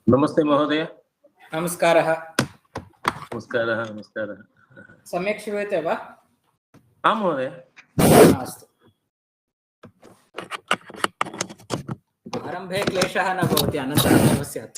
नमस्ते महोदय। नमस्कारः। नमस्कारः नमस्कारः। सम्यक् श्रूयते वा? आं महोदय। अस्तु। आरम्भे क्लेशः न भवति, अनन्तरमेव स्यात्।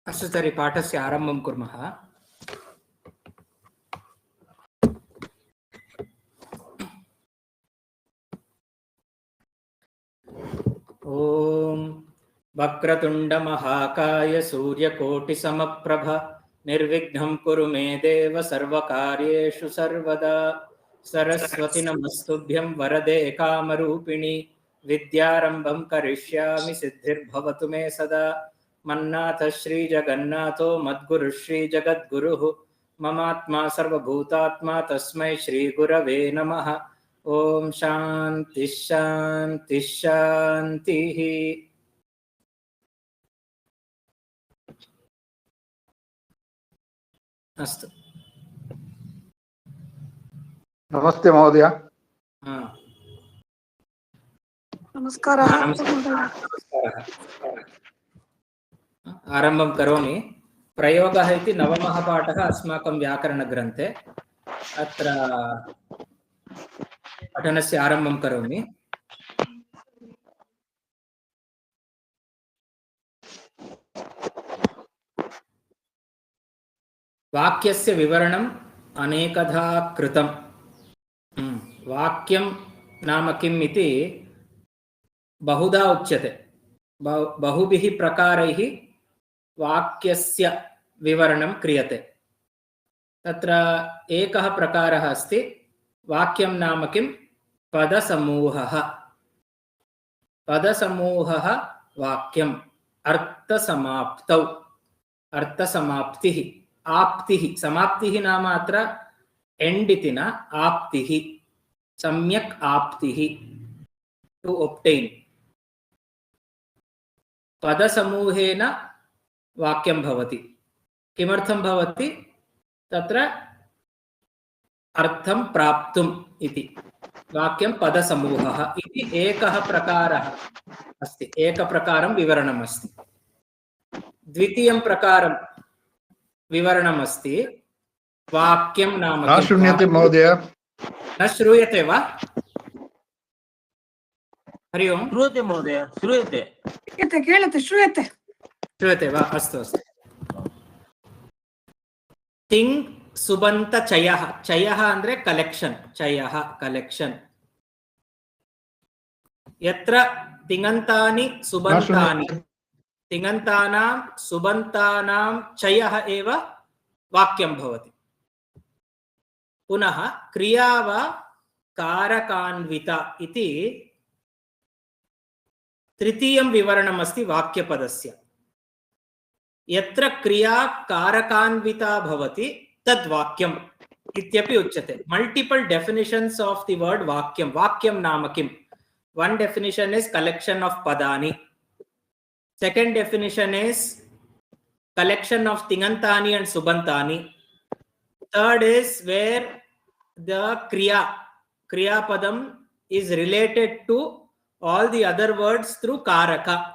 अस्तु तर्हि पाठस्य आरम्भं कुर्मः। ॐ वक्रतुण्डमहाकाय सूर्यकोटिसमप्रभ निर्विघ्नं कुरु मे देव सर्वकार्येषु सर्वदा। सरस्वती नमस्तुभ्यं वरदे कामरूपिणि विद्यारम्भं करिष्यामि सिद्धिर्भवतु मे सदा। मन्नाथ श्री जगन्नाथो मद्गुरु श्री जगद्गुरुः ममात्मा सर्वभूतात्मा तस्मै श्री गुरवे नमः। ओम शांति शांति शांतिः। अस्तु। नमस्ते महोदय। नमस्कारः। आरम्भं करोमि। प्रयोगः इति नवमः पाठः अस्माकं व्याकरणग्रन्थे। अत्र पठनस्य आरम्भं करोमि। वाक्यस्य विवरणम् अनेकधा कृतम्। वाक्यं नाम किम् इति बहुधा उच्यते। बहुभिः प्रकारैः वाक्यस्य विवरणं क्रियते। तत्र एकः प्रकारः अस्ति वाक्यं नाम किं? पदसमूहः। पदसमूहः वाक्यम्। अर्थसमाप्तौ। अर्थसमाप्तिः। आप्तिः। समाप्तिः नाम अत्र एण्ड् इति न, आप्तिः। सम्यक् आप्तिः, टु ऑब्टेन। पदसमूहेन वाक्यं भवति। किमर्थं भवति? तत्र अर्थं प्राप्तुम् इति। वाक्यं पदसमूहः इति एकः प्रकारः अस्ति। एकप्रकारं विवरणम् अस्ति। द्वितीयं प्रकारं विवरणम् अस्ति वाक्यं नाम न श्रूयते महोदय। न श्रूयते वा? हरि ओम्। श्रूयते महोदय, श्रूयते। केळते श्रूयते। श्रूयते वा? अस्तु अस्तु। तिङ् सुबन्त चयः। चयः ಅಂದ್ರೆ कलेक्शन। चयः कलेक्शन। यत्र तिङन्तानि सुबन्तानि, तिङन्तानां सुबन्तानां चयः एव वाक्यं भवति। पुनः क्रिया वा कारकान्विता इति तृतीयं विवरणम् अस्ति वाक्यपदस्य। यत्र क्रिया कारकान्विता भवति तद् वाक्यम् इत्यपि उच्यते। Multiple definitions of the word वाक्यं। वाक्यं नाम किम्? One definition is collection of पदानि। Second definition is collection of tingantani and subantani. Third is where the kriya padam is related to all the other words through karaka.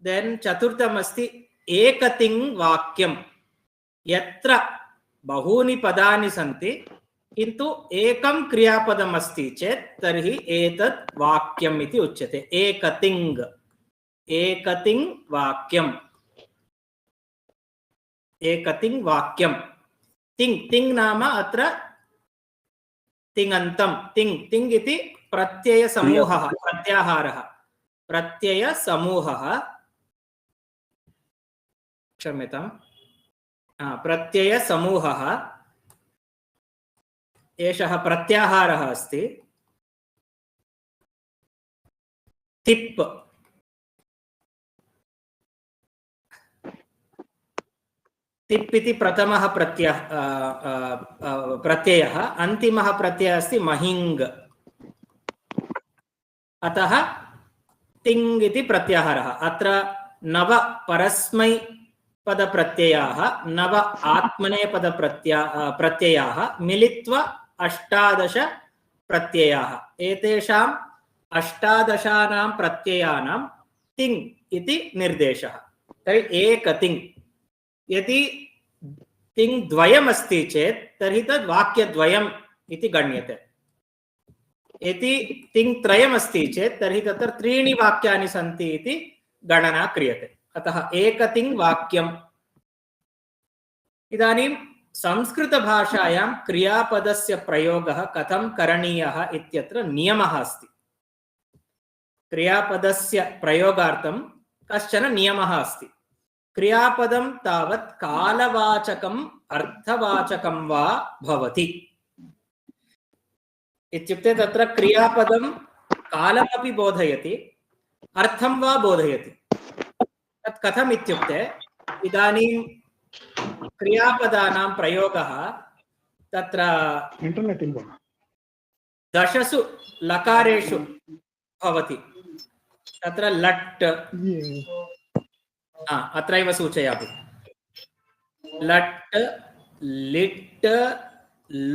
Then chaturtham asti ekating vakyam. Yatra bahuni padani santi किन्तु एकं क्रियापदम् अस्ति चेत् तर्हि एतत् वाक्यम् इति उच्यते। एकतिङ् एकतिङ् वाक्यम् एकतिङ् वाक्यम् तिङ् तिङ् नाम अत्र तिङन्तं तिङ् तिङ् इति प्रत्ययसमूहः प्रत्याहारः प्रत्ययसमूहः क्षम्यताम् प्रत्ययसमूहः एषः प्रत्याहारः अस्ति तिप् तिप् इति प्रथमः प्रत्ययः अन्तिमः प्रत्ययः अस्ति महिङ् अतः तिङ् इति प्रत्याहारः अत्र नव परस्मैपदप्रत्ययाः नव आत्मनेपदप्रत्ययाः मिलित्वा 18 प्रत्ययाः एतेषाम् 18 प्रत्ययानां तिङ् इति निर्देशः तर्हि एकतिङ् यदि तिङ् द्वयम् अस्ति चेत् तर्हि तद् वाक्यद्वयम् इति गण्यते यदि तिङ् त्रयम् अस्ति चेत् तर्हि तत्र 3 वाक्यानि सन्ति इति गणना क्रियते अतः एकतिङ् वाक्यम् इदानीं संस्कृतभाषायां क्रियापदस्य प्रयोगः कथं करणीयः इत्यत्र नियमः अस्ति क्रियापदस्य प्रयोगार्थं कश्चन नियमः अस्ति क्रियापदं तावत् कालवाचकम् अर्थवाचकं वा भवति इत्युक्ते तत्र क्रियापदं कालमपि बोधयति अर्थं वा बोधयति तत् कथम् इत्युक्ते इदानीं क्रियापदानां प्रयोगः तत्र 10 लकारेषु भवति तत्र लट् अत्रैव सूचयामि लट् लिट्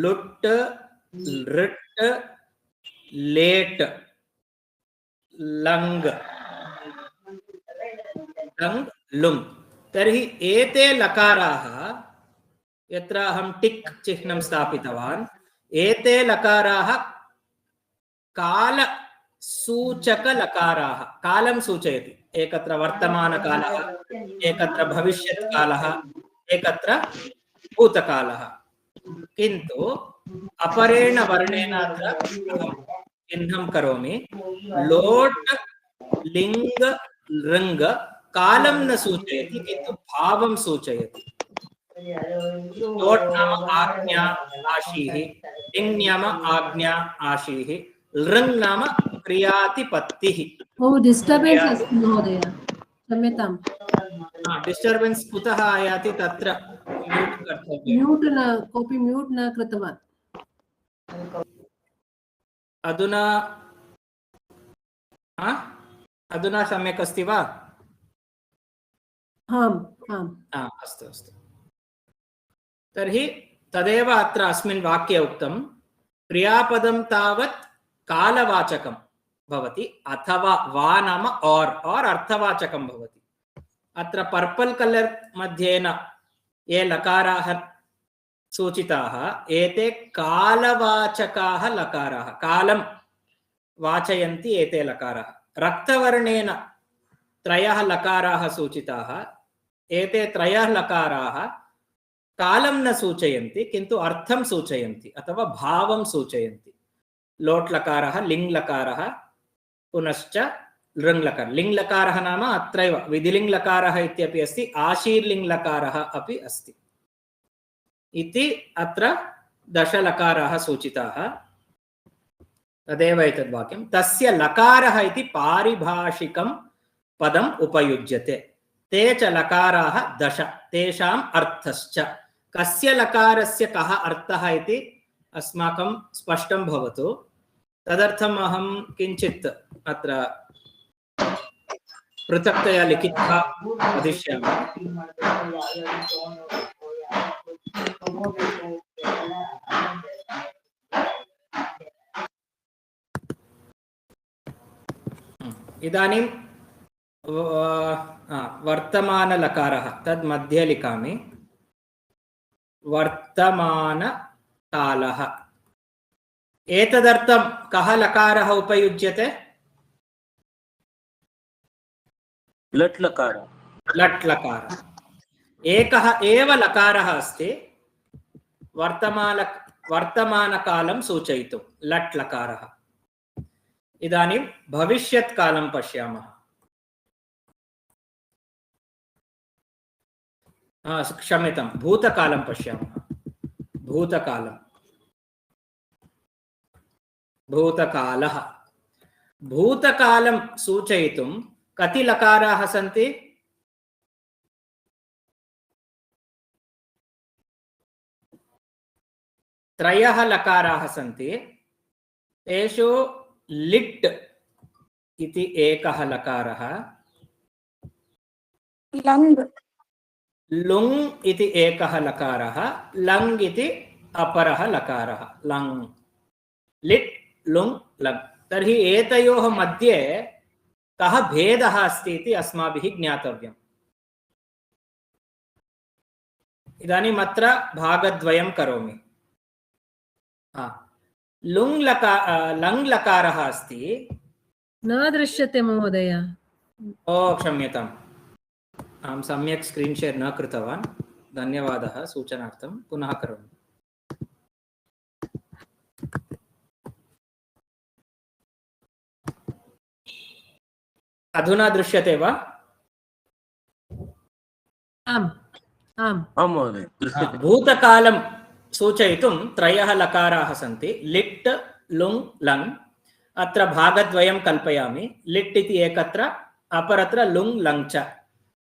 लुट् लृट् लेट् लङ् लङ् लुङ् तर्हि एते लकाराः यत्र अहं टिक् चिह्नं स्थापितवान् एते लकाराः कालसूचकलकाराः कालं सूचयति एकत्र वर्तमानकालः एकत्र भविष्यत्कालः एकत्र भूतकालः किन्तु अपरेण वर्णेन अत्र चिह्नं करोमि लोट् लिङ् लृङ् कालं न सूचयति किन्तु भावं सूचयति लोट् नाम आज्ञा आशीः लिङ् नाम आज्ञा आशीः लृङ् नाम क्रियातिपत्तिः डिस्टर्बेन्स् अस्ति महोदय क्षम्यताम् डिस्टर्बेन्स् कुतः आयाति तत्र म्यूट् कर्तव्यम् म्यूट् न कोऽपि म्यूट् न कृतवान् अधुना अधुना सम्यक् अस्ति वा आम् आम् अस्तु अस्तु तर्हि तदेव अत्र अस्मिन् वाक्ये उक्तं क्रियापदं तावत् कालवाचकं भवति अथवा वा नाम और अर्थवाचकं भवति अत्र पर्पल् कलर् मध्येन ये लकाराः सूचिताः एते कालवाचकाः लकाराः कालं वाचयन्ति एते लकाराः रक्तवर्णेन 3 लकाराः सूचिताः एते 3 लकाराः कालं न सूचयन्ति किन्तु अर्थं सूचयन्ति अथवा भावं सूचयन्ति लोट् लकारः लिङ् लकारः पुनश्च लृङ् लकारः लिङ् लकारः नाम अत्रैव विधिलिङ् लकारः इत्यपि अस्ति आशीर्लिङ् लकारः अपि अस्ति इति अत्र 10 लकाराः सूचिताः तदेव एतद् वाक्यं तस्य लकारः इति पारिभाषिकं पदम् उपयुज्यते ते च लकाराः 10 तेषाम् अर्थश्च कस्य लकारस्य कः अर्थः इति अस्माकं स्पष्टं भवतु तदर्थम् अहं किञ्चित् अत्र पृथक्तया लिखित्वा वदिष्यामि इदानीं वर्तमानलकारः तद् मध्ये लिखामि वर्तमानकालः एतदर्थं कः लकारः उपयुज्यते लट् लकार लट् लकार एकः एव लकारः अस्ति वर्तमानकालं सूचयितुं लट् लकारः। इदानीं भविष्यत्कालं पश्यामः। क्षम्यतां, भूतकालं पश्यामः। भूतकालः भूतकालं सूचयितुं कति लकाराः सन्ति? त्रयः लकाराः सन्ति। तेषु लिट् इति एकः लकारः, लङ् लुङ् इति एकः लकारः, लङ् इति अपरः लकारः। लङ्, लिट्, लुङ्, लङ्। तर्हि एतयोः मध्ये कः भेदः अस्ति इति अस्माभिः ज्ञातव्यम्। इदानीम् अत्र भागद्वयं करोमि। लुङ् लकारः अस्ति। न दृश्यते महोदय। ओ क्षम्यताम्, अहं सम्यक् स्क्रीन् शेर् न कृतवान्। धन्यवादः सूचनार्थं। पुनः करोमि। अधुना दृश्यते वा? आम् आम्। आं महोदय दृश्यते। भूतकालं सूचयितुं त्रयः लकाराः सन्ति, लिट्, लुङ्, लङ्। अत्र भागद्वयं कल्पयामि। लिट् इति एकत्र, अपरत्र लुङ्, लङ् च।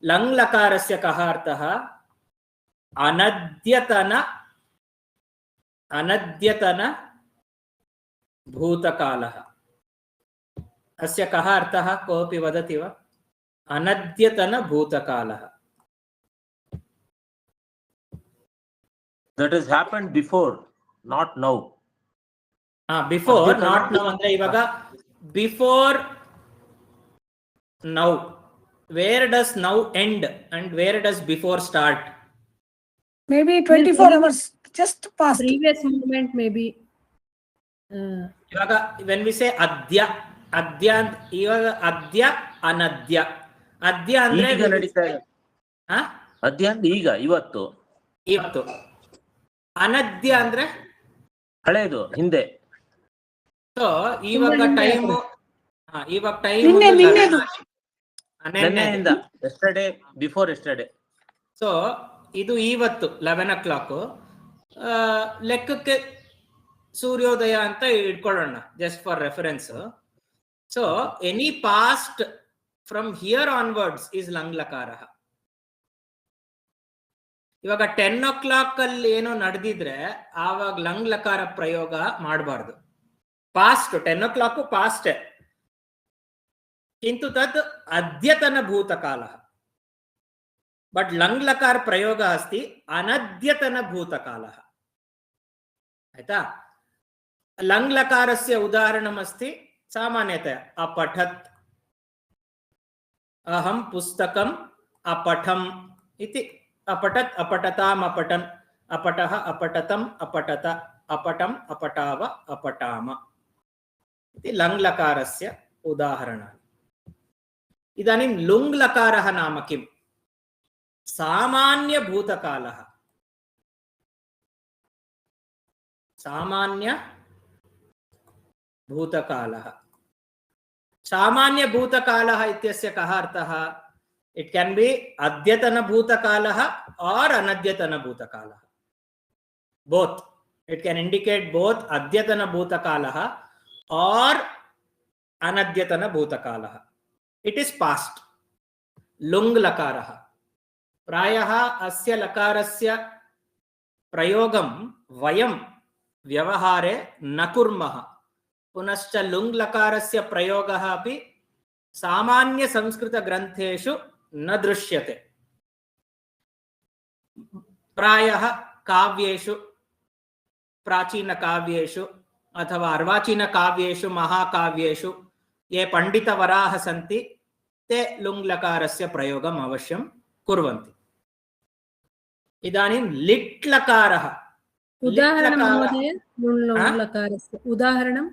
लङ् लकारस्य कः अर्थः? अनद्यतन भूतकालः। अस्य कः अर्थः? कोऽपि वदति वा? अनद्यतन भूतकालः। That has happened before, not now. Before, not now andre ivaga before now. Where does now end and where does before start? maybe 24 hours just past. Previous moment maybe. Ivaga when we say adya ivaga adya anadya. Adya andre ಈಗ ನಡೀತಾ ಇದೆ. ಅದ್ಯ ಅಂದ್ರೆ ಈಗ, ಇವತ್ತು. ಅನದ್ಯ ಅಂದ್ರೆ ಹಳೇದು, ಹಿಂದೆ. So ಇವಾಗ ಟೈಮ್ ನೆನ್ನೆಯಿಂದ, ಎಸ್ಟರ್ಡೇ, ಬಿಫೋರ್ ಎಸ್ಟರ್ಡೇ. ಸೊ ಇದು ಇವತ್ತು 11 o'clock. ಲೆಕ್ಕಕ್ಕೆ ಸೂರ್ಯೋದಯ ಅಂತ ಇಟ್ಕೊಳ್ಳೋಣ, just for reference. So any past from here onwards is ಲಂಗ್ ಲಕಾರ. ಇವಾಗ 10 o'clock ಅಲ್ಲಿ ಏನೋ ನಡೆದಿದ್ರೆ ಆವಾಗ ಲಂಗ್ ಲಕಾರ ಪ್ರಯೋಗ ಮಾಡಬಾರ್ದು. ಪಾಸ್ಟ್ 10 o'clock ಪಾಸ್ಟ್, किन्तु तत् अद्यतन भूतकालः. बट लंग लकार प्रयोग अस्ति अनद्यतन भूतकालः। आयता? लंग लकारस्य उदाहरणम् अस्ति सामान्यतया अपठत्, अहं पुस्तकम् अपठम् इति। अपठत्, अपठताम्, अपठन्, अपठः, अपठतम्, अपठत, अपठम्, अपठाव, अपठाम इति लंग लकारस्य उदाहरणानि। इदानीं लुङ् लकारः नाम किम्? सामान्य भूतकालः। सामान्य भूतकालः। सामान्य भूतकालः इत्यस्य कः अर्थः? इट कैन बी अद्यतन भूतकालः और अनद्यतन भूतकालः, both. It can indicate both अद्यतन भूतकालः और अनद्यतन भूतकालः. It is past. लुङ् लकारः प्रायः अस्य लकारस्य प्रयोगं वयं व्यवहारे न कुर्मः. पुनश्च लुङ् लकारस्य प्रयोगः अपि सामान्य संस्कृत ग्रन्थेषु न दृश्यते. प्रायः काव्येषु, प्राचीन काव्येषु अथवा अर्वाचीन काव्येषु, महाकाव्येषु ये पंडितवराः सन्ति ते लुङ् लकारस्य प्रयोगम् अवश्यं कुर्वन्ति. इदानीं लिट् लकारः। उदाहरणं महोदय, लुङ् लकारस्य उदाहरणं?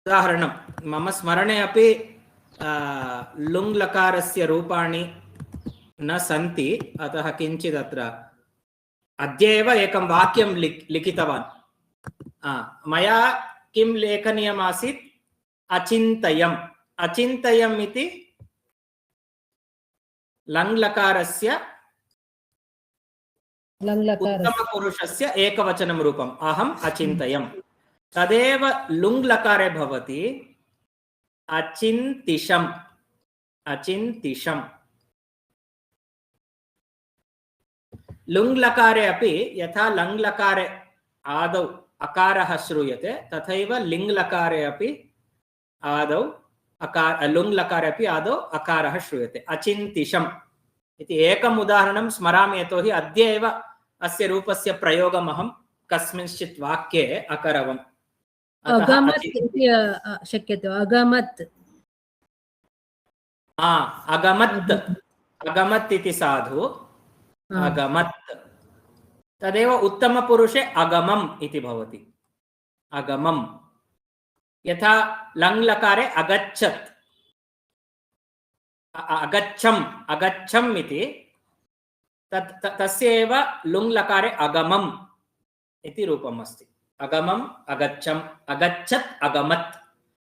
उदाहरणं मम स्मरणे अपि लुङ् लकारस्य रूपाणि न सन्ति, अतः किञ्चित् अत्र अद्य एव एकं वाक्यं लिखितवान्। मया किं लेखनीयमासीत्? अचिन्तयम्। अचिन्तयम् इति लङ् लकारस्य उत्तमपुरुषस्य एकवचनं रूपम्, अहम् अचिन्तयम्। तदेव लुङ् लकारे भवति अचिन्तिषम्। अचिन्तिषम्। लुङ् लकारे अपि यथा लङ् लकारे आदौ अकारः श्रूयते, तथैव लिङ् लकारे अपि आदौ लुङ् लकारे अपि आदौ अकारः श्रूयते। अचिन्तिषम् इति एकम् उदाहरणं स्मरामि, यतोहि अद्य एव अस्य रूपस्य प्रयोगम् अहं कस्मिंश्चित् वाक्ये अकरवम्। अगमत् इति शक्यते। अगमत्। अगमत्। अगमत् इति साधु अगमत्। तदेव उत्तमपुरुषे अगमम् इति भवति। अगमम्। यथा लङ् लकारे अगच्छत्, अगच्छम्, अगच्छम् इति तस्य एव लुङ् लकारे अगमम् इति रूपम् अस्ति। अगमम्, अगच्छम्, अगच्छत्, अगमत्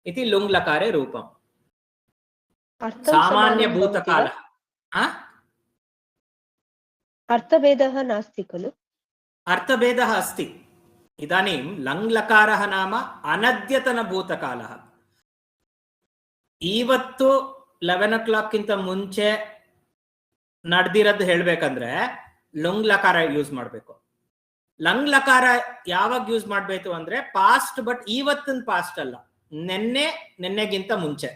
इति लुङ् लकारे रूपम्। सामान्य भूतकालः। अर्थभेदः नास्ति खलु? अर्थभेदः अस्ति। इदानीं लङ् लकारः नाम अनद्यतन भूतकालः। ಇವತ್ತು 11 o'clock ಗಿಂತ ಮುಂಚೆ ನಡೆದಿರೋದು ಹೇಳಬೇಕಂದ್ರೆ ಲುಂಗ್ ಲಕಾರ ಯೂಸ್ ಮಾಡಬೇಕು. ಲಂಗ್ ಲಕಾರ ಯಾವಾಗ ಯೂಸ್ ಮಾಡಬೇಕು ಅಂದ್ರೆ ಪಾಸ್ಟ್, ಬಟ್ ಇವತ್ತಿನ ಪಾಸ್ಟ್ ಅಲ್ಲ, ನೆನ್ನೆಗಿಂತ ಮುಂಚೆ.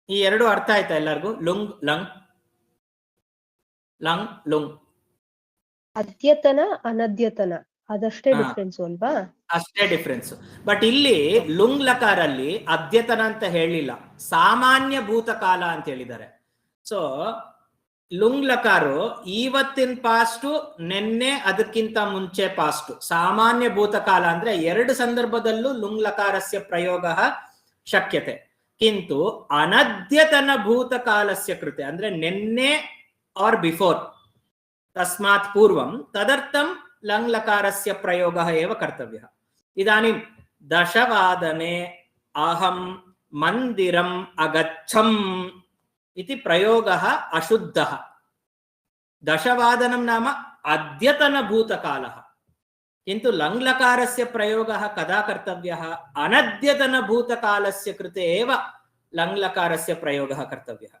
ಈ ಎರಡು ಅರ್ಥ ಆಯ್ತಾ ಎಲ್ಲರಿಗೂ? ಲುಂಗ್ ಲಂಗ್, ಲಂಗ್ ಲುಂಗ್. ಅದ್ಯತನ ಅನದ್ಯತನ ಅದಷ್ಟೇ ಡಿಫ್ರೆನ್ಸ್ ಅಲ್ವಾ? ಅಷ್ಟೇ ಡಿಫ್ರೆನ್ಸ್. ಬಟ್ ಇಲ್ಲಿ ಲುಂಗ್ ಲಕಾರಲ್ಲಿ ಅದ್ಯತನ ಅಂತ ಹೇಳಿಲ್ಲ, ಸಾಮಾನ್ಯ ಭೂತಕಾಲ ಅಂತ ಹೇಳಿದ್ದಾರೆ. ಸೊ ಲುಂಗ್ ಲಕಾರು ಇವತ್ತಿನ ಪಾಸ್ಟು, ನೆನ್ನೆ ಅದಕ್ಕಿಂತ ಮುಂಚೆ ಪಾಸ್ಟು. ಸಾಮಾನ್ಯ ಭೂತಕಾಲ ಅಂದ್ರೆ ಎರಡು ಸಂದರ್ಭದಲ್ಲೂ ಲುಂಗ್ ಲಕಾರಸ್ಯ ಪ್ರಯೋಗ ಶಕ್ಯತೆ. ಕಿಂತು ಅನದ್ಯತನ ಭೂತಕಾಲಸ್ಯ ಕೃತೆ ಅಂದ್ರೆ ನೆನ್ನೆ ಆರ್ ಬಿಫೋರ್, ತಸ್ಮಾತ್ ಪೂರ್ವಂ, ತದರ್ಥಂ ಲಂಗ್ ಲಕಾರಸ್ಯ ಪ್ರಯೋಗಃ ಏವ ಕರ್ತವ್ಯಃ. ಇದಾನಿಂ ದಶವಾದನೆ ಅಹಂ ಮಂದಿರಂ ಅಗಚ್ಚಂ इति प्रयोगः अशुद्धः. दशवादनं नाम अद्यतन भूतकालः, किन्तु लङ् लकारस्य प्रयोगः कदा कर्तव्यः? अनद्यतन भूतकालस्य कृते एव लङ् लकारस्य प्रयोगः कर्तव्यः.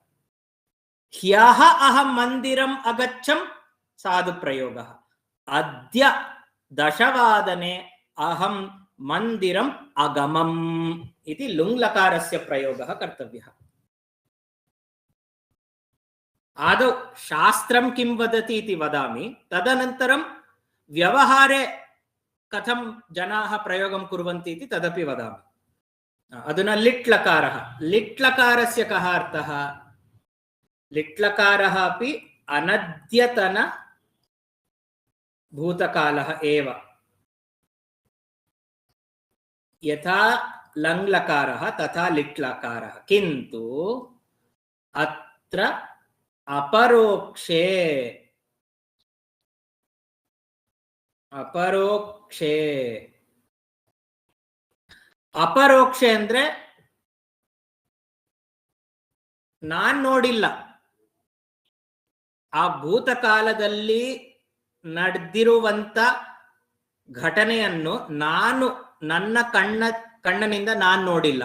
ह्यः अहं मन्दिरम् अगच्छं साधु प्रयोगः. अद्य दशवादने अहं मन्दिरम् अगमम् इति लुङ् लकारस्य प्रयोगः कर्तव्यः. आदौ शास्त्रं किं वदति इति वदामि, तदनन्तरं व्यवहारे कथं जनाः प्रयोगं कुर्वन्ति इति तदपि वदामि. अधुना लिट् लकारः. लिट् लकारस्य कः अर्थः? लिट् लकारः अपि अनद्यतन भूतकालः एव. यथा लङ् लकारः तथा लिट् लकारः, किन्तु अत्र अपरोक्षे अपरोक्षे अपरोಕ್ಷೆ ಅಂದ್ರೆ ನಾನ್ ನೋಡಿಲ್ಲ, ಆ ಭೂತಕಾಲದಲ್ಲಿ ನಡೆದಿರುವಂತ ಘಟನೆಯನ್ನು ನಾನು ನನ್ನ ಕಣ್ಣಿನಿಂದ ನಾನು ನೋಡಿಲ್ಲ,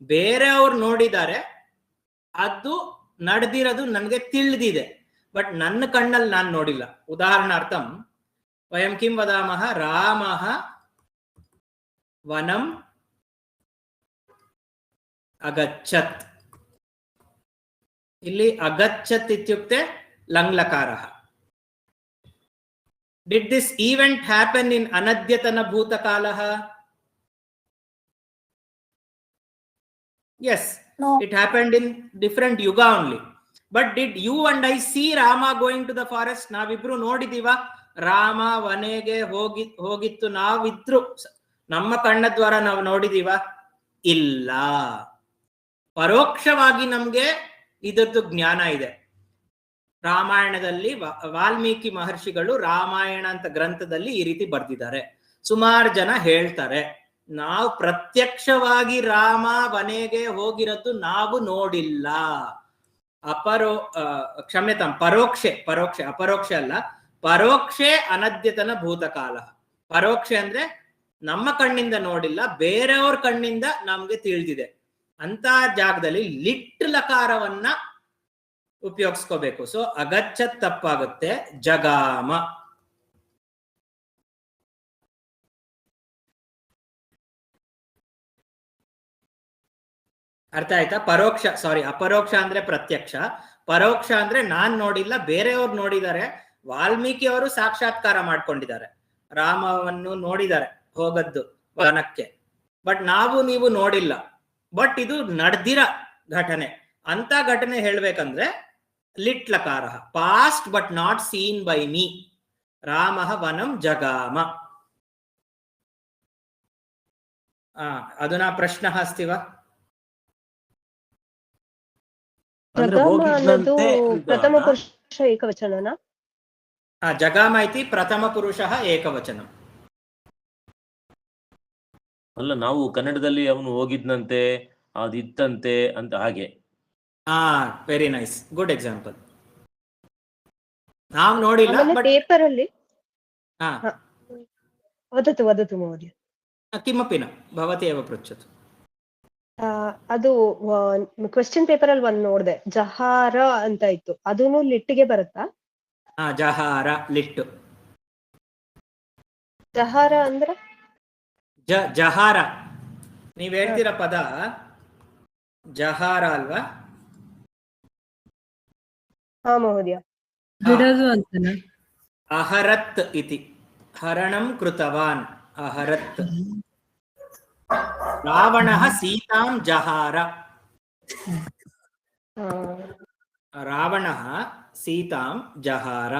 ಬೇರೆಯವರು ನೋಡಿದ್ದಾರೆ, ಅದು ನಡೆದಿರೋದು ನನಗೆ ತಿಳಿದಿದೆ, ಬಟ್ ನನ್ನ ಕಣ್ಣಲ್ಲಿ ನಾನು ನೋಡಿಲ್ಲ. ಉದಾಹರಣಾರ್ಥಂ ವಯಂ ಕಿಂ ವದಾಮಃ, ರಾಮಃ ವನಂ ಅಗಚ್ಚತ್. ಇಲ್ಲಿ ಅಗಚ್ಚತ್ ಇತ್ಯುಕ್ತೆ ಲಂಗ್ ಲಕಾರಃ. Did this event happen in ಅನದ್ಯತನ ಭೂತಕಾಲಃ? Yes, No. it happened in different yuga only. But did you and I see Rama going to the forest? ನಾವಿಬ್ರು ನೋಡಿದೀವಾ ರಾಮ ವನೆಗೆ ಹೋಗಿತ್ತು? ನಾವಿದ್ರು ನಮ್ಮ ಕಣ್ಣ ದ್ವಾರ ನಾವು ನೋಡಿದೀವಾ? ಇಲ್ಲ. ಪರೋಕ್ಷವಾಗಿ ನಮ್ಗೆ ಇದರದ್ದು ಜ್ಞಾನ ಇದೆ. ರಾಮಾಯಣದಲ್ಲಿ ವಾಲ್ಮೀಕಿ ಮಹರ್ಷಿಗಳು ರಾಮಾಯಣ ಅಂತ ಗ್ರಂಥದಲ್ಲಿ ಈ ರೀತಿ ಬರ್ದಿದ್ದಾರೆ. ಸುಮಾರು ಜನ ಹೇಳ್ತಾರೆ. ನಾವು ಪ್ರತ್ಯಕ್ಷವಾಗಿ ರಾಮ ಮನೆಗೆ ಹೋಗಿರೋದು ನಾವು ನೋಡಿಲ್ಲ. ಪರೋಕ್ಷೆ ಅಪರೋಕ್ಷ ಅಲ್ಲ, ಪರೋಕ್ಷೆ ಅನದ್ಯತನ ಭೂತಕಾಲ. ಪರೋಕ್ಷೆ ಅಂದ್ರೆ ನಮ್ಮ ಕಣ್ಣಿಂದ ನೋಡಿಲ್ಲ, ಬೇರೆಯವ್ರ ಕಣ್ಣಿಂದ ನಮ್ಗೆ ತಿಳಿದಿದೆ. ಅಂತ ಜಾಗದಲ್ಲಿ ಲಿಟ್ ಲಕಾರವನ್ನ ಉಪಯೋಗಿಸ್ಕೋಬೇಕು. ಸೊ ಅಗಚ್ಚತ್ ತಪ್ಪಾಗುತ್ತೆ, ಜಗಾಮ. ಅರ್ಥ ಆಯ್ತಾ? ಅಪರೋಕ್ಷ ಅಂದ್ರೆ ಪ್ರತ್ಯಕ್ಷ, ಪರೋಕ್ಷ ಅಂದ್ರೆ ನಾನ್ ನೋಡಿಲ್ಲ, ಬೇರೆಯವ್ರು ನೋಡಿದ್ದಾರೆ. ವಾಲ್ಮೀಕಿ ಅವರು ಸಾಕ್ಷಾತ್ಕಾರ ಮಾಡ್ಕೊಂಡಿದ್ದಾರೆ, ರಾಮವನ್ನು ನೋಡಿದ್ದಾರೆ ಹೋಗದ್ದು ವನಕ್ಕೆ. ಬಟ್ ನೀವು ನೋಡಿಲ್ಲ. ಬಟ್ ಇದು ನಡೆದಿರ ಘಟನೆ. ಅಂತ ಘಟನೆ ಹೇಳ್ಬೇಕಂದ್ರೆ ಲಿಟ್ ಲಕಾರ, past but not seen by me. ರಾಮ ವನಂ ಜಗಾಮ. ಅದುನಾ ಪ್ರಶ್ನ ಅಸ್ತಿ ವಾ? ಜಗಾಮ ಅನ್ನೋದು ಪ್ರಥಮ ಪುರುಷ ಏಕವಚನನ? ಜಗಾಮ ಇತಿ ಪ್ರಥಮ ಪುರುಷಃ ಏಕವಚನಂ. ಅಲ್ಲ, ನಾವು ಕನ್ನಡದಲ್ಲಿ ಅವನು ಹೋಗಿದ್ನಂತೆ, ಅದಿತ್ತಂತೆ ಅಂತ ಹಾಗೆ. Very nice, good example. ನಾವು ನೋಡಿಲ್ಲ, ಪೇಪರ್ ಅಲ್ಲಿ ವದತು ವದತು ಮಹೋದಯ. ಕಿಮಪಿ ನ ಭವತಿ ಏವ ಪೃಚ್ಛತು. ಅದು ಕ್ವೆಶ್ಚನ್ ಪೇಪರ್ ಅಲ್ಲಿ ಒಂದ್ ನೋಡ್ದೆ, ಜಹಾರ ಅಂತ ಇತ್ತು. ಅದೂನು ಲಿಟ್ಟಿಗೆ ಬರುತ್ತಾ? ಜಹಾರ ಲಿಟ್ಟು. ಜಹಾರ ಅಂದ್ರೆ ಜಹಾರ ನೀವ್ ಹೇಳ್ತೀರ ಪದ ಜಹಾರ ಅಲ್ವಾ? ಹಾ ಮಹೋದಯ. ಬಿಡೋದು ಅಂತನ? ಅಹರತ್ ಇತಿ, ಹರಣಂ ಕೃತವಾನ್, ಅಹರತ್. ರಾವಣಃ ಸೀತಾಂ ಜಹಾರ. ರಾವಣಃ ಸೀತಾಂ ಜಹಾರ.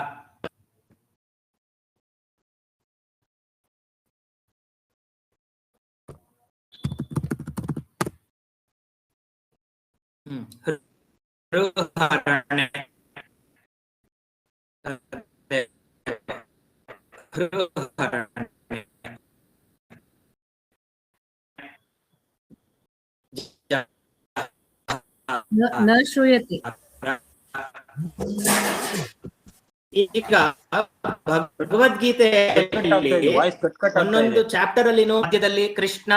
ನ ಶ್ರೂಯತೆ. ಈಗ ಭಗವದ್ಗೀತೆ ಒಂದೊಂದು ಚಾಪ್ಟರ್ ಅಲ್ಲಿ ಮಧ್ಯದಲ್ಲಿ ಕೃಷ್ಣ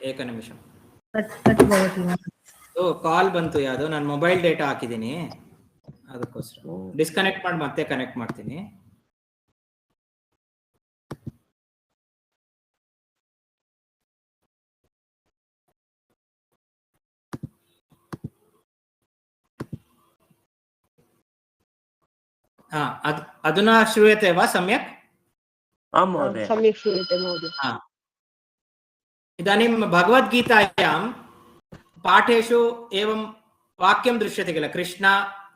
ಏಕ ನಿಮಿಷ ಕಾಲ್ ಬಂತು ಯಾವ್ದು, ನಾನು ಮೊಬೈಲ್ ಡೇಟಾ ಹಾಕಿದ್ದೀನಿ, ಅದಕ್ಕೋಸ್ಕರ ಡಿಸ್ಕನೆಕ್ಟ್ ಮಾಡಿ ಮತ್ತೆ ಕನೆಕ್ಟ್ ಮಾಡ್ತೀನಿ. अधुना श्रूयते वा सम्यक्? आं महोदय, सम्यक् श्रूयते महोदय. इदानीं भगवद्गीतायां पाठेषु एवं वाक्यं दृश्यते किल, कृष्ण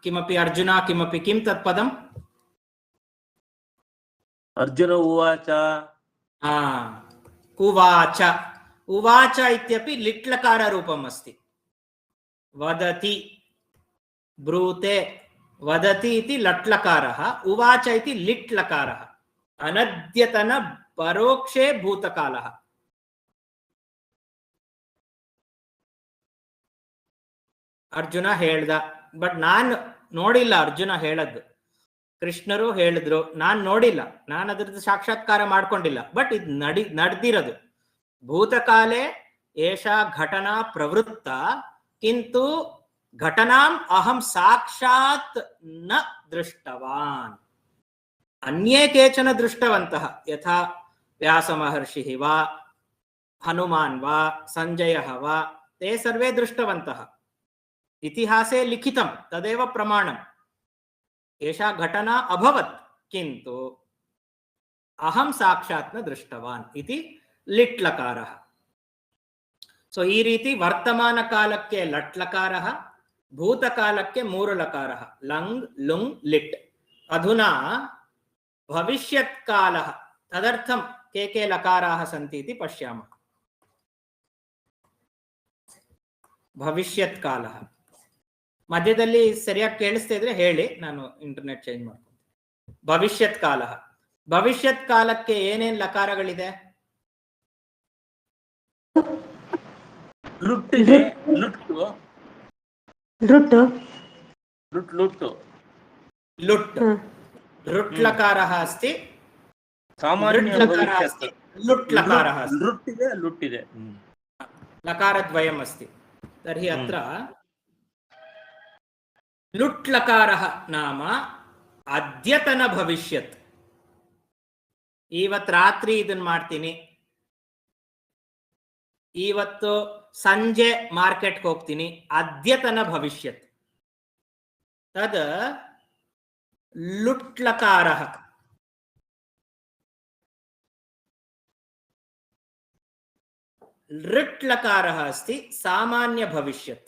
किमपि अर्जुन किमपि, किं तत्पदम्? अर्जुन उवाच. उवाच. उवाच इत्यपि लिट्लकार रूपम् अस्ति. वदति, ब्रूते, वदति इति लट्लकारः, उवाच इति लिट्लकारः. अनद्यतन परोक्षे भूतकालः. ಅರ್ಜುನ ಹೇಳ್ದ, ಬಟ್ ನಾನ್ ನೋಡಿಲ್ಲ ಅರ್ಜುನ ಹೇಳದ್ದು. ಕೃಷ್ಣರು ಹೇಳಿದ್ರು, ನಾನ್ ನೋಡಿಲ್ಲ, ನಾನು ಅದ್ರದ್ದು ಸಾಕ್ಷಾತ್ಕಾರ ಮಾಡ್ಕೊಂಡಿಲ್ಲ. ಬಟ್ ಇದು ನಡೆದಿರೋದು. ಭೂತಕಾಲೇ ಏಷಾ ಘಟನಾ ಪ್ರವೃತ್ತ, ಕಿಂತು ಘಟನಾಂ ಅಹಂ ಸಾಕ್ಷಾತ್ ನ ದೃಷ್ಟವಾನ್. ಅನ್ಯೇ ಕೇಚನ ದೃಷ್ಟವಂತಃ, ಯಥಾ ವ್ಯಾಸ ಮಹರ್ಷಿಃ ವಾ ಹನುಮಾನ್ ವಾ ಸಂಜಯಃ ವಾ, ते सर्वे दृष्टवन्तः. इतिहासे लिखितं तदेव प्रमाणम्. एषा घटना अभवत्, किन्तु अहं साक्षात् न दृष्टवान् इति लिट् लकारः. सो ಈ ರೀತಿ ವರ್ತಮಾನ ಕಾಲಕ್ಕೆ ಲಟ್ ಲಕಾರಃ, ಭೂತಕಾಲಕ್ಕೆ ಮೂರು ಲಕಾರಃ, ಲಂಗ್ ಲುಂಗ್ ಲಿಟ್. अधुना भविष्यत्कालः तदर्थं के लकाराः सन्ति इति पश्यामः। भविष्यत्कालः ಮಧ್ಯದಲ್ಲಿ ಸರಿಯಾಗಿ ಕೇಳಿಸ್ತಾ ಇದ್ರೆ ಹೇಳಿ, ನಾನು ಇಂಟರ್ನೆಟ್ ಚೇಂಜ್ ಮಾಡ್ತೀನಿ. ಭವಿಷ್ಯತ್ಕಾಲಃ, ಭವಿಷ್ಯತ್ಕಾಲಕ್ಕೆ ಏನೇನ್ ಲಕಾರಗಳಿದೆ? ಲುಟ್ಟಿದೆ, ಲುಟ್ಟು, ರುಟ್ ಲುಟ್ಟು, लुट्, लुट् लकारः अस्ति, सामान्य लकारः अस्ति, लुट् लकारः अस्ति, लुट्टिದೆ, लुट्टिದೆ, लकारद्वयम् अस्ति। तर्हि अत्र लुट् लकारः नाम अद्यतन भविष्यत्। ಇವತ್ತು ರಾತ್ರಿ ಇದನ್ನ ಮಾಡ್ತೀನಿ, ಇವತ್ತು ಸಂಜೆ ಮಾರ್ಕೆಟ್ಗೆ ಹೋಗ್ತೀನಿ, ಅದ್ಯತನ ಭವಿಷ್ಯತ್ ತದ್ लुट् लकारः। लृट् लकारः अस्ति सामान्य भविष्यत्।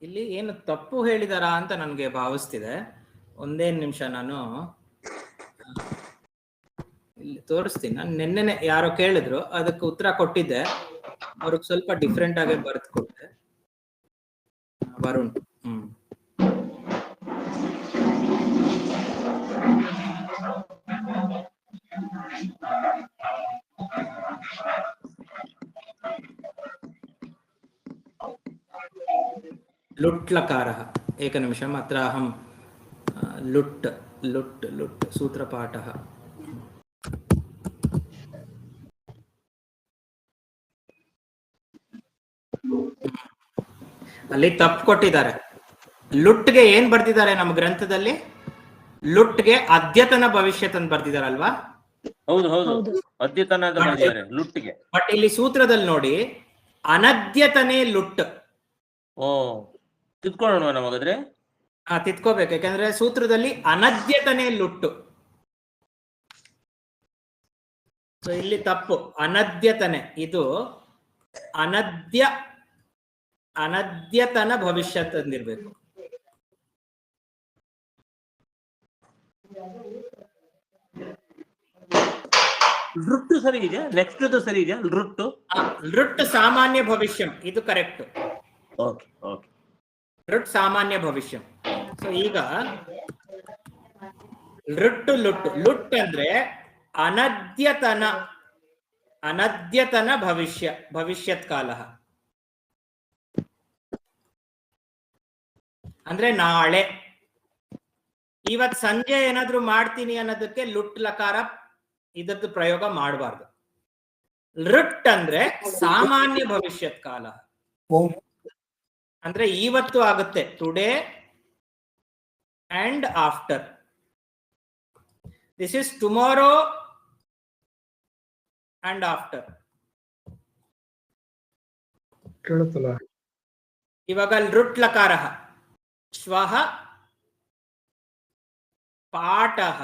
ಇಲ್ಲಿ ಏನು ತಪ್ಪು ಹೇಳಿದಾರಾ ಅಂತ ನನಗೆ ಭಾವಿಸ್ತಿದೆ. ಒಂದೇ ನಿಮಿಷ, ನಾನು ಇಲ್ಲಿ ತೋರಿಸ್ತೀನಿ. ನಾನು ನಿನ್ನೆ ಯಾರೋ ಕೇಳಿದ್ರು, ಅದಕ್ಕೆ ಉತ್ತರ ಕೊಟ್ಟಿದ್ದೆ. ಅವ್ರಿಗೆ ಸ್ವಲ್ಪ ಡಿಫ್ರೆಂಟ್ ಆಗಿ ಬರೆದು ಕೊಟ್ಟೆ. ವರುಣ್, लुट् लकारः। एकनिमिषम्, अत्र अहं लुट् लुट् लुट् सूत्रपाठः। ಅಲ್ಲಿ ತಪ್ಪು ಕೊಟ್ಟಿದ್ದಾರೆ. ಲುಟ್ಗೆ ಏನ್ ಬರ್ತಿದ್ದಾರೆ ನಮ್ಮ ಗ್ರಂಥದಲ್ಲಿ? ಲುಟ್ಗೆ ಅದ್ಯತನ ಭವಿಷ್ಯತ್ ಅಂತ ಬರ್ತಿದಾರಲ್ವಾ? ಹೌದು ಹೌದು, ಅದ್ಯತನ ಅಂತ ಬರ್ತಿದ್ದಾರೆ ಲುಟ್ಗೆ. ಬಟ್ ಇಲ್ಲಿ ಸೂತ್ರದಲ್ಲಿ ನೋಡಿ, ಅನದ್ಯತನೇ ಲುಟ್. ಓ, ತಿದ್ಕೊಳ್ಳೋಣ ನಮಗಾದ್ರೆ. ತಿದ್ಕೋಬೇಕು, ಯಾಕಂದ್ರೆ ಸೂತ್ರದಲ್ಲಿ ಅನದ್ಯತನೇ ಲುಟ್ಟು. ಸೊ ಇಲ್ಲಿ ತಪ್ಪು, ಅನದ್ಯತನೆ. ಇದು ಅನದ್ಯತನ ಭವಿಷ್ಯತ್ ಅಂದಿರ್ಬೇಕು. ಲೃಟ್ಟು ಸರಿ ಇದೆಯಾ? ನೆಕ್ಸ್ಟ್ ಸರಿ ಇದೆಯಾ? ಲೃಟ್ಟು, ಲೃಟ್ ಸಾಮಾನ್ಯ ಭವಿಷ್ಯಂ, ಇದು ಕರೆಕ್ಟ್. ಓಕೆ ಓಕೆ, ಲೃಟ್ ಸಾಮಾನ್ಯ ಭವಿಷ್ಯಂ. ಸೊ ಈಗ ಲೃಟ್ಟು ಲುಟ್, ಲುಟ್ ಅಂದ್ರೆ ಅನದ್ಯತನ ಭವಿಷ್ಯತ್ ಕಾಲ ಅಂದ್ರೆ ನಾಳೆ. ಇವತ್ ಸಂಜೆ ಏನಾದ್ರು ಮಾಡ್ತೀನಿ ಅನ್ನೋದಕ್ಕೆ ಲುಟ್ ಲಕಾರ ಇದದ್ದು ಪ್ರಯೋಗ ಮಾಡಬಾರ್ದು. ಲೃಟ್ ಅಂದ್ರೆ ಸಾಮಾನ್ಯ ಭವಿಷ್ಯತ್ ಕಾಲ, ಅಂದ್ರೆ ಇವತ್ತು ಆಗುತ್ತೆ, today and after. This is tomorrow and after. ಇವಾಗ ಲೃಟ್ ಲಕಾರ ಶ್ವಃ ಪಾಠಃ,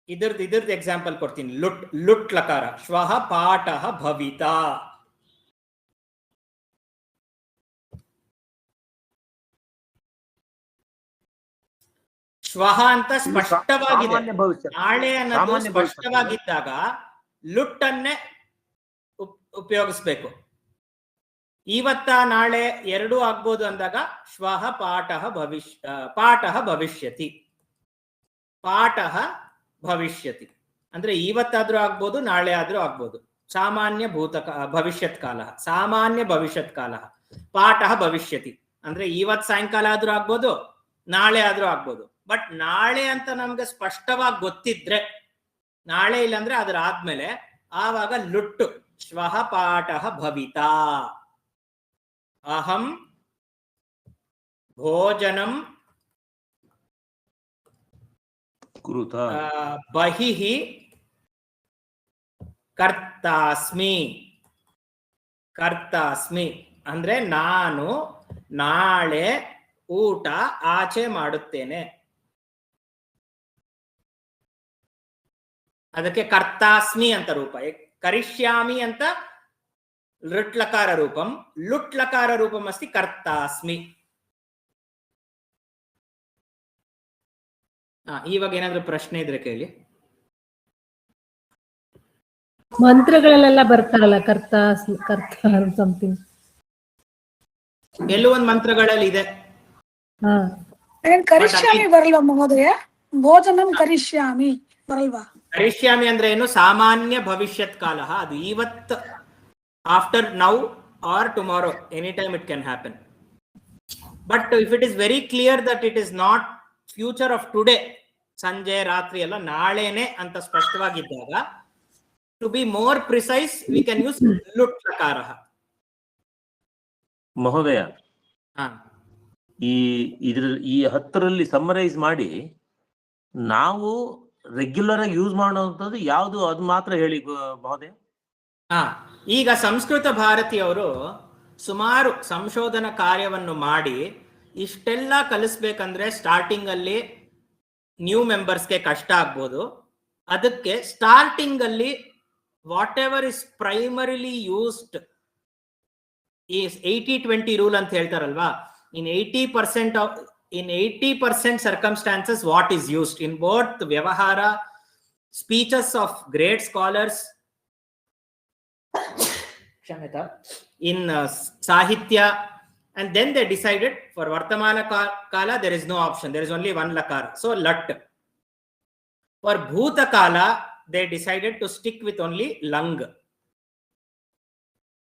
ಇದ್ರದ್ದು ಎಕ್ಸಾಂಪಲ್ ಕೊಡ್ತೀನಿ. ಲುಟ್ ಲಕಾರ ಶ್ವಃ ಪಾಠಃ ಭವಿತಾ. ಶ್ವಃ ಅಂತ ಸ್ಪಷ್ಟವಾಗಿದೆ, ನಾಳೆ ಅನ್ನೋದು ಸ್ಪಷ್ಟವಾಗಿದ್ದಾಗ ಲುಟ್ ಅನ್ನೇ ಉಪಯೋಗಿಸ್ಬೇಕು. ಇವತ್ತ ನಾಳೆ ಎರಡೂ ಆಗ್ಬೋದು ಅಂದಾಗ ಶ್ವಃ ಪಾಠಃ ಭವಿಷ್ಯತಿ. ಪಾಠಃ ಭವಿಷ್ಯತಿ ಅಂದ್ರೆ ಇವತ್ತಾದ್ರೂ ಆಗ್ಬೋದು, ನಾಳೆ ಆದ್ರೂ ಆಗ್ಬೋದು. ಸಾಮಾನ್ಯ ಭವಿಷ್ಯತ್ ಕಾಲ, ಸಾಮಾನ್ಯ ಭವಿಷ್ಯತ್ ಕಾಲ. ಪಾಠಃ ಭವಿಷ್ಯತಿ ಅಂದ್ರೆ ಇವತ್ ಸಾಯಂಕಾಲ ಆದ್ರೂ ಆಗ್ಬೋದು, ನಾಳೆ ಆದ್ರೂ ಆಗ್ಬೋದು. ಬಟ್ ನಾಳೆ ಅಂತ ನಮ್ಗೆ ಸ್ಪಷ್ಟವಾಗಿ ಗೊತ್ತಿದ್ರೆ, ನಾಳೆ ಇಲ್ಲಾಂದ್ರೆ ಅದ್ರ ಆದ್ಮೇಲೆ, ಆವಾಗ ಲುಟ್ಟು ಶ್ವಃ ಪಾಠಃ ಭವಿತಾ. ಅಹಂ ಭೋಜನಂ ಬಹಿಃ ಕರ್ತಾಸ್ಮಿ. ಕರ್ತಾಸ್ಮಿ ಅಂದ್ರೆ ನಾನು ನಾಳೆ ಊಟ ಆಚೆ ಮಾಡುತ್ತೇನೆ. ಅದಕ್ಕೆ ಕರ್ತಾಸ್ಮಿ ಅಂತ ರೂಪ. ಕರಿಷ್ಯಾಮಿ ಅಂತ लृट् लकार रूपम, लुट् लकार रूपम अस्ति कर्तास्मि. ಇವಾಗ ಏನಾದ್ರೂ ಪ್ರಶ್ನೆ ಇದ್ರೆ ಕೇಳಿ. ಮಂತ್ರಗಳೆಲ್ಲ ಬರ್ತಾರಲ್ಲ ಕರ್ತ ಸಮಥಿಂಗ್, ಎಲ್ಲೋ ಒಂದು ಮಂತ್ರಗಳಲ್ಲಿ ಇದೆ. ಕರಿಷ್ಯಾಮಿ ಬರಲ್ವಾ ಮಹೋದಯ? ಭೋಜನಂ ಕರಿಷ್ಯಾಮಿ ಬರಲ್ವಾ? ಕರಿಷ್ಯಾಮಿ ಅಂದ್ರೆ ಏನು? ಸಾಮಾನ್ಯ ಭವಿಷ್ಯತ್ ಕಾಲ. ಅದು ಇವತ್ತು, after now or tomorrow, any time it can happen. But if it is very clear that it is not future of today, ಸಂಜೆ ರಾತ್ರಿ ಎಲ್ಲ ನಾಳೆನೆ ಅಂತ ಸ್ಪಷ್ಟವಾಗಿದ್ದಾಗ, to be more precise we can use ಲುಟ್ ಲಕಾರ. ಮಹೋದಯ, ಹಾ, ಈ 10ರಲ್ಲಿ ಸಮ್ಮರೈಸ್ ಮಾಡಿ ನಾವು ರೆಗ್ಯುಲರ್ ಆಗಿ ಯೂಸ್ ಮಾಡುವಂಥದ್ದು ಯಾವುದು ಅದು ಮಾತ್ರ ಹೇಳಿ ಮಹೋದಯ. ಈಗ ಸಂಸ್ಕೃತ ಭಾರತಿಯವರು ಸುಮಾರು ಸಂಶೋಧನಾ ಕಾರ್ಯವನ್ನು ಮಾಡಿ ಇಷ್ಟೆಲ್ಲ ಕಲಿಸ್ಬೇಕಂದ್ರೆ ಸ್ಟಾರ್ಟಿಂಗ್ ಅಲ್ಲಿ ನ್ಯೂ ಮೆಂಬರ್ಸ್ಗೆ ಕಷ್ಟ ಆಗ್ಬೋದು. ಅದಕ್ಕೆ ಸ್ಟಾರ್ಟಿಂಗ್ ಅಲ್ಲಿ what ever is primarily used, ಈ 80-20 ರೂಲ್ ಅಂತ ಹೇಳ್ತಾರಲ್ವಾ, in 80% circumstances what is used in both vyavahara, speeches of great scholars, in sahitya, and then they decided for vartamana kala there is no option, there is only one lakara, so lat. For bhuta kala they decided to stick with only lang.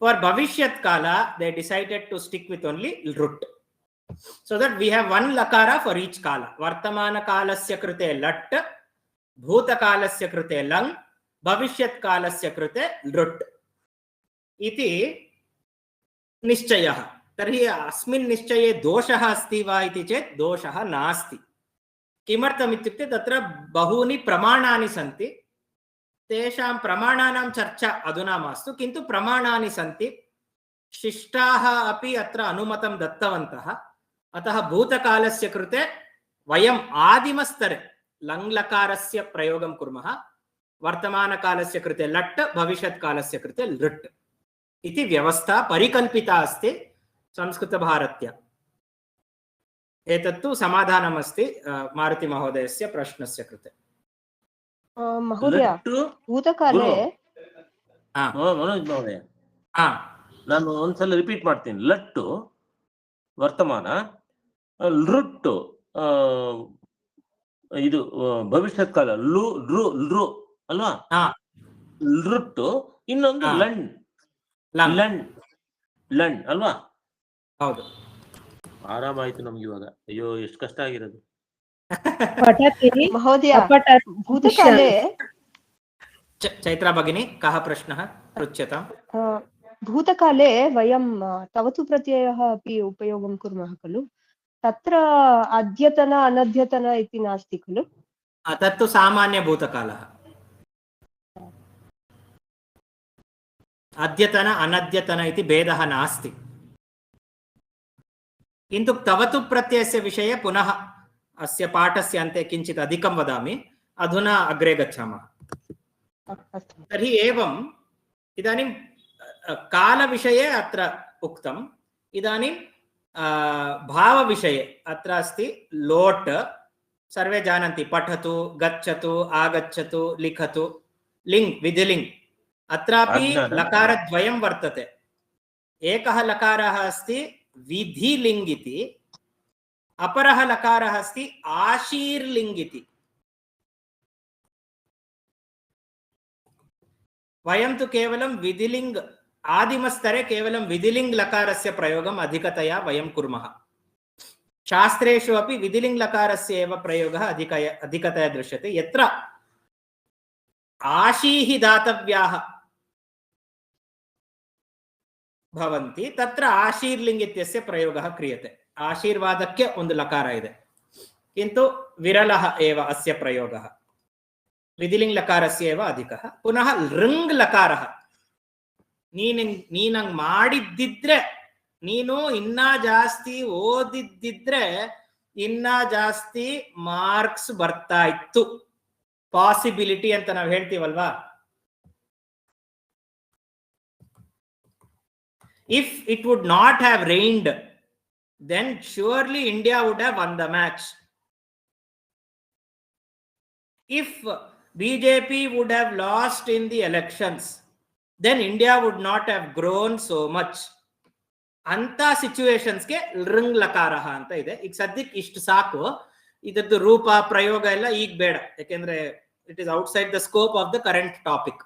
For bhavishyat kala they decided to stick with only rut, so that we have one lakara for each kala. Vartamana kalasya krute lat, bhuta kalasya krute lang, bhavishyat kalasya krute rut iti निश्चयः. तर्हि अस्मिन् निश्चये दोषः अस्ति वा इति चेत् दोषः नास्ति. किमर्थम् इत्युक्ते तत्र बहूनि प्रमाणानि सन्ति. तेषां प्रमाणानां चर्चा अधुना मास्तु, किन्तु प्रमाणानि सन्ति. शिष्टाः अपि अत्र अनुमतं दत्तवन्तः. अतः भूतकालस्य कृते वयम् आदिमस्तरे लङ्लकारस्य प्रयोगं कुर्मः, वर्तमानकालस्य कृते लट्, भविष्यत्कालस्य कृते लृट् इति व्यवस्था परिकल्पिता अस्ति संस्कृतभारत्या. एतत्तु समाधानमस्ति मारुति महोदयस्य प्रश्नस्य कृते. महोदय, भूतकाले ಮನೋಜ್ ಮಹೋದಯ, ನಾನು ಒಂದ್ಸಲ ರಿಪೀಟ್ ಮಾಡ್ತೀನಿ. ಲಟ್ಟು ವರ್ತಮಾನ, ಲೃಟ್ಟು ಇದು ಭವಿಷ್ಯತ್ ಕಾಲ, ಲೃ ಅಲ್ವಾ? ಲೃಟ್ಟು, ಇನ್ನೊಂದು ಲಣ್ ಲಣ್ ಅಲ್ವಾ? ಹೌದು. ಆರಾಮಾಯ್ತು ನಮ್ಗೆ ಇವಾಗ. ಅಯ್ಯೋ ಎಷ್ಟು ಕಷ್ಟ ಆಗಿರೋದು. महोदय, भूतकाले चैत्रा भगिनी कः प्रश्नः पृच्छ्यताम्? भूतकाले वयं तवतु प्रत्ययः अपि उपयोगं कुर्मः खलु? तत्र अद्यतन अनद्यतन इति नास्ति खलु? तत्तु सामान्यभूतकालः. अद्यतन अनद्यतन इति भेदः नास्ति. किन्तु तवतु प्रत्ययस्य विषये पुनः अस्य पाठस्य अन्ते किञ्चित् अधिकं वदामि. अधुना अग्रे गच्छामः. तर्हि एवम् इदानीं कालविषये अत्र उक्तम्. इदानीं भावविषये अत्र अस्ति लोट्. सर्वे जानन्ति, पठतु, गच्छतु, आगच्छतु, लिखतु, लिङ्, विधिलिङ्. अत्रापि लकारद्वयं वर्तते. एकः लकारः अस्ति विधिलिङ् इति, अपरः लकारः अस्ति आशीर्लिङ् इति. वयं तु केवलं विधिलिङ्, आदिमस्तरे केवलं विधिलिङ् लकारस्य प्रयोगम् अधिकतया वयं कुर्मः. शास्त्रेषु अपि विधिलिङ् लकारस्य एव प्रयोगः अधिकतया दृश्यते. यत्र आशीः दातव्याः भवन्ति तत्र आशीर्लिङ् इत्यस्य प्रयोगः क्रियते. आशीर्वादಕ್ಕೆ ಒಂದು ಲಕಾರ ಇದೆ, किन्तु विरलः एव अस्य प्रयोगः. विधिलिङ् लकारस्य एव अधिकः. पुनः लृङ् लकारः, ನೀನಂಗ್ ಮಾಡಿದ್ದಿದ್ರೆ, ನೀನು ಇನ್ನ ಜಾಸ್ತಿ ಓದಿದ್ದಿದ್ರೆ ಇನ್ನ ಜಾಸ್ತಿ ಮಾರ್ಕ್ಸ್ ಬರ್ತಾ ಇತ್ತು. ಪಾಸಿಬಿಲಿಟಿ ಅಂತ ನಾವು ಹೇಳ್ತೀವಲ್ವಾ, If it would not have rained, then surely India would have won the match. If BJP would have lost in the elections, then India would not have grown so much. ಅಂತ ಸಿಚುವೇಶನ್ಸ್ಗೆ ಋಂಗ್ ಲಕಾರಹ ಅಂತ ಇದೆ. ಈಗ ಸದ್ಯಕ್ಕೆ ಇಷ್ಟು ಸಾಕು. ಇದರದ್ದು ರೂಪ ಪ್ರಯೋಗ ಎಲ್ಲ ಈಗ ಬೇಡ, ಯಾಕೆಂದ್ರೆ it is outside the scope of the current topic.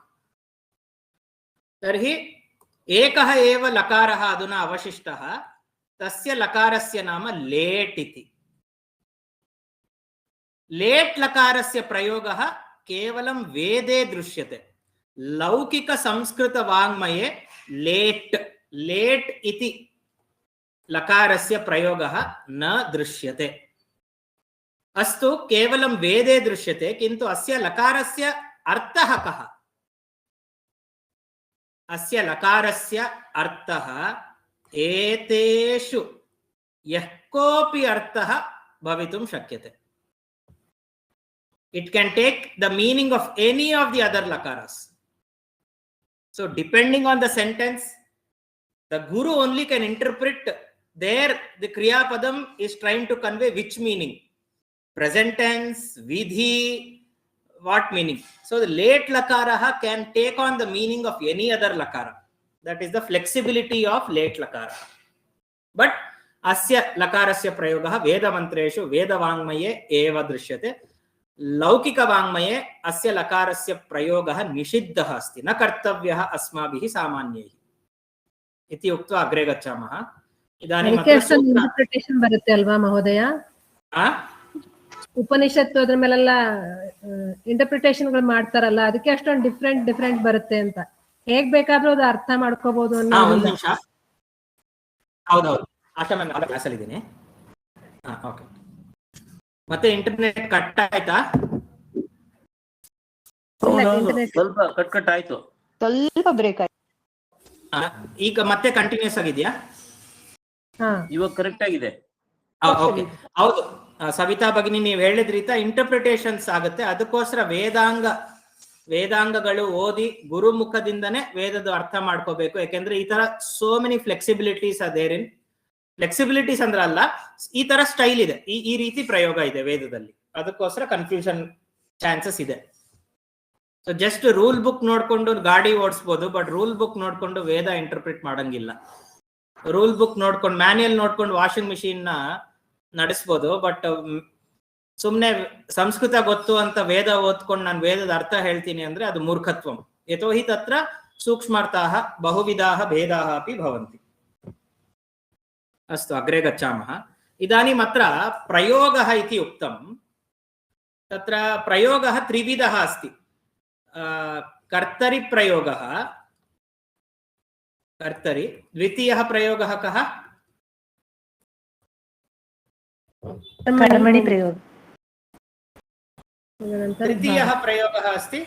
ತರ್ಹಿ ಏಕಃ ಏವ ಲಕಾರಃ ಅಧುನಾ ಅವಶಿಷ್ಟಃ, ತಸ್ಯ ಲಕಾರಸ್ಯ ನಾಮ ಲೇಟ್ ಇತಿ. ಲೇಟ್ ಲಕಾರಸ್ಯ ಪ್ರಯೋಗಃ ಕೇವಲಂ ವೇದೇ ದೃಶ್ಯತೆ. ಲೌಕಿಕ ಸಂಸ್ಕೃತ ವಾಂಗ್ಮಯೇ ಲೇಟ್ ಇತಿ ಲಕಾರಸ್ಯ ಪ್ರಯೋಗಃ ನ ದೃಶ್ಯತೆ. ಅಸ್ತು ಕೇವಲಂ ವೇದೇ ದೃಶ್ಯತೆ, ಕಿಂತು ಅಸ್ಯ ಲಕಾರಸ್ಯ ಅರ್ಥಃ ಕಃ? ಅಸ್ಯ ಲಕಾರಸ್ಯ ಅರ್ಥಃ ಏತೇಷು ಯಃ ಕೋಪಿ ಅರ್ಥಃ ಭವಿತುಂ ಶಕ್ಯತೆ. It can take the meaning of any of the other lakaras. So depending on the sentence, the guru only can interpret. There the kriya padam is trying to convey which meaning, present tense, vidhi, what meaning. So the late lakaraha can take on the meaning of any other lakara. That is the flexibility of late lakara. But asya lakarasya prayogah veda mantreshu veda vangmaye eva drishyate. लौकिक वाङ्मये अस्य लकारस्य प्रयोगः निषिद्धः अस्ति, न कर्तव्यः अस्माभिः सामान्यैः इति उक्त्वा अग्रे गच्छामः. इदानीं ಇಂಟರ್ಪ್ರಿಟೇಷನ್ ಬರುತ್ತೆ ಅಲ್ವಾ ಮಹೋದಯ? ಉಪನಿಷತ್ತು ಅದ್ರ ಮೇಲೆಲ್ಲ ಇಂಟರ್ಪ್ರಿಟೇಷನ್ಗಳು ಮಾಡ್ತಾರಲ್ಲ, ಅದಕ್ಕೆ ಅಷ್ಟೊಂದು ಡಿಫ್ರೆಂಟ್ ಬರುತ್ತೆ ಅಂತ. ಹೇಗ್ ಬೇಕಾದ್ರೂ ಅದು ಅರ್ಥ ಮಾಡ್ಕೋಬಹುದು ಅನ್ನೋ. ಒಂದು ನಿಮಿಷ. ಹೌದೌದು, ಆಶಾ ಮ್ಯಾಮ್ ಕ್ಲಾಸಲ್ಲಿ ಇದ್ದೀನಿ. ಓಕೆ. ಮತ್ತೆ ಇಂಟರ್ನೆಟ್ ಕಟ್ ಆಯ್ತಾ? ಸ್ವಲ್ಪ ಕಟ್ ಆಯ್ತು, ಸ್ವಲ್ಪ ಬ್ರೇಕ್ ಆಯ್ತು. ಈಗ ಮತ್ತೆ ಕಂಟಿನ್ಯೂಸ್ ಆಗಿದೆಯಾ? ಇವಾಗ ಕರೆಕ್ಟ್ ಆಗಿದೆ. ಹೌದು ಸವಿತಾ ಭಗಿನಿ, ನೀವು ಹೇಳಿದ ರೀತಿ ಇಂಟರ್ಪ್ರಿಟೇಷನ್ಸ್ ಆಗುತ್ತೆ. ಅದಕ್ಕೋಸ್ಕರ ವೇದಾಂಗಗಳು ಓದಿ ಗುರುಮುಖದಿಂದನೇ ವೇದದ ಅರ್ಥ ಮಾಡ್ಕೋಬೇಕು. ಯಾಕೆಂದ್ರೆ ಈ ತರ ಸೋ ಮೆನಿ ಫ್ಲೆಕ್ಸಿಬಿಲಿಟೀಸ್ ಅದೇರಿನ್. ಫ್ಲೆಕ್ಸಿಬಿಲಿಟೀಸ್ ಅಂದ್ರೆ ಅಲ್ಲ, ಈ ತರ ಸ್ಟೈಲ್ ಇದೆ, ಈ ರೀತಿ ಪ್ರಯೋಗ ಇದೆ ವೇದದಲ್ಲಿ. ಅದಕ್ಕೋಸ್ಕರ ಕನ್ಫ್ಯೂಷನ್ ಚಾನ್ಸಸ್ ಇದೆ. ಸೊ ಜಸ್ಟ್ ರೂಲ್ ಬುಕ್ ನೋಡ್ಕೊಂಡು ಗಾಡಿ ಓಡಿಸ್ಬೋದು, ಬಟ್ ರೂಲ್ ಬುಕ್ ನೋಡ್ಕೊಂಡು ವೇದ ಇಂಟರ್ಪ್ರಿಟ್ ಮಾಡಂಗಿಲ್ಲ. ರೂಲ್ ಬುಕ್ ನೋಡ್ಕೊಂಡು ಮ್ಯಾನ್ಯಲ್ ನೋಡ್ಕೊಂಡು ವಾಷಿಂಗ್ ಮಿಷಿನ್ ನ ನಡೆಸ್ಬೋದು, ಬಟ್ ಸುಮ್ನೆ ಸಂಸ್ಕೃತ ಗೊತ್ತು ಅಂತ ವೇದ ಓದ್ಕೊಂಡು ನಾನು ವೇದದ ಅರ್ಥ ಹೇಳ್ತೀನಿ ಅಂದ್ರೆ ಅದು ಮೂರ್ಖತ್ವಂ. ಯತೋಹಿ ತತ್ರ ಸೂಕ್ಷ್ಮಾರ್ಥಾಃ ಬಹುವಿಧಾಃ ಭೇದಾಃ ಅಪಿ ಭವಂತಿ. अस्तु अग्रे गच्छामः. इदानीम् अत्र प्रयोगः इति उक्तं. तत्र प्रयोगः त्रिविधः अस्ति. कर्तरि प्रयोगः, कर्तरि. द्वितीयः प्रयोगः कः? कर्मणि प्रयोग. तृतीयः प्रयोगः अस्ति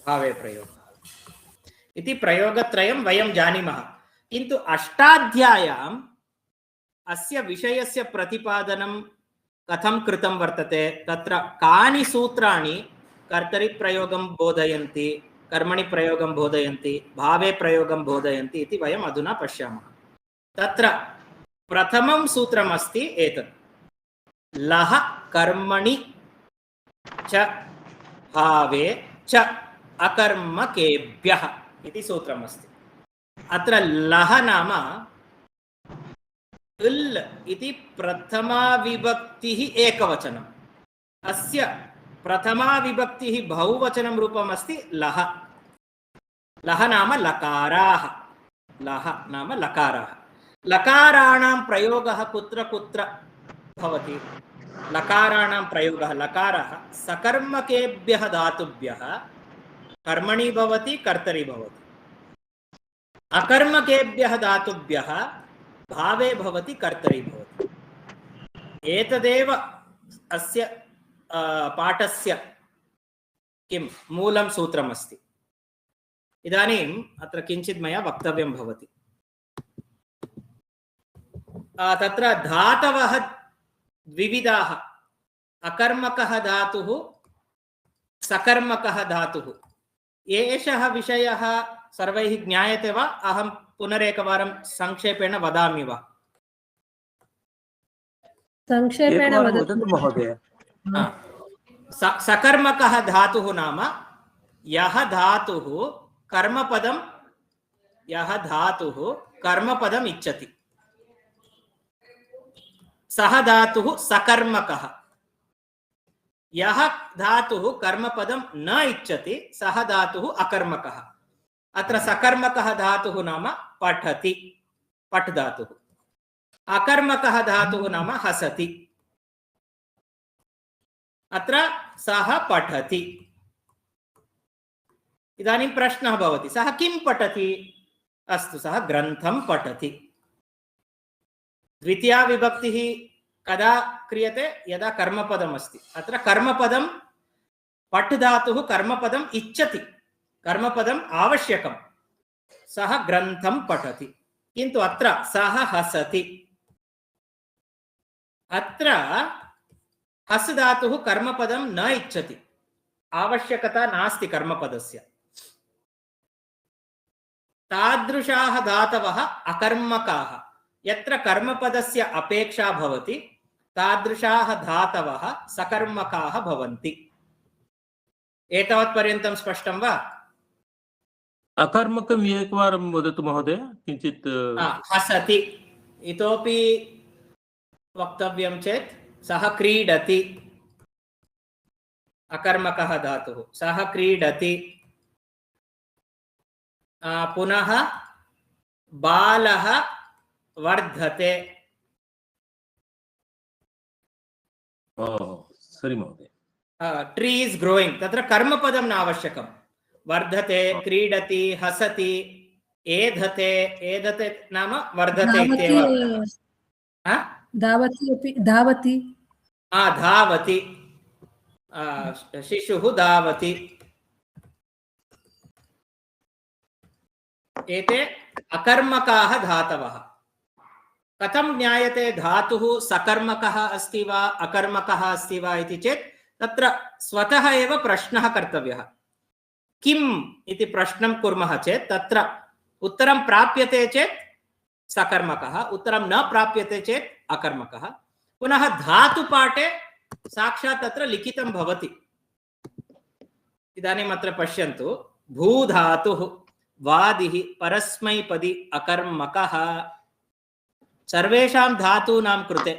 भावे प्रयोगः इति प्रयोगत्रयं वयं जानीमः. किन्तु अष्टाध्याय्याम् अस्य विषयस्य प्रतिपादनं कथं कृतं वर्तते, तत्र कानि सूत्राणि कर्तरि प्रयोगं बोधयन्ति, कर्मणि प्रयोगं बोधयन्ति, भावे प्रयोगं बोधयन्ति इति वयम् अधुना पश्यामः. तत्र प्रथमं सूत्रमस्ति एतत्: लः कर्मणि च भावे च अकर्मकेभ्यः इति सूत्रमस्ति. अत्र लः नाम इल् इति प्रथमा विभक्तिः एकवचनम्. अस्य प्रथमा विभक्तिः बहुवचनं रूपमस्ति लः. लः नाम लकाराः. लः नाम लकाराः. लकाराणां प्रयोगः कुत्र कुत्र भवति? लकाराणां प्रयोगः, लकारः सकर्मकेभ्यः धातुभ्यः कर्मणि भवति, कर्तरि भवति. अकर्मकेभ्यः धातुभ्यः भावे भवति, कर्तरि भवति. एतदेव अस्य पाठस्य किं मूलं सूत्रमस्ति. इदानीम् अत्र किञ्चित् मया वक्तव्यं भवति. तत्र धातवः द्विविधाः: अकर्मकः धातुः, सकर्मकः धातुः. एषः विषयः सर्वैः ज्ञायते वा? अहं पुनरेकवारं संक्षेपेण वदामि वा? संक्षेपेण एकवारं वदतु वदतु महोदय। सकर्मकः धातुः नाम यः धातुः कर्मपदम् इच्छति, सः धातुः सकर्मकः। यः धातुः कर्मपदं न इच्छति सः धातुः अकर्मकः। अत्र सकर्मकः धातुः नाम पठति, पठ् धातुः। अकर्मकः धातुः नाम हसति। अत्र सः पठति। इदानीं प्रश्नः भवति, सः किं पठति? अस्तु, सः ग्रन्थं पठति। द्वितीया विभक्तिः कदा क्रियते? यदा कर्मपदम् अस्ति। अत्र कर्मपदं पठ् धातुः कर्मपदम् इच्छति, कर्मपदम् आवश्यकं, सः ग्रन्थं पठति। किन्तु अत्र सः हसति। अत्र हस् धातुः कर्मपदं न इच्छति, आवश्यकता नास्ति कर्मपदस्य। तादृशाः धातवः अकर्मकाः। यत्र कर्मपदस्य अपेक्षा भवति तादृशाः धातवः सकर्मकाः भवन्ति। एतावत्पर्यन्तं स्पष्टं वा? अकर्मकम् एकवारं वदतु महोदय, किञ्चित्। हसति। इतोपि वक्तव्यं चेत् सः क्रीडति, अकर्मकः धातुः, सः क्रीडति। पुनः बालः वर्धते। सरि महोदय। ट्री इस् ग्रोइंग, तत्र कर्मपदं न आवश्यकं। वर्धते, क्रीडति, हसति, एधते। एधते नाम वर्धते इत्येव। धावति अपि, धावति। धावति, शिशुः धावति। एते अकर्मकाः धातवः। कथं ज्ञायते धातुः सकर्मकः अस्ति वा अकर्मकः अस्ति वा इति चेत् तत्र स्वतः एव प्रश्नः कर्तव्यः। किम् इति प्रश्नं कुर्मः चेत् तत्र उत्तरं प्राप्यते चेत् सकर्मकः, उत्तरं न प्राप्यते चेत् अकर्मकः। पुनः धातुपाठे साक्षात् तत्र लिखितं भवति। इदानीम् अत्र पश्यन्तु, भूधातुः वादिः परस्मैपदी अकर्मकः। सर्वेषां धातूनां कृते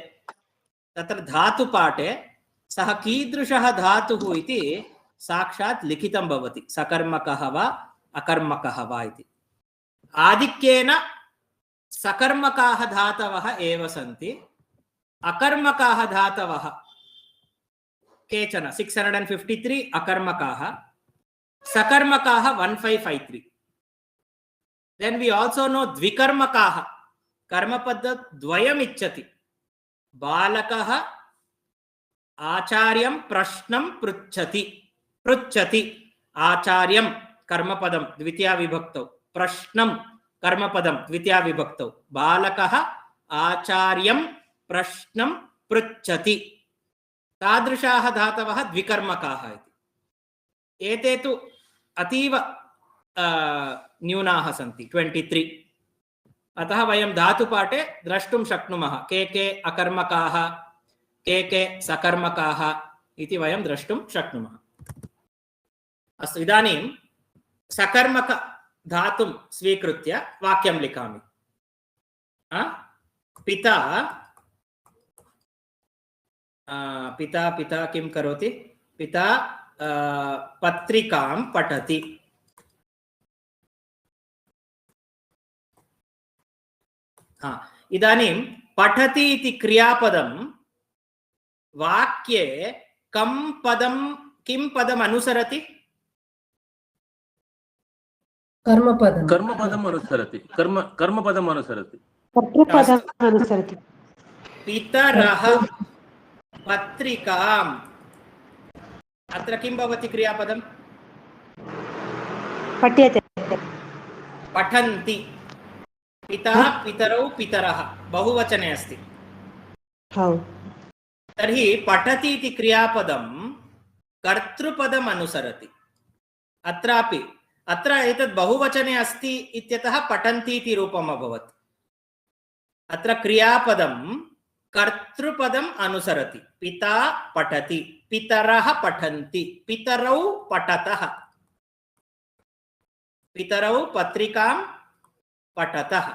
तत्र धातुपाठे सः कीदृशः धातुः इति साक्षात् लिखितं भवति, सकर्मकः वा अकर्मकः वा इति। आधिक्येन सकर्मकाः धातवः एव सन्ति। अकर्मकाः धातवः केचन 653 अकर्मकाः, सकर्मकाः 1553। Then we also know द्विकर्मकाः, कर्मपदद्वयम् इच्छति। बालकः आचार्यं प्रश्नं पृच्छति। आचार्यं कर्मपदं द्वितीया विभक्तौ, प्रश्नं कर्मपदं द्वितीया विभक्तौ। बालकः आचार्यं प्रश्नं पृच्छति। तादृशाः धातवः द्विकर्मकाः इति। एते तु अतीव न्यूनाः सन्ति, 23। अतः वयं धातुपाठे द्रष्टुं शक्नुमः के अकर्मकाः, के सकर्मकाः इति वयं द्रष्टुं शक्नुमः। अस्तु, इदानीं सकर्मक धातुं स्वीकृत्य वाक्यं लिखामि। पिता पिता किं करोति? पिता पत्रिकां पठति। इदानीं पठति इति क्रियापदं वाक्ये किं पदम् अनुसरति? कर्मपदम् अनुसरति। कर्मपदम् अनुसरति। पितरः पत्रिकाम्। अत्र किं भवति क्रियापदं? पठ्यते, पठन्ति। पिता पितरौ पितरः बहुवचने अस्ति। तर्हि पठति इति क्रियापदं कर्तृपदम् अनुसरति। अत्रापि अत्र एतत् बहुवचने अस्ति इत्यतः पठन्ति इति रूपम् अभवत्। अत्र क्रियापदं कर्तृपदम् अनुसरति। पिता पठति, पितरः पठन्ति, पितरौ पठतः, पितरौ पत्रिकां पठतः।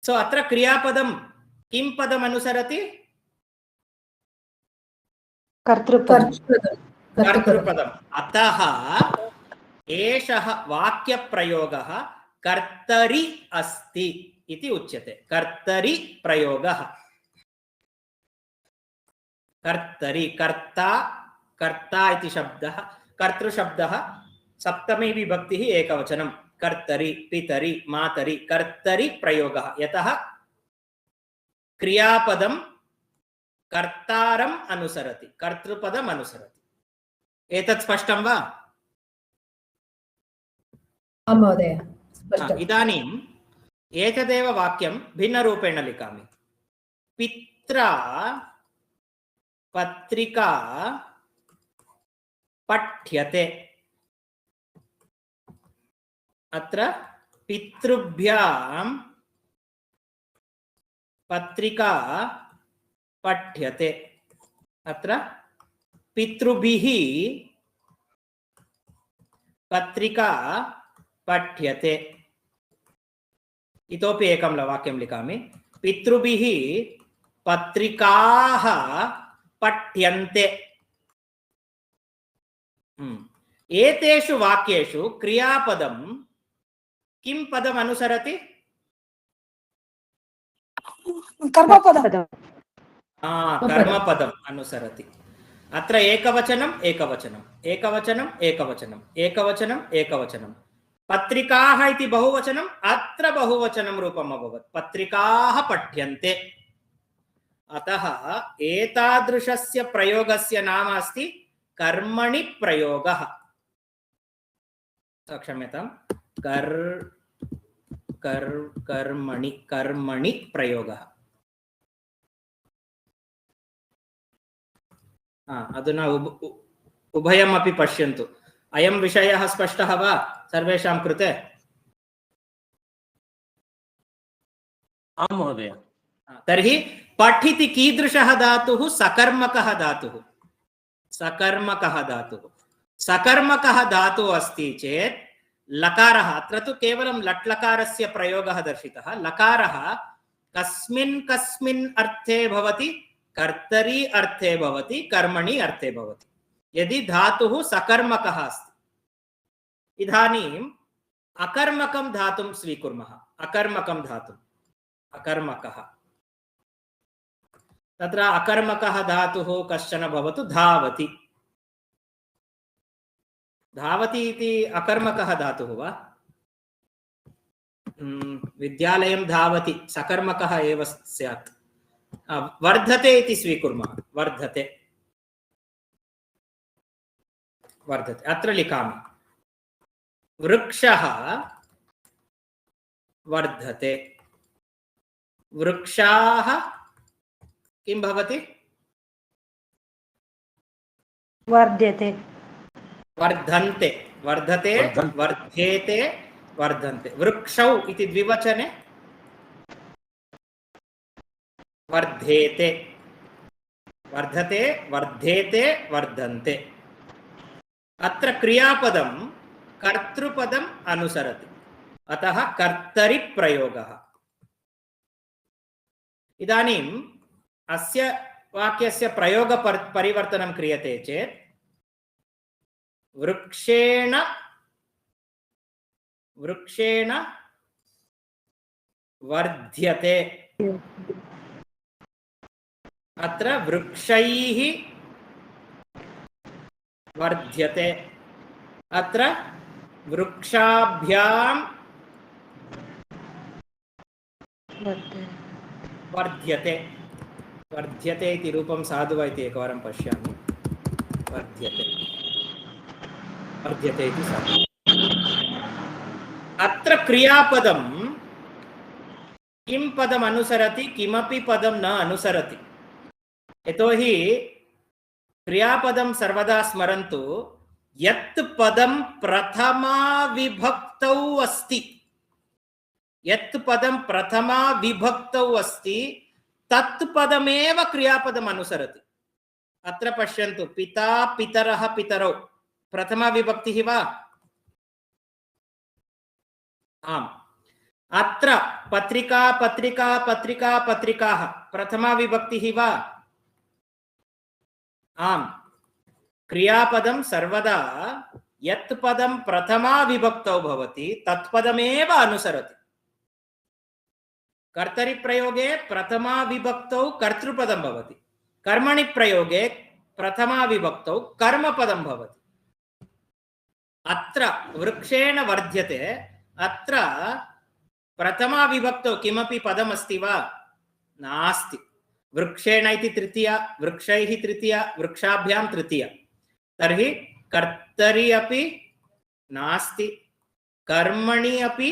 सो अत्र क्रियापदं किं पदम् अनुसरति? कर्तृपदम्। अतः एषः वाक्यप्रयोगः कर्तरि अस्ति इति उच्यते। कर्तरि प्रयोगः। कर्तरि कर्ता, कर्ता इति शब्दः, कर्तृशब्दः सप्तमी विभक्तिः एकवचनं। कर्तरि, पितरि, मातरि, कर्तरि प्रयोगः। यतः क्रियापदं कर्तारम् अनुसरति, कर्तृपदम् अनुसरति। एतत् स्पष्टं वा? आम् महोदय, स्पष्टम्। इदानीम् एतदेव वाक्यं भिन्नरूपेण लिखामि। पित्रा पत्रिका पठ्यते। अत्र पितृभ्यां पत्रिका पठ्यते। अत्र पितृभिः पत्रिका पठ्यते। इतोपि एकं वाक्यं लिखामि। पितृभिः पत्रिकाः पठ्यन्ते। एतेषु वाक्येषु क्रियापदं किं पदम् अनुसरति? कर्मपदम्। कर्मपदम् अनुसरति। अत्र एकवचनम् एकवचनम् एकवचनम् एकवचनम् एकवचनम् एकवचनम्। पत्रिकाः इति बहुवचनम्, अत्र बहुवचनं रूपम् अभवत्। पत्रिकाः पठ्यन्ते। अतः एतादृशस्य प्रयोगस्य नाम अस्ति कर्मणि प्रयोगः। क्षम्यताम्, कर्मणि प्रयोगः। अधुना उभयमपि पश्यन्तु। अयं विषयः स्पष्टः वा सर्वेषां कृते? आं महोदय। तर्हि पठ् इति कीदृशः धातुः? सकर्मकः धातुः। सकर्मकः धातुः। सकर्मकः धातुः अस्ति चेत् लकारः, अत्र तु केवलं लट् लकारस्य प्रयोगः दर्शितः। लकारः कस्मिन् कस्मिन् अर्थे भवति? कर्तरि अर्थे भवति, कर्मणि अर्थे भवति। यदि धातुः सकर्मकः अस्ति। इदानीम् अकर्मकं धातुं स्वीकुर्मः। अकर्मकं धातुम्, अकर्मकः। तत्र अकर्मकः धातुः कश्चन भवतु, धावति। धावति इति अकर्मकः धातुः वा? विद्यालयं धावति, सकर्मकः एव स्यात्। वर्धते इति स्वीकुर्मः। वर्धते, वर्धते। अत्र लिखामि। वृक्षः वर्धते। वृक्षाः किं भवति? वर्ध्यते। वर्धन्ते। वर्धते, वर्धेते, वर्धन्ते। वृक्षौ इति द्विवचने वर्धेते। वर्धते, वर्धेते, वर्धन्ते। अत्र क्रियापदं कर्तृपदम् अनुसरति। अतः कर्तरि प्रयोगः। इदानीम् अस्य वाक्यस्य प्रयोग परिवर्तनं क्रियते चेत् वृक्षेण वर्ध्यते। अत्र वृक्षैः वर्ध्यते। अत्र वृक्षाभ्यां वर्ध्यते। वर्ध्यते इति रूपं साधु वा इति एकवारं पश्यामि। वर्ध्यते, वर्ध्यते इति साधु। अत्र क्रियापदं किं पदम् अनुसरति? किमपि पदं न अनुसरति। यतोहि क्रियापदं सर्वदा स्मरन्तु। यत् पदं प्रथमा विभक्तौ अस्ति, यत् पदं प्रथमा विभक्तौ अस्ति तत् पदमेव क्रियापदम् अनुसरति। अत्र पश्यन्तु, पिता पितरः पितरौ प्रथमा विभक्तिः वा? आम्। अत्र पत्रिका पत्रिका पत्रिका पत्रिकाः प्रथमा विभक्तिः वा? आम्। क्रियापदं सर्वदा यत् पदं प्रथमा विभक्तौ भवति तत्पदमेव अनुसरति। कर्तरि प्रयोगे प्रथमा विभक्तौ कर्तृपदं भवति, कर्मणि प्रयोगे प्रथमा विभक्तौ कर्मपदं भवति। अत्र वृक्षेण वर्ध्यते, अत्र प्रथमा विभक्तौ किमपि पदमस्ति वा? नास्ति। वृक्षेण इति तृतीया, वृक्षैः तृतीया, वृक्षाभ्यां तृतीया। तर्हि कर्तरि अपि नास्ति, कर्मणि अपि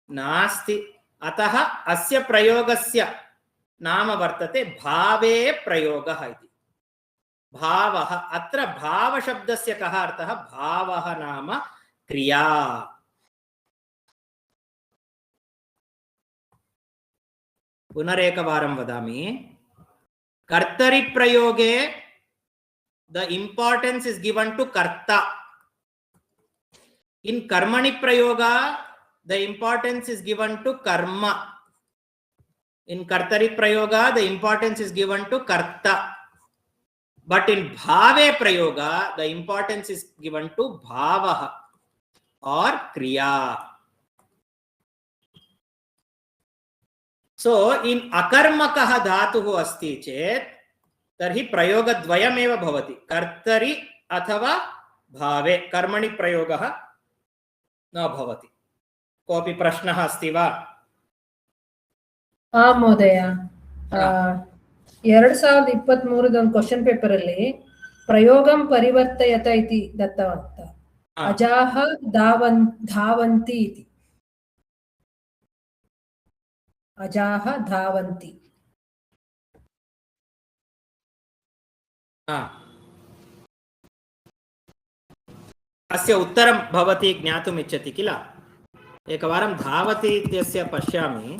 नास्ति। अतः अस्य प्रयोगस्य नाम वर्तते भावे प्रयोगः इति। भावः, अत्र भावशब्दस्य कः अर्थः? भावः नाम क्रिया। पुनरेकवारं वदामि, कर्तरि प्रयोगे the importance is given to karta. In karmani prayoga the importance is given to karma. In kartari prayoga the importance is given to karta. But in bhave prayoga the importance is given to bhavah or kriya. So in akarmakah dhatuh asti chet तर्हि प्रयोगद्वयमेव भवति, कर्तरि अथवा भावे। कर्मणि प्रयोगः न भवति। कोऽपि प्रश्नः अस्ति वा? आम् महोदय, 2023 ಒಂದು ಕ್ವೆಶ್ಚನ್ ಪೇಪರ್ ಅಲ್ಲಿ ಪ್ರಯೋಗಂ ಪರಿವರ್ತಯತ ಇತಿ ದತ್ತವಂತ, ಅಜಾಹ ಧಾವಂತಿ ಇತಿ, ಅಜಾಹ ಧಾವಂತಿ। अस्य उत्तरं भवती ज्ञातुम् इच्छति किल? एकवारं धावति इत्यस्य पश्यामि।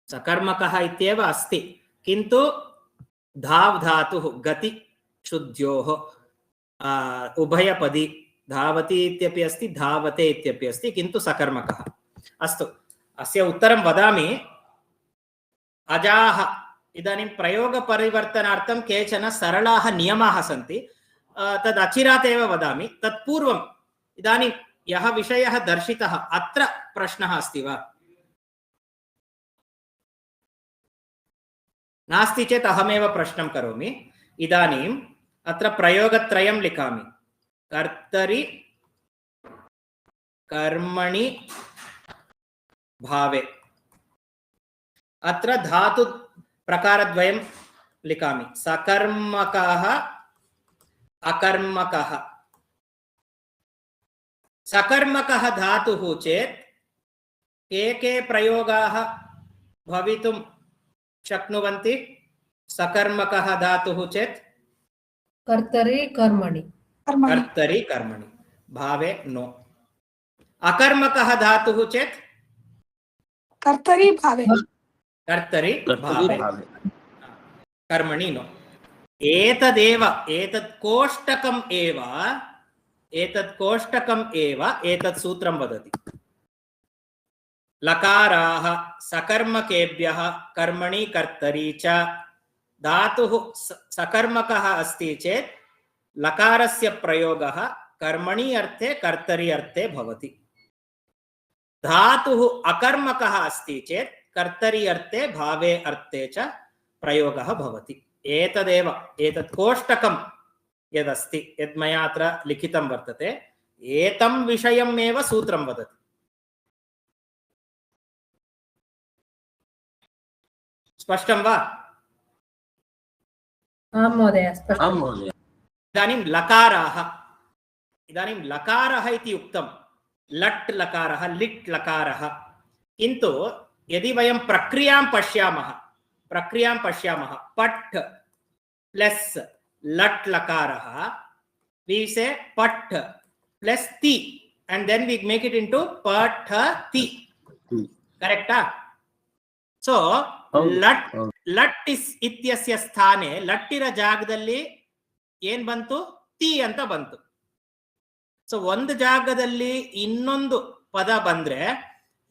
सकर्मकः इत्येव अस्ति, किन्तु धाव् धातुः गति शुद्ध्योः उभयपदी धावति इत्यपि अस्ति, धावते इत्यपि अस्ति, किन्तु सकर्मकः। अस्तु, अस्य उत्तरं वदामि। अजाः, इदानीं प्रयोगपरिवर्तनार्थं केचन सरलाः नियमाः सन्ति, तद् अचिरात् एव वदामि। तत्पूर्वम् इदानीं यः विषयः दर्शितः अत्र प्रश्नः अस्ति वा? नास्ति चेत् अहमेव प्रश्नं करोमि। इदानीम् अत्र प्रयोगत्रयं लिखामि, कर्तरि कर्मणि भावे। अत्र धातु प्रकारद्वयं लिखामि, सकर्मकः अकर्मकः। सकर्मकः धातुः चेत् के प्रयोगाः भवितुं शक्नुवन्ति? सकर्मकः धातुः चेत् कर्तरि कर्मणि, कर्तरि कर्मणि, भावे नो। अकर्मकः धातुः चेत् कर्तरि भावे, कर्तरि भावे, कर्मणि नो। एतदेव, एतत् कोष्टकम् एव, एतत् कोष्टकम् एव एतत् सूत्रं वदति। लकाराः सकर्मकेभ्यः कर्मणि कर्तरि च, धातुः सकर्मकः अस्ति चेत् लकारस्य प्रयोगः कर्मणि अर्थे कर्तरि अर्थे भवति। धातुः अकर्मकः अस्ति चेत् कर्तरि अर्थे भावे अर्थे च प्रयोगः भवति। एतदेव, एतत् कोष्टकं यदस्ति, यद् मया अत्र लिखितं वर्तते, एतं विषयमेव सूत्रं वदति। स्पष्टं वा? आम् महोदय, स्पष्टम्। इदानीं लकाराः, इदानीं लकारः इति उक्तं, लट् लकारः, लिट् लकारः, किन्तु यदि वयं प्रक्रियां पश्यामः, प्रक्रियां पश्यामः. पठ प्लस लट लकारः, we say pat plus ti and then we make it into pathati. Correct? So lat is ityasya sthane, lattira ಜಾಗದಲ್ಲಿ ಏನ್ ಬಂತು? ತಿ ಅಂತ ಬಂತು. ಸೊ ಒಂದು ಜಾಗದಲ್ಲಿ ಇನ್ನೊಂದು ಪದ ಬಂದ್ರೆ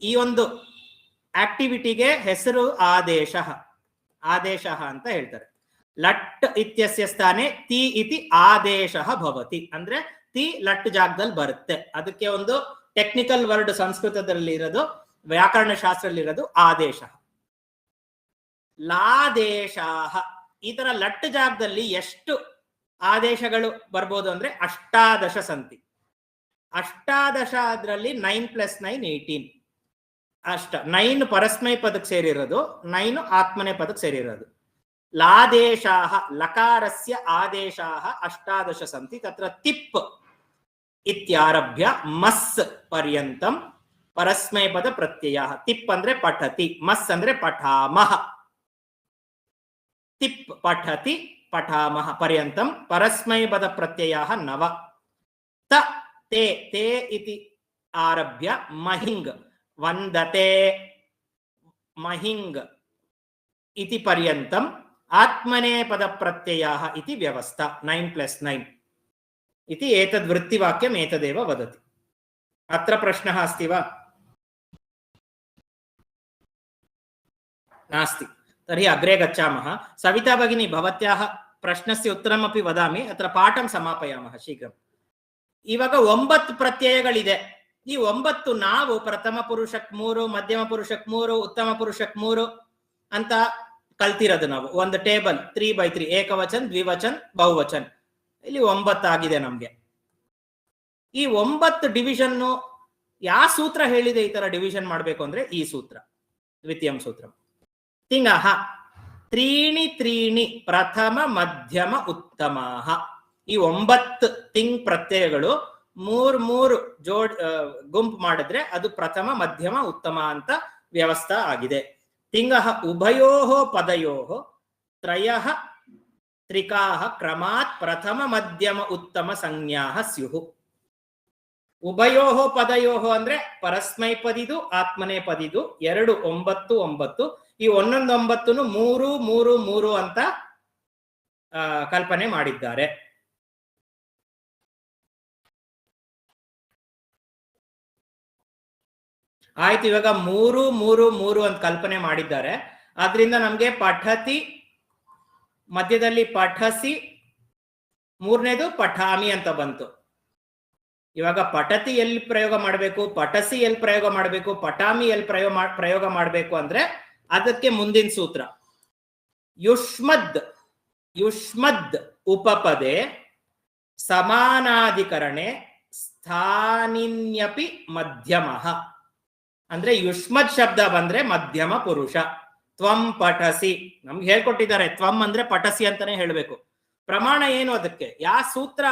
ಈ ಒಂದು ಆಕ್ಟಿವಿಟಿಗೆ ಹೆಸರು ಆದೇಶ ಅಂತ ಹೇಳ್ತಾರೆ. ಲಟ್ ಇತ್ಯಸ್ಯ ಸ್ಥಾನೆ ತಿ ಇತಿ ಆದೇಶ ಭವತಿ ಅಂದ್ರೆ ತಿ ಲಟ್ ಜಾಗದಲ್ಲಿ ಬರುತ್ತೆ. ಅದಕ್ಕೆ ಒಂದು ಟೆಕ್ನಿಕಲ್ ವರ್ಡ್ ಸಂಸ್ಕೃತದಲ್ಲಿ ಇರೋದು, ವ್ಯಾಕರಣ ಶಾಸ್ತ್ರದಲ್ಲಿ ಇರೋದು ಆದೇಶ. ಲಾದೇಶ, ಈ ತರ ಲಟ್ ಜಾಗದಲ್ಲಿ ಎಷ್ಟು ಆದೇಶಗಳು ಬರ್ಬೋದು ಅಂದ್ರೆ 18 ಸಂತಿ. 18 ಅದರಲ್ಲಿ 9 + 9 18. 9 ಪರಸ್ಮೈ ಪದಕ್ಕೆ ಸೇರಿರೋದು, 9 ಆತ್ಮನೆ ಪದಕ್ಕೆ ಸೇರಿರೋದು. लादेशाः लकारस्य आदेशाः 18 सन्ति. तत्र तिप् इत्यारभ्य मस् पर्यन्तं परस्मैपद प्रत्ययः. तिप् अंद्रे पठति, मस् अंद्रे पठामः. तिप् पठति पठामः पर्यन्तं परस्मैपद प्रत्ययः 9. त ते ते इति आरभ्य महिङ् वन्दते महिङ् इति पर्यन्तं आत्मनेपद प्रत्ययः इति व्यवस्था. 9 + 9 इति एतद् वृत्तिवाक्यम् एतदेव वदति. अत्र प्रश्नः अस्ति वा? नास्ति. तर्हि अग्रे गच्छामः. सविता भगिनी, भवत्याः प्रश्नस्य उत्तरमपि वदामि. अत्र पाठं समापयामः शीघ्रम्. इवाग 9 प्रत्ययಗಳಿದೆ. ಈ 9 ನಾವು ಪ್ರಥಮ ಪುರುಷಕ್ಕೆ 3, ಮಧ್ಯಮ ಪುರುಷಕ್ಕೆ 3, ಉತ್ತಮ ಪುರುಷಕ್ಕೆ 3 ಅಂತ ಕಲ್ತಿರೋದು ನಾವು. ಒಂದು ಟೇಬಲ್ 3/3, ಏಕವಚನ, ದ್ವಿವಚನ, ಬಹುವಚನ. ಇಲ್ಲಿ 9 ಆಗಿದೆ ನಮ್ಗೆ. ಈ 9 ಡಿವಿಷನ್ ಯಾವ ಸೂತ್ರ ಹೇಳಿದೆ ಈ ತರ ಡಿವಿಷನ್ ಮಾಡ್ಬೇಕು ಅಂದ್ರೆ? ಈ ಸೂತ್ರ, ದ್ವಿತೀಯಂ ಸೂತ್ರ. ತಿಂಗಃ ತ್ರೀಣಿ ತ್ರೀಣಿ ಪ್ರಥಮ ಮಧ್ಯಮ ಉತ್ತಮಾಃ. ಈ 9 ತಿಂಗ್ ಪ್ರತ್ಯಯಗಳು 3 ಗುಂಪು ಮಾಡಿದ್ರೆ ಅದು ಪ್ರಥಮ ಮಧ್ಯಮ ಉತ್ತಮ ಅಂತ ವ್ಯವಸ್ಥೆ ಆಗಿದೆ. ತಿಂಗಃ ಉಭಯೋಃ ಪದಯೋಃ ತ್ರಯಃ ತ್ರಿಕಾಃ ಕ್ರಮಾತ್ ಪ್ರಥಮ ಮಧ್ಯಮ ಉತ್ತಮ ಸಂಜ್ಞಾಃ ಸ್ಯುಃ. ಉಭಯೋಃ ಪದಯೋಃ ಅಂದ್ರೆ ಪರಸ್ಮೈಪದಿದು ಆತ್ಮನೇಪದಿದು 2 9 9. ಈ ಒಂದೊಂದು 9 3 3 3 ಅಂತ ಕಲ್ಪನೆ ಮಾಡಿದ್ದಾರೆ. ಆಯ್ತು, ಇವಾಗ 3 3 3 ಅಂತ ಕಲ್ಪನೆ ಮಾಡಿದ್ದಾರೆ. ಆದ್ರಿಂದ ನಮ್ಗೆ ಪಠತಿ ಮಧ್ಯದಲ್ಲಿ ಪಠಸಿ, ಮೂರನೇದು ಪಠಾಮಿ ಅಂತ ಬಂತು. ಇವಾಗ ಪಠತಿ ಎಲ್ಲಿ ಪ್ರಯೋಗ ಮಾಡಬೇಕು, ಪಠಸಿ ಎಲ್ಲಿ ಪ್ರಯೋಗ ಮಾಡಬೇಕು, ಪಠಾಮಿ ಎಲ್ಲಿ ಪ್ರಯೋಗ ಮಾಡಬೇಕು ಅಂದ್ರೆ ಅದಕ್ಕೆ ಮುಂದಿನ ಸೂತ್ರ. ಯುಷ್ಮದ್ ಉಪಪದೆ ಸಮಾನಾಧಿಕರಣೆ ಸ್ಥಾನಿನ್ಯಪಿ ಮಧ್ಯಮಃ. ಅಂದ್ರೆ ಯುಷ್ಮದ್ ಶಬ್ದ ಬಂದ್ರೆ ಮಧ್ಯಮ ಪುರುಷ. ತ್ವಂ ಪಠಸಿ ನಮ್ಗೆ ಹೇಳ್ಕೊಟ್ಟಿದ್ದಾರೆ. ತ್ವಂ ಅಂದ್ರೆ ಪಠಸಿ ಅಂತಾನೆ ಹೇಳ್ಬೇಕು. ಪ್ರಮಾಣ ಏನು ಅದಕ್ಕೆ? ಯಾವ ಸೂತ್ರ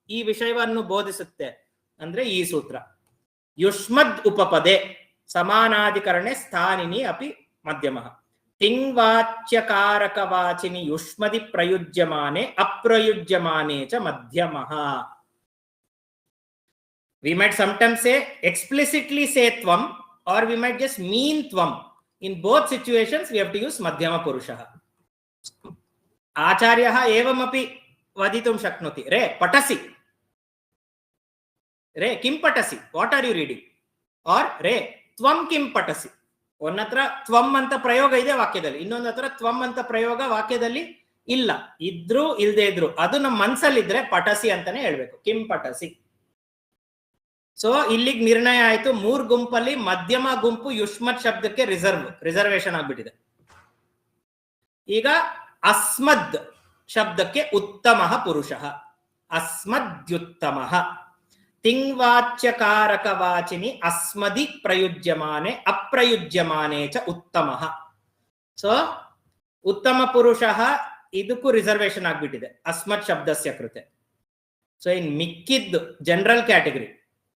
ಈ ವಿಷಯವನ್ನು ಬೋಧಿಸುತ್ತೆ ಅಂದ್ರೆ ಈ ಸೂತ್ರ. ಯುಷ್ಮದ್ ಉಪಪದೆ ಸಮಾನಾಧಿಕರಣೆ ಸ್ಥಾನಿನಿ ಅಪಿ ಮಧ್ಯಮಃ. ತಿಂಗ್ವಾಚ್ಯಕಾರಕವಾಚಿನಿ ಯುಷ್ಮದಿ ಪ್ರಯುಜ್ಯಮಾನೆ ಅಪ್ರಯುಜ್ಯಮಾನೆ ಚ ಮಧ್ಯಮಃ. We might sometimes say explicitly say tvam, or we might just mean tvam. In both situations we have to use madhyama purushah. Acharyah evamapi vaditum shaknoti. Re patasi. Re kim patasi? What are you reading? Or re tvam kim patasi? ಒಂದತ್ರ ತ್ವಂ ಅಂತ ಪ್ರಯೋಗ ಇದೆ ವಾಕ್ಯದಲ್ಲಿ, ಇನ್ನೊಂದತ್ರ ತ್ವಂ ಅಂತ ಪ್ರಯೋಗ ವಾಕ್ಯದಲ್ಲಿ ಇಲ್ಲ. ಇದ್ರು ಇಲ್ದೇ ಇದ್ರು ಅದು ನಮ್ಮ ಮನಸ್ಸಲ್ಲಿದ್ರೆ ಪಠಸಿ ಅಂತಾನೆ ಹೇಳ್ಬೇಕು. ಕಿಂ ಪಠಸಿ. ಸೊ ಇಲ್ಲಿಗೆ ನಿರ್ಣಯ ಆಯ್ತು. 3 ಗುಂಪಲ್ಲಿ ಮಧ್ಯಮ ಗುಂಪು ಯುಷ್ಮತ್ ಶಬ್ದಕ್ಕೆ ರಿಸರ್ವೇಶನ್ ಆಗ್ಬಿಟ್ಟಿದೆ. ಈಗ ಅಸ್ಮದ್ ಶಬ್ದಕ್ಕೆ ಉತ್ತಮ ಪುರುಷ. ಅಸ್ಮದ್ಯುತ್ತಮ. ತಿಂಗ್ವಾಚ್ಯಕಾರಕವಾಚಿನಿ ಅಸ್ಮದಿ ಪ್ರಯುಜ್ಯಮಾನೆ ಅಪ್ರಯುಜ್ಯಮಾನೆ ಚ ಉತ್ತಮ. ಸೊ ಉತ್ತಮ ಪುರುಷ ಇದಕ್ಕೂ ರಿಸರ್ವೇಶನ್ ಆಗ್ಬಿಟ್ಟಿದೆ ಅಸ್ಮತ್ ಶಬ್ದಸ್ಯ ಕೃತೆ. ಸೊ ಇನ್ ಮಿಕ್ಕಿದ್ದು ಜನರಲ್ ಕ್ಯಾಟಗರಿ,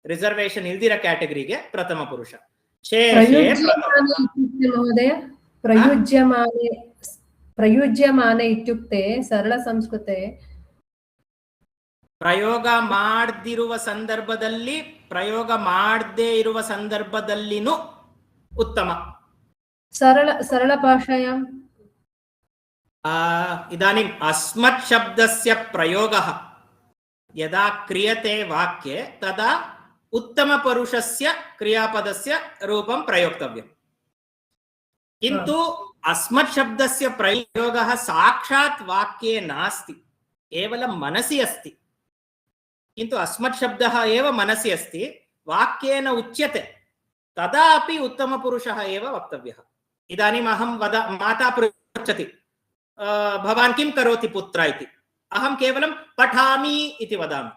ರಿಸರ್ವೇಶನ್ ಇಲ್ದಿರ ಕ್ಯಾಟಗರಿಗೆ ಪ್ರಥಮ ಪುರುಷ. ಮಹೋದಯ ಪ್ರಯುಜ್ಯಮಾನೆ ಪ್ರಯುಜ್ಯಮಾನೆ ಇತ್ಯುಕ್ತೆ ಸರಳ ಸಂಸ್ಕೃತೆ ಪ್ರಯೋಗ ಮಾಡದಿರುವ ಸಂದರ್ಭದಲ್ಲಿ, ಪ್ರಯೋಗ ಮಾಡದೇ ಇರುವ ಸಂದರ್ಭದಲ್ಲಿನೂ ಉತ್ತಮ. ಸರಳ ಭಾಷಾಯಾಂ ಇದಾನಿಂ ಅಸ್ಮತ್ ಶಬ್ದಸ್ಯ ಪ್ರಯೋಗಃ ಯದಾ ಕ್ರಿಯತೆ ವಾಕ್ಯೆ ತದಾ ಉತ್ತಮ ಪುರುಷಸ್ಯ ಕ್ರಿಯಾಪದಸ್ಯ ರೂಪಂ ಪ್ರಯೋಕ್ತವ್ಯಂ. किन्तु अस्मत् शब्दस्य प्रयोगः साक्षात् वाक्ये नास्ति, केवलं मनसि अस्ति. किन्तु अस्मत् शब्दः एव मनसि अस्ति, वाक्येन उच्यते, तदा अपि उत्तमपुरुषः एव वक्तव्यः. इदानीम् अहं माता पृच्छति भवान् किं करोति पुत्र इति, अहं केवलं पठामि इति वदामि.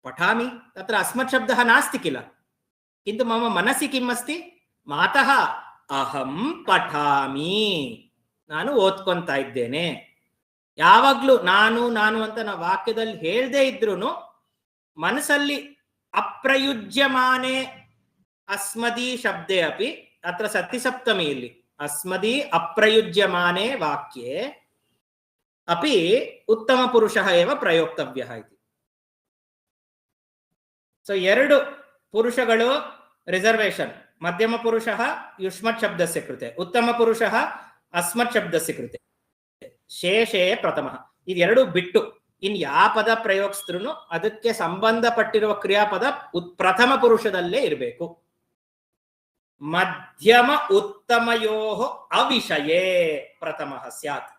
पठामि तत्र अस्मत् शब्दः नास्ति किल, किन्तु मम मनसि किम् अस्ति, मातः ಅಹಂ ಪಠಾಮಿ, ನಾನು ಓದ್ಕೊಂತಾ ಇದ್ದೇನೆ. ಯಾವಾಗ್ಲೂ ನಾನು ನಾನು ಅಂತ ನಾವು ವಾಕ್ಯದಲ್ಲಿ ಹೇಳ್ದೇ ಇದ್ರು ಮನಸ್ಸಲ್ಲಿ ಅಪ್ರಯುಜ್ಯಮಾನೆ ಅಸ್ಮದಿ ಶಬ್ದೆ ಅಪಿ, ಅತ್ರ ಸತಿಸಪ್ತಮಿಯಲ್ಲಿ ಅಸ್ಮದಿ ಅಪ್ರಯುಜ್ಯಮಾನೆ ವಾಕ್ಯೆ ಅಪಿ ಉತ್ತಮ ಪುರುಷಃ ಏವ ಪ್ರಯೋಕ್ತವ್ಯಃ ಇತಿ. ಸೊ ಎರಡು ಪುರುಷಗಳು ರಿಸರ್ವೇಶನ್, ಮಧ್ಯಮ ಪುರುಷಃ ಯುಷ್ಮತ್ ಶಬ್ದಸ್ಯ ಕೃತೆ, ಉತ್ತಮ ಪುರುಷಃ ಅಸ್ಮತ್ ಶಬ್ದಸ್ಯ ಕೃತೆ, ಶೇಷೇ ಪ್ರಥಮಃ. ಇದೆರಡು ಬಿಟ್ಟು ಇನ್ ಯಾವ ಪದ ಪ್ರಯೋಗಿಸಿದ್ರು ಅದಕ್ಕೆ ಸಂಬಂಧಪಟ್ಟಿರುವ ಕ್ರಿಯಾಪದ ಪ್ರಥಮ ಪುರುಷದಲ್ಲೇ ಇರಬೇಕು. ಮಧ್ಯಮ ಉತ್ತಮಯೋಃ ಅವಿಷಯೇ ಪ್ರಥಮಃ ಸ್ಯಾತ್.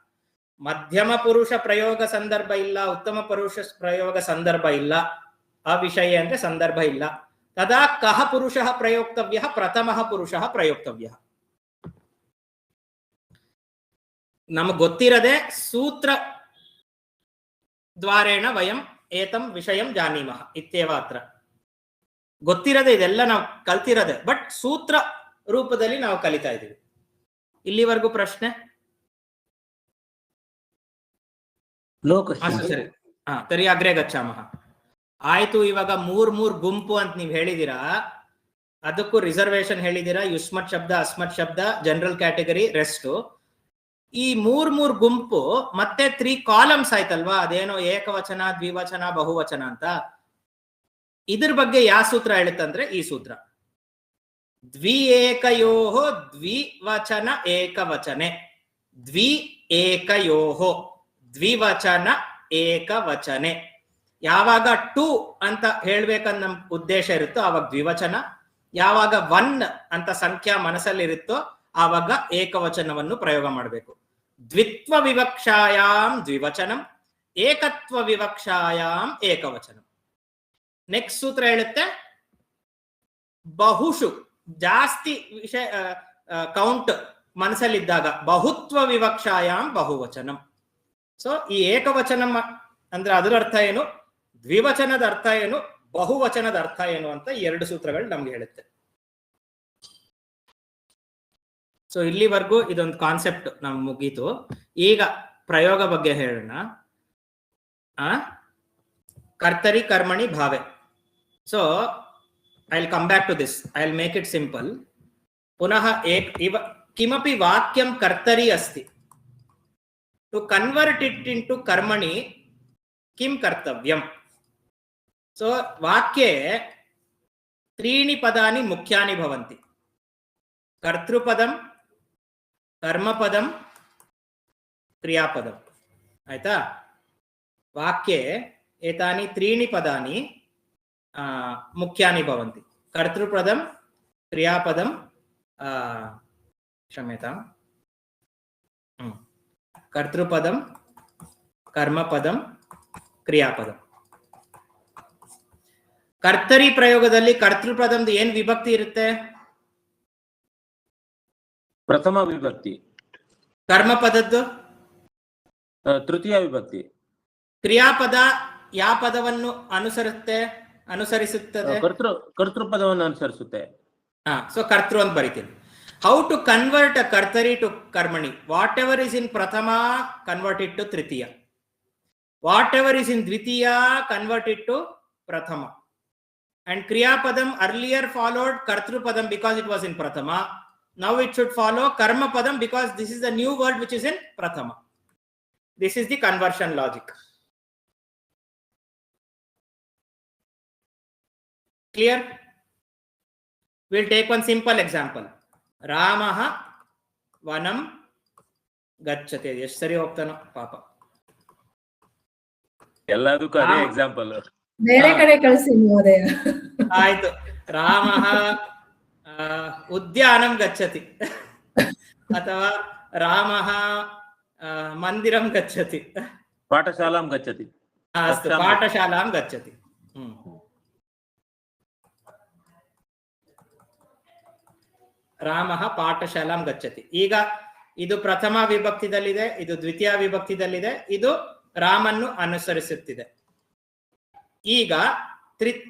ಮಧ್ಯಮ ಪುರುಷ ಪ್ರಯೋಗ ಸಂದರ್ಭ ಇಲ್ಲ, ಉತ್ತಮ ಪುರುಷ ಪ್ರಯೋಗ ಸಂದರ್ಭ ಇಲ್ಲ, ಅವಿಷಯ ಅಂದ್ರೆ ಸಂದರ್ಭ ಇಲ್ಲ. ತದಾ ಕಹ ಪುರುಷಃ ಪ್ರಯೋಕ್ತವ್ಯಃ, ಪ್ರಥಮಃ ಪುರುಷಃ ಪ್ರಯೋಕ್ತವ್ಯಃ. ನಮಗೆ ಗೊತ್ತಿರದೆ ಸೂತ್ರ ದ್ವಾರೇಣ ವಯಂ ಏತಂ ವಿಷಯಂ ಜಾನೀಮಃ ಇತ್ಯೇವ ಅತ್ರ. ಗೊತ್ತಿರದೆ ಇದೆಲ್ಲ ನಾವು ಕಲ್ತಿರದೆ, ಬಟ್ ಸೂತ್ರ ರೂಪದಲ್ಲಿ ನಾವು ಕಲಿತಾ ಇದ್ದೀವಿ. ಇಲ್ಲಿವರೆಗೂ ಪ್ರಶ್ನೆ? ಸರಿ, ತರಿ ಅಗ್ರೆ ಗಚ್ಚಾಮಃ. ಆಯ್ತು, ಇವಾಗ ಮೂರ್ ಗುಂಪು ಅಂತ ನೀವು ಹೇಳಿದೀರಾ, ಅದಕ್ಕೂ ರಿಸರ್ವೇಶನ್ ಹೇಳಿದೀರಾ, ಯುಷ್ಮತ್ ಶಬ್ದ, ಅಸ್ಮತ್ ಶಬ್ದ, ಜನರಲ್ ಕ್ಯಾಟಗರಿ, ರೆಸ್ಟ್. ಈ ಮೂರ್ ಗುಂಪು ಮತ್ತೆ 3 ಕಾಲಮ್ಸ್ ಆಯ್ತಲ್ವಾ, ಅದೇನೋ ಏಕವಚನ, ದ್ವಿವಚನ, ಬಹುವಚನ ಅಂತ. ಇದ್ರ ಬಗ್ಗೆ ಯಾವ ಸೂತ್ರ ಹೇಳುತ್ತಂದ್ರೆ ಈ ಸೂತ್ರ, ದ್ವಿ ಏಕಯೋಃ ದ್ವಿವಚನ ಏಕವಚನೆ, ದ್ವಿ ಏಕಯೋಃ ದ್ವಿವಚನ ಏಕವಚನೆ. ಯಾವಾಗ 2 ಅಂತ ಹೇಳ್ಬೇಕಂತ ನಮ್ ಉದ್ದೇಶ ಇರುತ್ತೋ ಆವಾಗ ದ್ವಿವಚನ, ಯಾವಾಗ 1 ಅಂತ ಸಂಖ್ಯಾ ಮನಸ್ಸಲ್ಲಿ ಇರುತ್ತೋ ಆವಾಗ ಏಕವಚನವನ್ನು ಪ್ರಯೋಗ ಮಾಡಬೇಕು. ದ್ವಿತ್ವ ವಿವಕ್ಷಾಯಾಂ ದ್ವಿವಚನಂ, ಏಕತ್ವ ವಿವಕ್ಷಾಯಾಂ ಏಕವಚನಂ. ನೆಕ್ಸ್ಟ್ ಸೂತ್ರ ಹೇಳುತ್ತೆ, ಬಹುಷು ಜಾಸ್ತಿ ವಿಷಯ ಕೌಂಟ್ ಮನಸ್ಸಲ್ಲಿದ್ದಾಗ ಬಹುತ್ವ ವಿವಕ್ಷಾಯಾಂ ಬಹುವಚನಂ. ಸೊ ಈ ಏಕವಚನಂ ಅಂದ್ರೆ ಅದರ ಅರ್ಥ ಏನು, ದ್ವಿವಚನದ ಅರ್ಥ ಏನು, ಬಹುವಚನದ ಅರ್ಥ ಏನು ಅಂತ 2 ಸೂತ್ರಗಳು ನಮ್ಗೆ ಹೇಳುತ್ತೆ. ಸೊ ಇಲ್ಲಿವರೆಗೂ ಇದೊಂದು ಕಾನ್ಸೆಪ್ಟ್ ನಮ್ಗೆ ಮುಗೀತು. ಈಗ ಪ್ರಯೋಗ ಬಗ್ಗೆ ಹೇಳೋಣ. ಕರ್ತರಿ ಕರ್ಮಣಿ ಭಾವೆ. So I will come back to this, I will make it simple. ಪುನಃ ಕಿಮಪಿ ವಾಕ್ಯಂ ಕರ್ತರಿ ಅಸ್ತಿ, ಟು ಕನ್ವರ್ಟ್ ಇಟ್ ಇಂಟು ಕರ್ಮಣಿ किम कर्तव्यम. सो वाक्ये 3 पदानि मुख्यानि भवन्ति, कर्तृपदं, कर्मपदं, क्रियापदम्. आयता, वाक्ये एतानि 3 पदानि मुख्यानि भवन्ति, कर्तृपदं, क्रियापदं, क्षम्यतां, कर्तृपदं, कर्मपदं, ಕ್ರಿಯಾಪದ. ಕರ್ತರಿ ಪ್ರಯೋಗದಲ್ಲಿ ಕರ್ತೃಪದದ ಏನ್ ವಿಭಕ್ತಿ ಇರುತ್ತೆ? ಪ್ರಥಮ ವಿಭಕ್ತಿ. ಕರ್ಮಪದದ್ದು ತೃತೀಯ ವಿಭಕ್ತಿ. ಕ್ರಿಯಾಪದ ಯಾವ ಪದವನ್ನು ಅನುಸರಿಸುತ್ತದೆ? ಕರ್ತೃಪದವನ್ನು ಅನುಸರಿಸುತ್ತೆ. ಸೊ ಕರ್ತೃ ಅಂತ ಬರೀತೀನಿ. ಹೌ ಟು ಕನ್ವರ್ಟ್ ಅ ಕರ್ತರಿ ಟು ಕರ್ಮಣಿ? ವಾಟ್ ಎವರ್ ಇಸ್ ಇನ್ ಪ್ರಥಮ ಕನ್ವರ್ಟ್ ಇಟ್ ಟು ತೃತೀಯ, whatever is in dvitiya convert it to prathama, and kriya padam earlier followed kartru padam because it was in prathama. now it should follow karma padam because this is the new word which is in prathama. This is the conversion logic. Clear? We'll take one simple example. Ramaha vanam gacchate. ಎಷ್ಟು ಸರಿ ಹೋಗ್ತಾನೋ ಪಾಪ. ಎಲ್ಲದಕ್ಕೂ ಅದೇ example. ಬೇರೆ ಕಡೆ ಕಳಿಸಿ ಮಹೋದಯ. ಆಯ್ತು. ರಾಮಃ ಉದ್ಯಾನಂ ಗಚ್ಚತಿ ಅಥವಾ ರಾಮಃ ಮಂದಿರಂ ಗಚ್ಚತಿ, ಪಾಠಶಾಲಾಂ ಗಚ್ಚತಿ. ಅಸ್ತು, ಪಾಠಶಾಲಾಂ ಗಚ್ಚತಿ. ರಾಮಃ ಪಾಠಶಾಲಾಂ ಗಚ್ಚತಿ. ಈಗ ಇದು ಪ್ರಥಮ ವಿಭಕ್ತಿದಲ್ಲಿದೆ, ಇದು ದ್ವಿತೀಯ ವಿಭಕ್ತಿದಲ್ಲಿದೆ, ಇದು ರಾಮನ್ನು ಅನುಸರಿಸುತ್ತಿದೆ. ಈಗ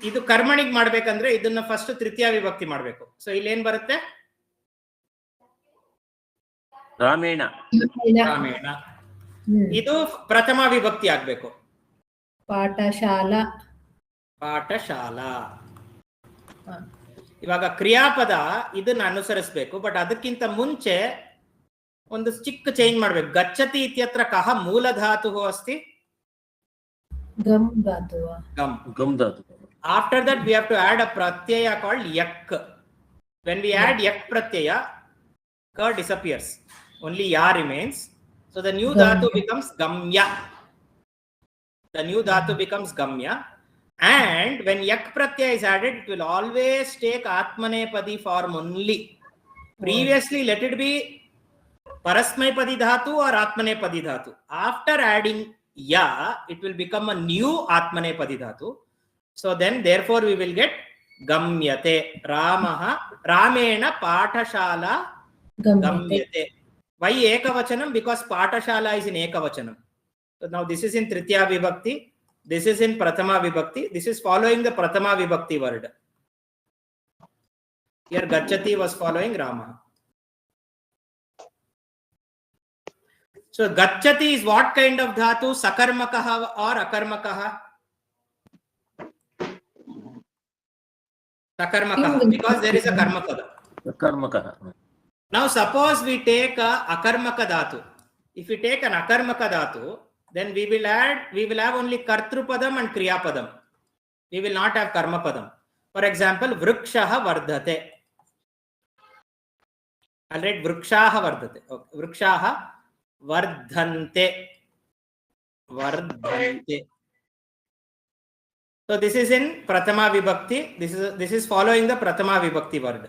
ಇದು ಕರ್ಮಣಿಗೆ ಮಾಡ್ಬೇಕಂದ್ರೆ ಇದನ್ನ ಫಸ್ಟ್ ತೃತೀಯ ವಿಭಕ್ತಿ ಮಾಡ್ಬೇಕು. ಸೊ ಇಲ್ಲಿ ಏನ್ ಬರುತ್ತೆ? ರಾಮೇಣ. ರಾಮೇಣ. ಇದು ಪ್ರಥಮ ವಿಭಕ್ತಿ ಆಗ್ಬೇಕು. ಪಾಠಶಾಲಾ. ಪಾಠಶಾಲಾ. ಇವಾಗ ಕ್ರಿಯಾಪದ ಇದನ್ನ ಅನುಸರಿಸಬೇಕು, ಬಟ್ ಅದಕ್ಕಿಂತ ಮುಂಚೆ ಒಂದು ಚಿಕ್ಕ ಚೇಂಜ್ ಮಾಡ್ಬೇಕು. ಗಚ್ಚತಿ ಇತ್ಯತ್ರ ಕಹ ಮೂಲಧಾತು ಅಸ್ತಿ? ಗಮ್ ಧಾತು. ಗಮ್ ಧಾತು. After that we have to add a pratyaya called yak. When we add yak pratyaya, ka disappears, only ya remains. So the new dhatu becomes gamya. The new dhatu becomes gamya, and when yak pratyaya is added, it will always take atmanepadi form only. Previously let it be parasmaipadi dhatu or atmanepadi dhatu. After adding ya, it will become a new atmanepadi dhatu. So then therefore we will get gamyate. Ramaha ramena pathashala gamyate. Why ekavachanam? Because pathashala is in ekavachanam. So now this is in tritiya vibhakti, this is in prathama vibhakti, this is following the prathama vibhakti word. Here gachati was following Ramaha. So gachati is what kind of dhatu? Sakarmakaha or akarmakaha? Sakarmakaha, because there is a karmapada. ಕರ್ಮಕಃ. Now suppose we take a akarmaka dhatu. If we take an akarmaka dhatu, then we will have only kartrupadam and kriyapadam. We will not have karmapadam. For example, vrikshaha vardhate. I'll write vrikshaha vardhate. Okay. Vrikshaha vardhante. Vardhante. So this is in prathama vibhakti. This is following the prathama vibhakti word.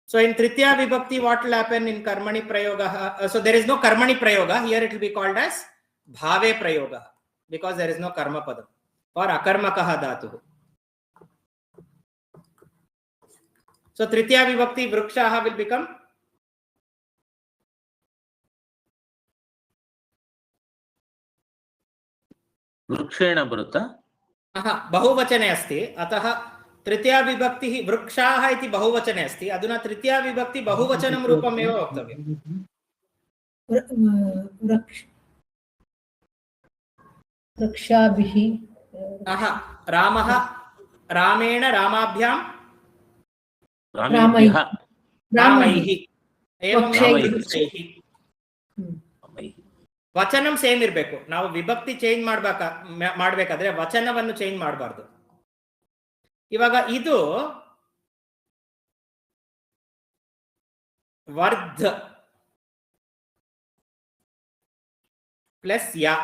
So in tritiya vibhakti, what will happen in karmani prayoga? So there is no karmani prayoga. Here it will be called as bhave prayoga, because there is no karma padam or akarmakaha dhatu. So tritiya vibhakti vrikshaha will become ವೃಕ್ಷೇಣ ಬರುತ್ತಾ? बहुवचने अस्ति, अतः तृतीया विभक्ति वृक्षाः इति बहुवचने अस्ति. अधुना तृतीया विभक्ति बहुवचनं रूपमेव वक्तव्यम्. वृक्षाभिः. रामः रामेण रामाभ्यां ರಾಮೈಃ. रामैः एवं वृक्षैः. ವಚನಂ ಸೇಮ್ ಇರಬೇಕು. ನಾವು ವಿಭಕ್ತಿ ಚೇಂಜ್ ಮಾಡ್ಬೇಕಾದ್ರೆ ವಚನವನ್ನು ಚೇಂಜ್ ಮಾಡಬಾರ್ದು. ಇವಾಗ ಇದು ವರ್ಧ ಪ್ಲಸ್ ಯಾ,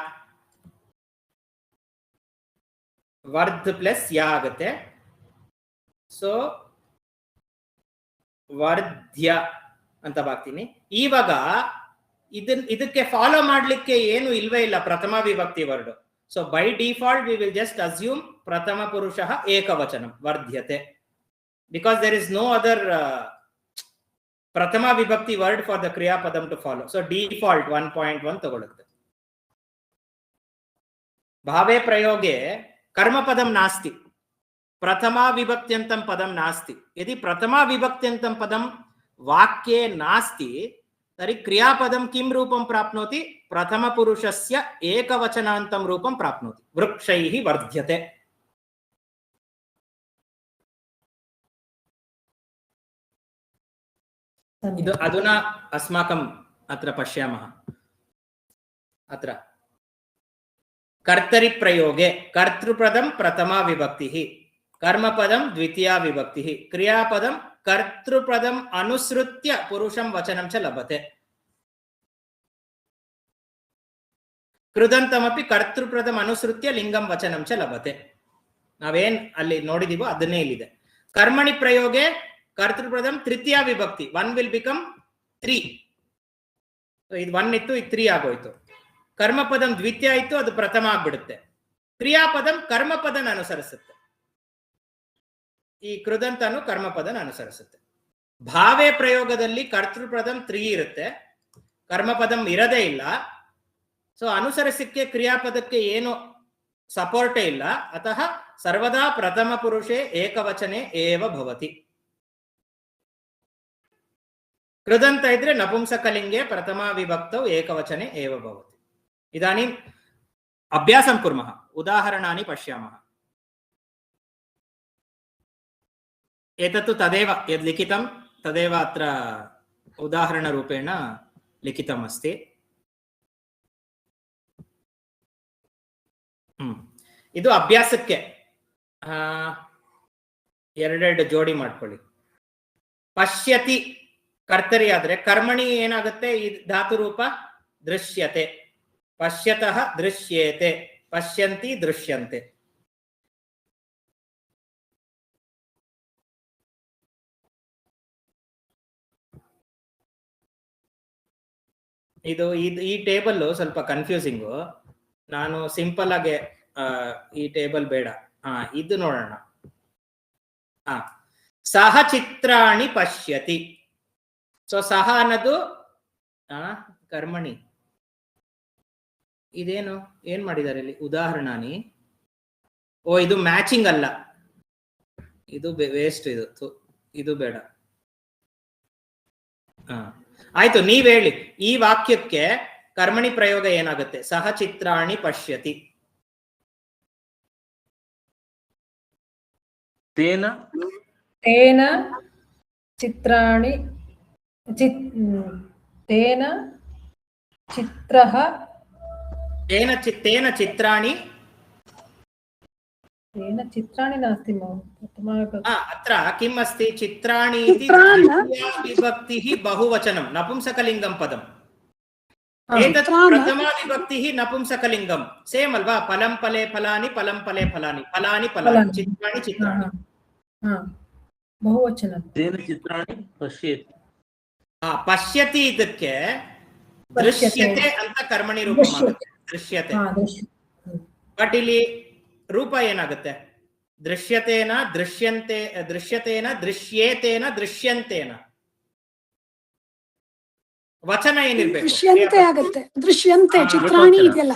ವರ್ಧ ಪ್ಲಸ್ ಯಾ ಆಗುತ್ತೆ. ಸೊ ವರ್ಧ್ಯ ಅಂತ ಬಾಗ್ತೀನಿ. ಇವಾಗ ಇದಕ್ಕೆ ಫಾಲೋ ಮಾಡ್ಲಿಕ್ಕೆ ಏನು ಇಲ್ವೇ ಇಲ್ಲ ಪ್ರಥಮ ವಿಭಕ್ತಿ word. So by default we will just assume ಪ್ರಥಮ ಪುರುಷಃ ಏಕವಚನಂ ವರ್ಧ್ಯತೆ, because there is no other ಪ್ರಥಮ ವಿಭಕ್ತಿ ವರ್ಡ್ ಫಾರ್ ದ ಕ್ರಿಯಾಪದಂ ಟು ಫಾಲೋ. ಸೊ ಡಿಫಾಲ್ಟ್ 1.1 ತಗೊಳ್ಳುತ್ತೆ. ಭಾವೆ ಪ್ರಯೋಗೆ ಕರ್ಮಪದಂ ನಾಸ್ತಿ, ಪ್ರಥಮ ವಿಭಕ್ತ್ಯಂತಂ ಪದಂ ನಾಸ್ತಿ. ಯದಿ ಪ್ರಥಮ ವಿಭಕ್ತ್ಯಂತಂ ಪದಂ ವಾಕ್ಯೆ ನಾಸ್ತಿ तर्हि क्रियापदं किं रूपं प्राप्नोति? प्रथमपुरुषस्य एकवचनान्तं रूपं प्राप्नोति. वृक्षैः वर्ध्यते. ಇದು अधुना अस्माकम् अत्र पश्यामः। अत्र कर्तरि प्रयोगे कर्तृपदं प्रथमा विभक्तिः, कर्मपदं द्वितीया विभक्तिः, क्रियापदं कर्तृपदम् अनुसृत्य पुरुषं वचनं च लभते। कृदन्तमपि कर्तृपदम् अनुसृत्य लिंगं वचनं च लभते। ನಾವೇನ್ ಅಲ್ಲಿ ನೋಡಿದೀವೋ ಅದನ್ನೇ ಇಲ್ಲಿದೆ। ಕರ್ಮಣಿ ಪ್ರಯೋಗೆ ಕರ್ತೃಪದಂ ತೃತೀಯ ವಿಭಕ್ತಿ, 1 ವಿಲ್ ಬಿಕಮ್ 3, ಇದು 1 ಇತ್ತು, ಇದು 3 ಆಗೋಯ್ತು। ಕರ್ಮಪದಂ ದ್ವಿತೀಯ ಇತ್ತು, ಅದು ಪ್ರಥಮ ಆಗ್ಬಿಡುತ್ತೆ। ಕ್ರಿಯಾಪದಂ ಕರ್ಮಪದನ ಅನುಸರಿಸುತ್ತೆ, ಈ ಕೃದಂತನು ಕರ್ಮಪದನ ಅನುಸರಿಸುತ್ತೆ। ಭಾವೇ ಪ್ರಯೋಗದಲ್ಲಿ ಕರ್ತೃಪದಂ 3 ಇರುತ್ತೆ, ಕರ್ಮಪದಂ ಇರದೇ ಇಲ್ಲ, ಸೊ ಅನುಸರಿಸಕ್ಕೆ ಕ್ರಿಯಾಪದಕ್ಕೆ ಏನು ಸಪೋರ್ಟೇ ಇಲ್ಲ, ಅತಃ ಸರ್ವದಾ ಪ್ರಥಮ ಪುರುಷೇ ಏಕವಚನೆ ಏವ ಭವತಿ। ಕೃದಂತ ಇದ್ರೆ ನಪುಂಸಕಲಿಂಗೆ ಪ್ರಥಮ ವಿಭಕ್ತೌ ಏಕವಚನೆ ಏವ ಭವತಿ। ಇದಾनीं ಅಭ್ಯಾಸಂ ಕುರ್ಮಃ, ಉದಾಹರಣಾನಿ ಪಶ್ಯಾಮಃ। एतत्तु तदेव यद् लिखितं तदेव अत्र उदाहरणरूपेण लिखितम् अस्ति। ಇದು ಅಭ್ಯಾಸಕ್ಕೆ ಎರಡೆರಡು ಜೋಡಿ ಮಾಡ್ಕೊಳ್ಳಿ। ಪಶ್ಯತಿ ಕರ್ತರಿ ಆದ್ರೆ ಕರ್ಮಣಿ ಏನಾಗುತ್ತೆ, ಈ ಧಾತು ರೂಪ ದೃಶ್ಯತೆ, ಪಶ್ಯತಃ ದೃಶ್ಯೇತೆ, ಪಶ್ಯಂತಿ ದೃಶ್ಯಂತೆ। ಇದು ಈ ಟೇಬಲ್ ಸ್ವಲ್ಪ ಕನ್ಫ್ಯೂಸಿಂಗು, ನಾನು ಸಿಂಪಲ್ ಆಗಿ ಈ ಟೇಬಲ್ ಬೇಡ, ಇದು ನೋಡೋಣ। ಸಹ ಚಿತ್ರಾಣಿ ಪಶ್ಯತಿ, ಸೊ ಸಹ ಅನ್ನೋದು ಕರ್ಮಣಿ, ಇದೇನು ಏನ್ ಮಾಡಿದ್ದಾರೆ ಇಲ್ಲಿ ಉದಾಹರಣಾನಿ, ಓ ಇದು ಮ್ಯಾಚಿಂಗ್ ಅಲ್ಲ, ಇದು ವೇಸ್ಟ್, ಇದು ಬೇಡ। ಆಯ್ತು, ನೀವ್ ಹೇಳಿ ಈ ವಾಕ್ಯಕ್ಕೆ ಕರ್ಮಣಿ ಪ್ರಯೋಗ ಏನಾಗುತ್ತೆ? ಸಹ ಚಿತ್ರಾಣಿ ಪಶ್ಯತಿ, ತೇನ ತೇನ ಚಿತ್ರಾಣಿ ತೇನ ಚಿತ್ರಃ ತೇನ ಚಿತ್ರಾಣಿ ತೇನ ಚಿತ್ರಾಣಿ ನಾಸ್ತಿ ಅತ್ರ ಕಿಂ ಅಸ್ತಿ? ಚಿತ್ರಾಣಿ ಇತಿ ವಿಭಕ್ತಿಃ ಬಹುವಚನಂ ನಪುಂಸಕಲಿಂಗಂ ಪದಂ, ಏತತ್ ಪ್ರಥಮಾ ವಿಭಕ್ತಿಃ ನಪುಂಸಕಲಿಂಗಂ, ಸೇಮ್ ಅಲ್ವಾ? ಫಲಂ ಫಲೆ ಫಲಾನಿ, ಫಲಂ ಫಲೆ ಫಲಾನಿ, ಫಲಾನಿ ಫಲಾನಿ, ಚಿತ್ರಾಣಿ ಚಿತ್ರಾಣಿ, ಬಹುವಚನ। ತೇನ ಚಿತ್ರಾಣಿ ಪಶ್ಯತಿ, ಪಶ್ಯತಿ ಇದಕ್ಕೆ ದೃಶ್ಯತೆ ಅಂತ ಕರ್ಮಣಿ ರೂಪ ಮಾಡುತ್ತೆ, ದೃಶ್ಯತೆ। ಬಟ್ ಇಲ್ಲಿ ರೂಪ ಏನಾಗುತ್ತೆ? ದೃಶ್ಯತೇನ ದೃಶ್ಯಂತೆ, ದೃಶ್ಯತೇನ ದೃಶ್ಯೇತೇನ ದೃಶ್ಯಂತೇನ, ವಚನ ಏನಿರ್ಬೇಕು? ದೃಶ್ಯಂತೆ ಆಗುತ್ತೆ, ದೃಶ್ಯಂತೆ ಚಿತ್ರಾಣಿ ಇದೆಯಲ್ಲ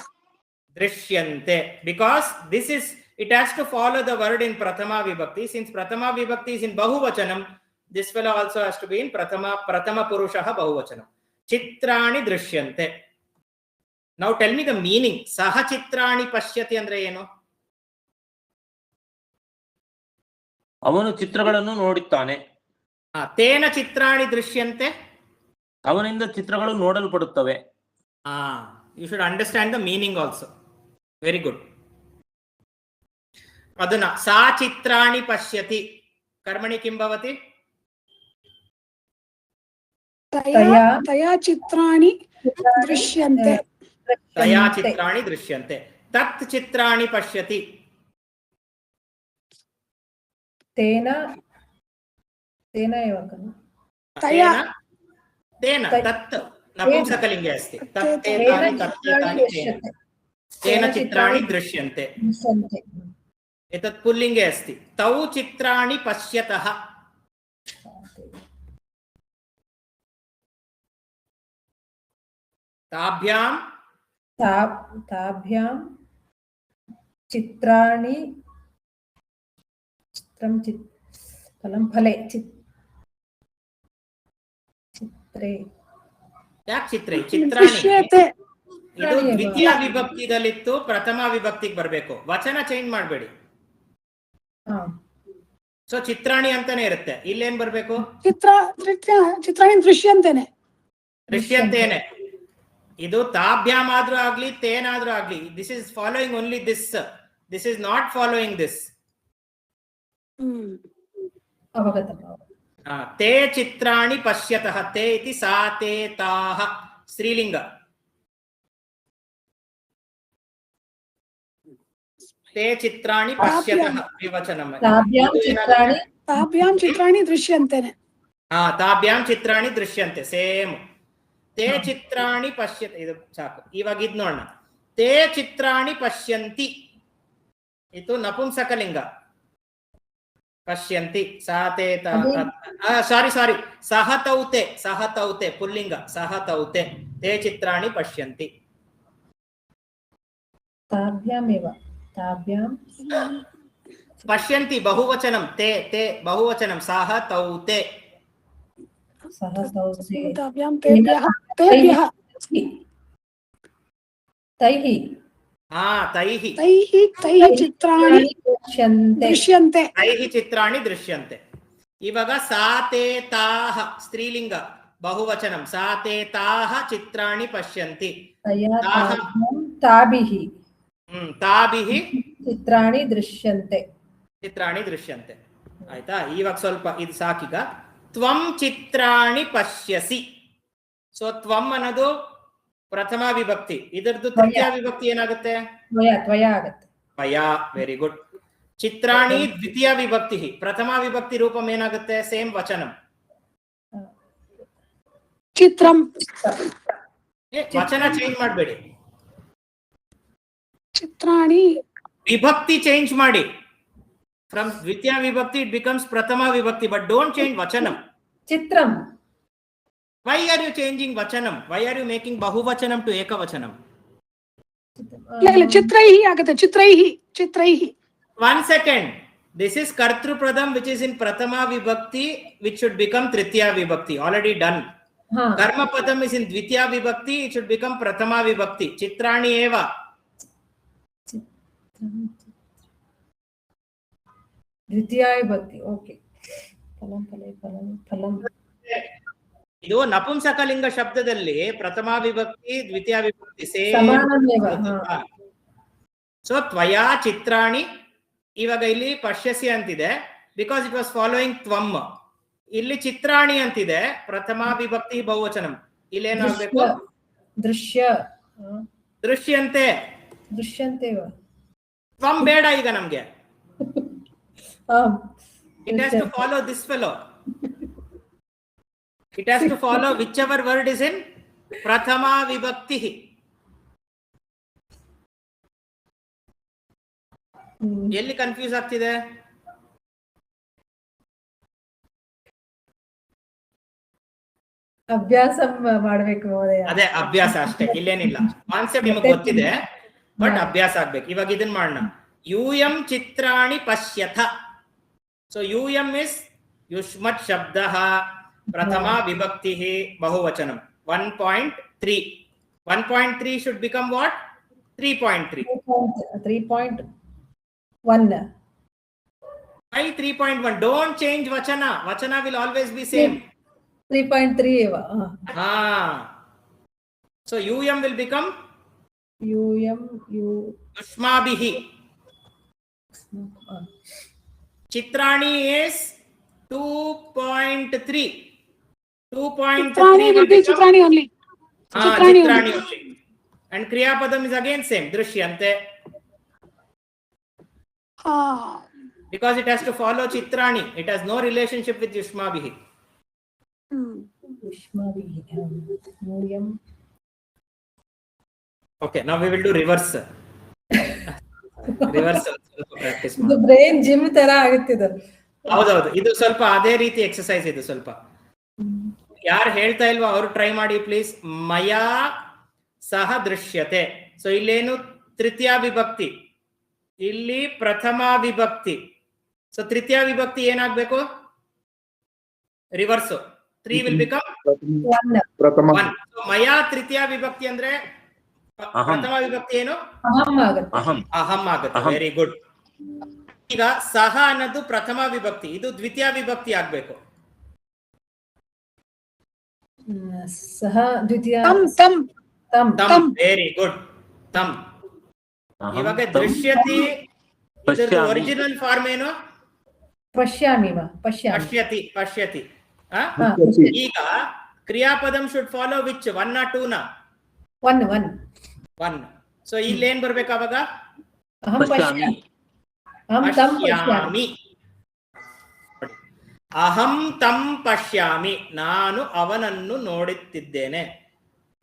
ದೃಶ್ಯಂತೆ, because this is it has to follow the word in prathama vibhakti. Since prathama vibhakti is in bahuvachanam, this fellow also has to be in prathama purushah bahuvachanam. Chitrani drishyante. Now tell me the meaning. Saha chitrani pashyati andre ಏನು? ಅವನು ಚಿತ್ರಗಳನ್ನು ನೋಡುತ್ತಾನೆ। ತೇನ ಚಿತ್ರಾಣಿ ದೃಶ್ಯಂತೆ, ಅವನಿಂದ ಚಿತ್ರಗಳು ನೋಡಲ್ಪಡುತ್ತವೆ। You should understand the meaning also. Very good. अधुना सा चित्राणि पश्यति, कर्मणि किं भवति? तया चित्राणि दृश्यन्ते, तया चित्राणि दृश्यन्ते। तत् चित्राणि पश्यति, तेन तेन एव खलु, तया तेन तत् नपुंसकलिङ्गे अस्ति, तत् एतानि तेन चित्राणि दृश्यन्ते, एतत् पुल्लिङ्गे अस्ति। तौ चित्राणि पश्यतः, ताभ्यां चित्राणि चित्रं फलं फले चित्रे ಯಾಕೆ ಚಿತ್ರೆ? ಚಿತ್ರಾಣಿ दृश्यते ಇದು ದ್ವಿತೀಯ ವಿಭಕ್ತಿದಲ್ಲಿತ್ತು, ಪ್ರಥಮ ವಿಭಕ್ತಿಗೆ ಬರಬೇಕು, ವಚನ ಚೇಂಜ್ ಮಾಡಬೇಡಿ। ಸೊ ಚಿತ್ರಾಣಿ ಅಂತಾನೆ ಇರುತ್ತೆ. ಇಲ್ಲೇನ್ ಬರ್ಬೇಕು? ಚಿತ್ರಾಣಿ ದೃಶ್ಯಂತೇನೆ. ದೃಶ್ಯಂತೇನೆ. ಇದು ತಾಭ್ಯಾಮ್ ಆದ್ರೂ ಆಗ್ಲಿ ತೇನಾದ್ರೂ ಆಗ್ಲಿ, this is following only this, this is not following this. ಅವಗತಂ. ತೇ ಚಿತ್ರಾಣಿ ಪಶ್ಯತಃ. ತೇ ಇತಿ ಸಾ ತೇ ತಾಃ ಸ್ತ್ರೀಲಿಂಗ. ತೇ ಚಿತ್ರಾಣಿ ಪಶ್ಯತಃ ದ್ವಿವಚನಂ. ತಾಭ್ಯಾಂ ಚಿತ್ರಾಣಿ ದೃಶ್ಯಂತೇನೆ. ತಾಭ್ಯಾಂ ಚಿತ್ರಾಣಿ ದೃಶ್ಯಂತೆ. ಸೇಮ್. ತೇ ಚಿತ್ರಾಣಿ ಪಶ್ಯತೆ. ಇದು ಸಾಕು. ಇವಾಗ ಇದ್ ನೋಡೋಣ. ತೇ ಚಿತ್ರಾಣಿ ಪಶ್ಯಂತಿ. ಇದು ನಪುಂಸಕಲಿಂಗ. ಪಶ್ಯಂತಿ. ಸಾತೆ ಸಾರಿ ಸಹ ತೌತೆ. ಸಹ ತೌತೆ ಪುಲ್ಲಿಂಗ. ಸಹ ತೌತೆ. ತೇ ಚಿತ್ರಾಣಿ ಪಶ್ಯಂತಿ. ತಾಭ್ಯಾಮೇವ. ತಾಭ್ಯಾಂ ಪಶ್ಯಂತಿ ಬಹುವಚನಂ. ತೇ ತೇ ಬಹುವಚನಂ. ಸಹ ತೌತೆ. ಸಹ ತೌತೆ. ತಾಭ್ಯಾಂ ತೇಭ್ಯಃ. ತೇಭ್ಯಃ. ತೈಃ. ತೈಹಿ. ತೈಹಿ ಚಿತ್ರಾಣಿ ದೃಶ್ಯಂತೆ. ತೈಹಿ ಚಿತ್ರಾಣಿ ದೃಶ್ಯಂತೆ. ಇವಾಗ ಸಾತೆ ತಾಹ ಸ್ತ್ರೀಲಿಂಗ ಬಹುವಚನಂ. ಸಾತೆ ತಾಹ ಚಿತ್ರಾಣಿ ಪಶ್ಯಂತಿ. ತಾಭಿಃ. ತಾಭಿಃ ಚಿತ್ರಾಣಿ ದೃಶ್ಯಂತೆ. ಚಿತ್ರಾಣಿ ದೃಶ್ಯಂತೆ. ಆಯ್ತಾ? ಇವಾಗ ಸ್ವಲ್ಪ ಇದು ಸಾಕೀಗ. ತ್ವಂ ಚಿತ್ರಾಣಿ ಪಶ್ಯಸಿ. ಸೊ ತ್ವಂ ಅನ್ನೋದು ಪ್ರಥಮ ವಿಭಕ್ತಿ. ಇದರದ್ದು ತೃತೀಯ ವಿಭಕ್ತಿ ಏನಾಗುತ್ತೆ? ತ್ವಯ ಆಗುತ್ತೆ. ತ್ವಯ. Very good. ಚಿತ್ರಾಣಿ ದ್ವಿತೀಯ ವಿಭಕ್ತಿ. ಪ್ರಥಮ ವಿಭಕ್ತಿ ರೂಪಂ ಏನಾಗುತ್ತೆ? ಸೇಮ್ ವಚನಂ. ಚಿತ್ರಂ. ವಚನ ಚೇಂಜ್ ಮಾಡಬೇಡಿ. ಚಿತ್ರಾಣಿ ವಿಭಕ್ತಿ ಚೇಂಜ್ ಮಾಡಿ. ಫ್ರಮ್ ದ್ವಿತೀಯ ವಿಭಕ್ತಿ ಇಟ್ ಬಿಕಮ್ಸ್ ಪ್ರಥಮ ವಿಭಕ್ತಿ, ಬಟ್ ಡೋಂಟ್ ಚೇಂಜ್ ವಚನಂ. ಚಿತ್ರಂ. Why are you changing vachanam? Why are you making bahuvachanam to ekavachanam? ಚಿತ್ರೈಹಿ ಆಗುತ್ತೆ. ಚಿತ್ರೈಹಿ. ಚಿತ್ರೈಹಿ. 1 second. This is kartrupadam which is in prathama vibhakti, which should become tritiya vibhakti. Already done. Karma padam is in dvitiya vibhakti, it should become prathama vibhakti. Chitrani eva. ದ್ವಿತೀಯ ವಿಭಕ್ತಿ. Okay. ಫಲಂ ಫಲೇ ಫಲಂ ಫಲಂ. ಇದು ನಪುಂಸಕಲಿಂಗ ಶಬ್ದದಲ್ಲಿ ಪ್ರಥಮ ವಿಭಕ್ತಿ ದ್ವಿತೀಯ ವಿಭಕ್ತಿ ಸಮಾನಮೇವ. ಸೊ ತ್ವಯಾ ಚಿತ್ರಾಣಿ. ಇವಾಗ ಇಲ್ಲಿ ಪಶ್ಯಸಿ ಅಂತಿದೆ ಬಿಕಾಸ್ ಇಟ್ ವಾಸ್ ಫಾಲೋಯಿಂಗ್ ತ್ವಂ. ಇಲ್ಲಿ ಚಿತ್ರಾಣಿ ಅಂತಿದೆ ಪ್ರಥಮ ವಿಭಕ್ತಿ ಬಹುವಚನಂ. ಇಲ್ಲೇನಾಗಬೇಕು? ದೃಶ್ಯ. ದೃಶ್ಯಂತೆ. ದೃಶ್ಯಂತೇವ. ತ್ವಂ ಬೇಡ ಈಗ ನಮ್ಗೆ. It has to follow this fellow. It has to follow whichever word is in prathama vibhakti. ಎಲ್ಲಿ ಕನ್ಫ್ಯೂಸ್ ಆಗ್ತಿದೆ? ಅಭ್ಯಾಸ ಮಾಡ್ಬೇಕು. ಅದೇ ಅಭ್ಯಾಸ ಅಷ್ಟೇ, ಇಲ್ಲೇನಿಲ್ಲ. ಕಾನ್ಸೆಪ್ಟ್ ನಿಮಗೆ ಗೊತ್ತಿದೆ, ಬಟ್ ಅಭ್ಯಾಸ ಆಗ್ಬೇಕು. ಇವಾಗ ಇದನ್ನ ಮಾಡೋಣ. ಯೂಯಂ ಚಿತ್ರಾಣಿ ಪಶ್ಯಥ. ಸೊ ಯೂಯಂ ಇಸ್ ಯುಷ್ಮತ್ ಶಬ್ದ ಪ್ರಥಮ ವಿಭಕ್ತಿ ಬಹುವಚನಂ. 1.3. 1.3 should become what? 3.3. 3.1. Why 3.1? Don't change vachana. Vachana will always be same. 3.3 eva. So UM will become Yushmabhihi. Chitrani is 2.3. 2.3 will be Chitrani only. Chitrani only. And Kriya Padam is again same. Drishyante. Because it has to follow Chitrani. It has no relationship with Yushmabhihi. Okay, now we will do reverse. Reverse practice. ಇದು brain gym ತರ ಆಗುತ್ತಿದೆ. ಹೌದೌದು, ಇದು ಸ್ವಲ್ಪ ಅದೇ ರೀತಿ exercise ಇದು. ಸ್ವಲ್ಪ ಯಾರು ಹೇಳ್ತಾ ಇಲ್ವಾ ಅವರು ಟ್ರೈ ಮಾಡಿ ಪ್ಲೀಸ್. ಮಯಾ ಸಹ ದೃಶ್ಯತೆ. ಸೊ ಇಲ್ಲೇನು ತೃತೀಯ ವಿಭಕ್ತಿ, ಇಲ್ಲಿ ಪ್ರಥಮ ವಿಭಕ್ತಿ. ಸೊ ತೃತೀಯ ವಿಭಕ್ತಿ ಏನಾಗ್ಬೇಕು? ರಿವರ್ಸ್. 3 will become 1. So ಮಯಾ ತೃತೀಯ ವಿಭಕ್ತಿ ಅಂದ್ರೆ ಪ್ರಥಮ ವಿಭಕ್ತಿ ಏನು? ಅಹಂ ಆಗುತ್ತೆ. ಅಹಂ ಆಗುತ್ತೆ. Very good. ಈಗ ಸಹ ಅನ್ನೋದು ಪ್ರಥಮ ವಿಭಕ್ತಿ, ಇದು ದ್ವಿತೀಯ ವಿಭಕ್ತಿ ಆಗ್ಬೇಕು. ಸಹ ದ್ವಿತೀಯ ತಮ್ ತಮ್ ತಮ್ ತಮ್, ವೆರಿ ಗುಡ್, ತಮ್. ಅಹಂ ಇವಾಗ ತಂ ದೃಶ್ಯತಿ ಇದ್ರದ್ದು ಪಶ್ಯಾಮಿ. ಒರಿಜಿನಲ್ ಫಾರ್ಮ್ ಏನು? ಪಶ್ಯಾಮಿ ವಾ ಪಶ್ಯಾಮಿ. ಪಶ್ಯತಿ, ಪಶ್ಯತಿ. ಹಾ, ಈಗ ಕ್ರಿಯಾಪದಂ ಶುಡ್ ಫಾಲೋ ವಿಚ್ 1 or 2 ನ? 1 1. ಸೊ ಇಲ್ಲಿ ಏನ್ ಬರ್ಬೇಕು ಅವಾಗ? ಅಹಂ ಪಶ್ಯಾಮಿ. ಪಶ್ಯಾಮಿ. ಅಹಂ ತಂ ಪಶ್ಯಾಮಿ. ಪಶ್ಯಾಮಿ. ಅಹಂ ತಂ ಪಶ್ಯಾಮಿ, ನಾನು ಅವನನ್ನು ನೋಡುತ್ತಿದ್ದೇನೆ.